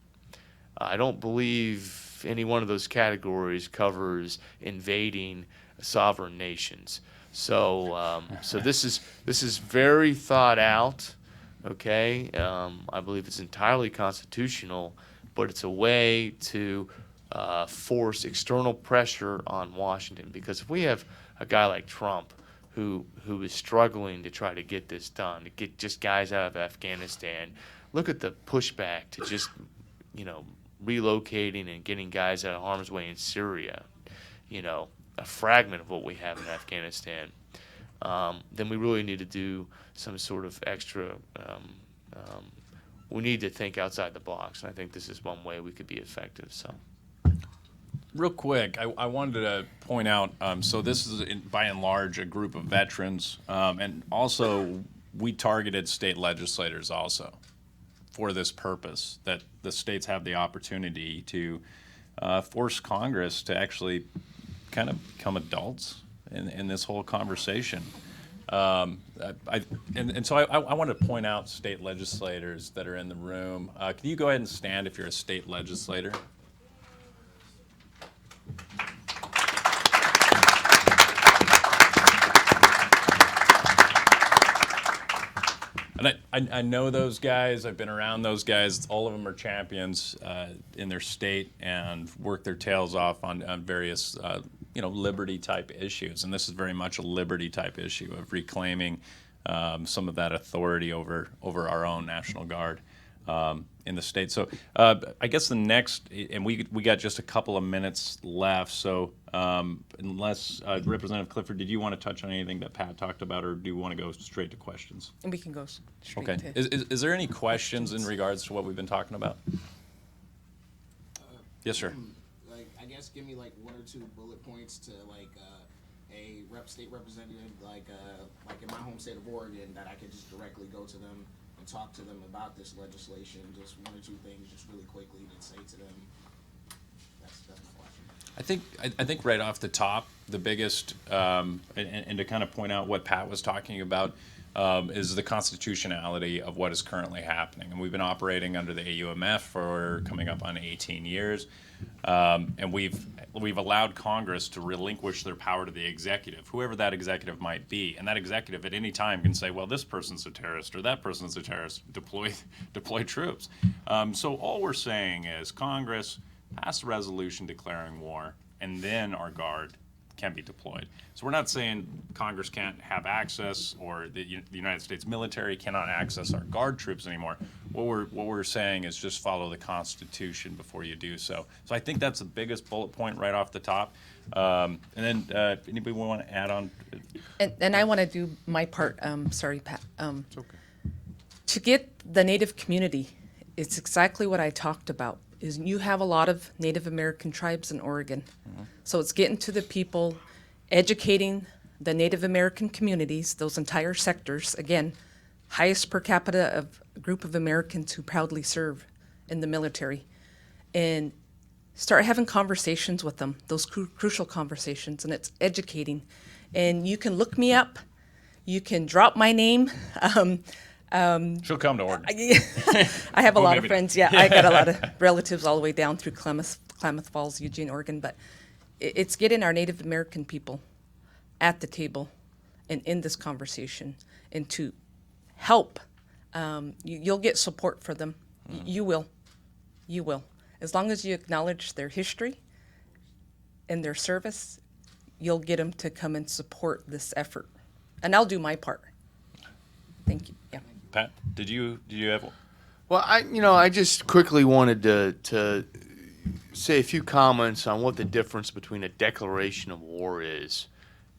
I don't believe any one of those categories covers invading sovereign nations. So, so this is very thought out. Okay, I believe it's entirely constitutional, but it's a way to force external pressure on Washington. Because if we have a guy like Trump who is struggling to try to get this done, to get just guys out of Afghanistan, look at the pushback to just, relocating and getting guys out of harm's way in Syria, a fragment of what we have in Afghanistan. Then we really need to do some sort of extra, we need to think outside the box. And I think this is one way we could be effective. So,
real quick, I wanted to point out, so this is by and large a group of veterans, and also we targeted state legislators also for this purpose, that the states have the opportunity to force Congress to actually kind of become adults in this whole conversation. So I want to point out state legislators that are in the room. Can you go ahead and stand if you're a state legislator? And I know those guys. I've been around those guys. All of them are champions in their state and work their tails off on various liberty type issues. And this is very much a liberty type issue of reclaiming some of that authority over our own National Guard in the state. So I guess the next, and we got just a couple of minutes left. So unless Representative Clifford, did you want to touch on anything that Pat talked about, or do you want to go straight to questions?
We can go straight
Okay.
to.
Is there any questions in regards to what we've been talking about? Yes, sir.
I guess give me 1 or 2 bullet points to a state representative like in my home state of Oregon that I could just directly go to them and talk to them about this legislation. Just 1 or 2 things, just really quickly, to say to them. That's my question.
I think right off the top, the biggest, and to kind of point out what Pat was talking about, is the constitutionality of what is currently happening. And we've been operating under the AUMF for coming up on 18 years. And we've allowed Congress to relinquish their power to the executive, whoever that executive might be. And that executive at any time can say, well, this person's a terrorist or that person's a terrorist, deploy troops. So all we're saying is Congress pass a resolution declaring war, and then our Guard can be deployed. So we're not saying Congress can't have access, or the United States military cannot access our Guard troops anymore. What we're saying is just follow the Constitution before you do so. So I think that's the biggest bullet point right off the top. And then anybody want to add on?
And I want to do my part. Sorry, Pat.
It's okay.
To get the Native community, it's exactly what I talked about. Is you have a lot of Native American tribes in Oregon. Mm-hmm. So it's getting to the people, educating the Native American communities, those entire sectors. Again, highest per capita of a group of Americans who proudly serve in the military. And start having conversations with them, those crucial conversations, and it's educating. And you can look me up. You can drop my name.
She'll come to Oregon.
I have a lot of
maybe
friends.
not.
Yeah, I got a lot of relatives all the way down through Klamath Falls, Eugene, Oregon. But it's getting our Native American people at the table and in this conversation, and to help. You'll get support for them. You will. As long as you acknowledge their history and their service, you'll get them to come and support this effort. And I'll do my part. Thank you. Yeah.
Pat, did you have one?
Well, I just quickly wanted to say a few comments on what the difference between a declaration of war is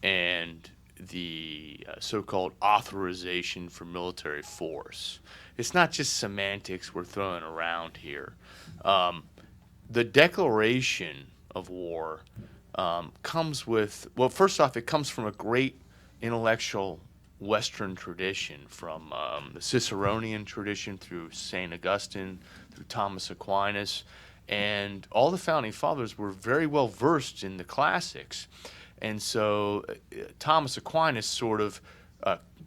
and the so-called authorization for military force. It's not just semantics we're throwing around here. The declaration of war comes with, well, first off, it comes from a great intellectual Western tradition, from the Ciceronian tradition through St. Augustine, through Thomas Aquinas, and all the founding fathers were very well versed in the classics. And so Thomas Aquinas sort of,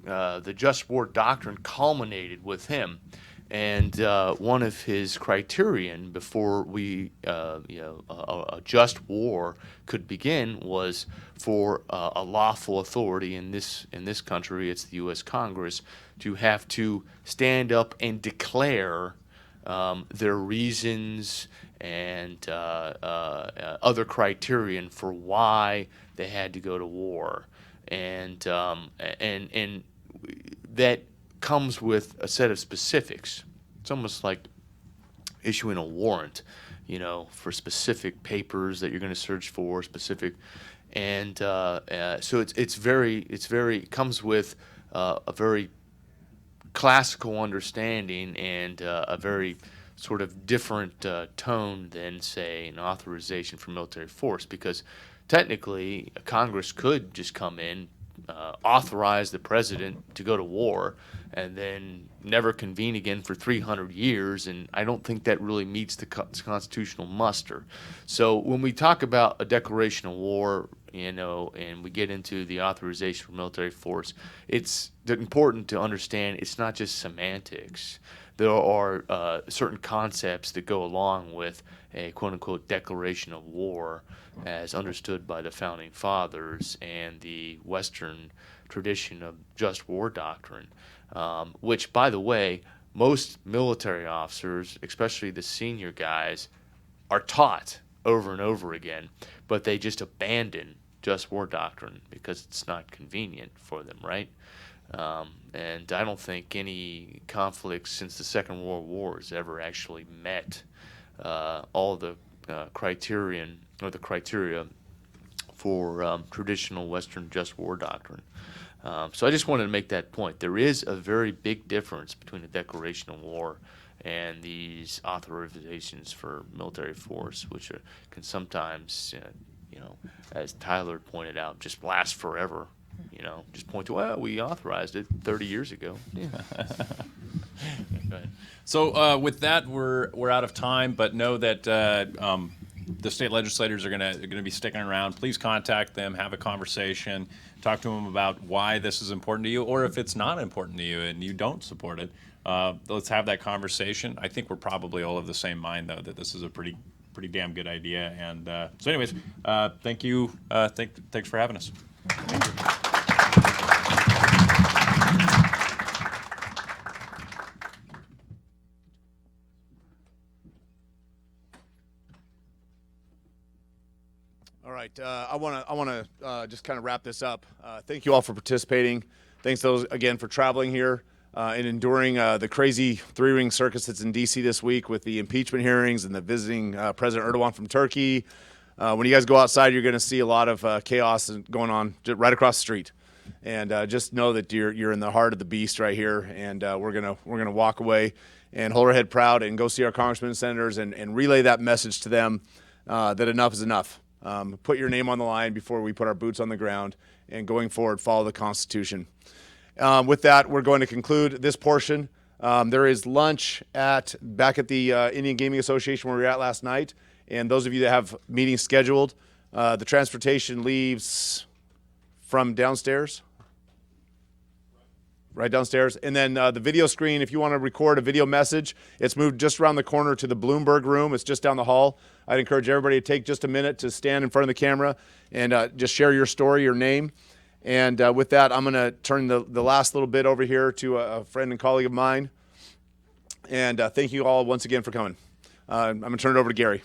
the just war doctrine culminated with him. And one of his criterion before a just war could begin was for a lawful authority in this country, it's the U.S. Congress, to have to stand up and declare their reasons and other criterion for why they had to go to war, and that comes with a set of specifics. It's almost like issuing a warrant, for specific papers that you're going to search for, specific, and so it comes with a very classical understanding and a very sort of different tone than, say, an authorization for military force, because technically Congress could just come in, authorize the president to go to war, and then never convene again for 300 years, and I don't think that really meets the constitutional muster. So when we talk about a declaration of war, and we get into the authorization for military force, it's important to understand it's not just semantics. There are certain concepts that go along with a quote-unquote declaration of war as understood by the Founding Fathers and the Western tradition of just war doctrine, which, by the way, most military officers, especially the senior guys, are taught over and over again, but they just abandon just war doctrine because it's not convenient for them, right? And I don't think any conflicts since the Second World War has ever actually met all the criteria for traditional Western just war doctrine. So I just wanted to make that point. There is a very big difference between a declaration of war and these authorizations for military force, which can sometimes, as Tyler pointed out, just last forever. Just point to, well, we authorized it 30 years ago. Yeah.
So with that, we're out of time, but know that the state legislators are gonna be sticking around. Please contact them, have a conversation, talk to them about why this is important to you, or if it's not important to you and you don't support it, let's have that conversation. I think we're probably all of the same mind, though, that this is a pretty damn good idea. And so anyways, thank you. Thanks for having us. Thank you.
All right, I want to just kind of wrap this up. Thank you all for participating. Thanks those again for traveling here and enduring the crazy three-ring circus that's in D.C. this week with the impeachment hearings and the visiting President Erdogan from Turkey. When you guys go outside, you're going to see a lot of chaos going on right across the street. And just know that you're in the heart of the beast right here, and we're gonna walk away and hold our head proud and go see our congressmen and senators and relay that message to them that enough is enough. Put your name on the line before we put our boots on the ground, and going forward, follow the Constitution. With that, we're going to conclude this portion. There is lunch back at the Indian Gaming Association where we were at last night, and those of you that have meetings scheduled, the transportation leaves from downstairs. Right downstairs. And then the video screen, if you want to record a video message, it's moved just around the corner to the Bloomberg room. It's just down the hall. I'd encourage everybody to take just a minute to stand in front of the camera and just share your story, your name. And with that, I'm going to turn the last little bit over here to a friend and colleague of mine. And thank you all once again for coming. I'm going to turn it over to Gary.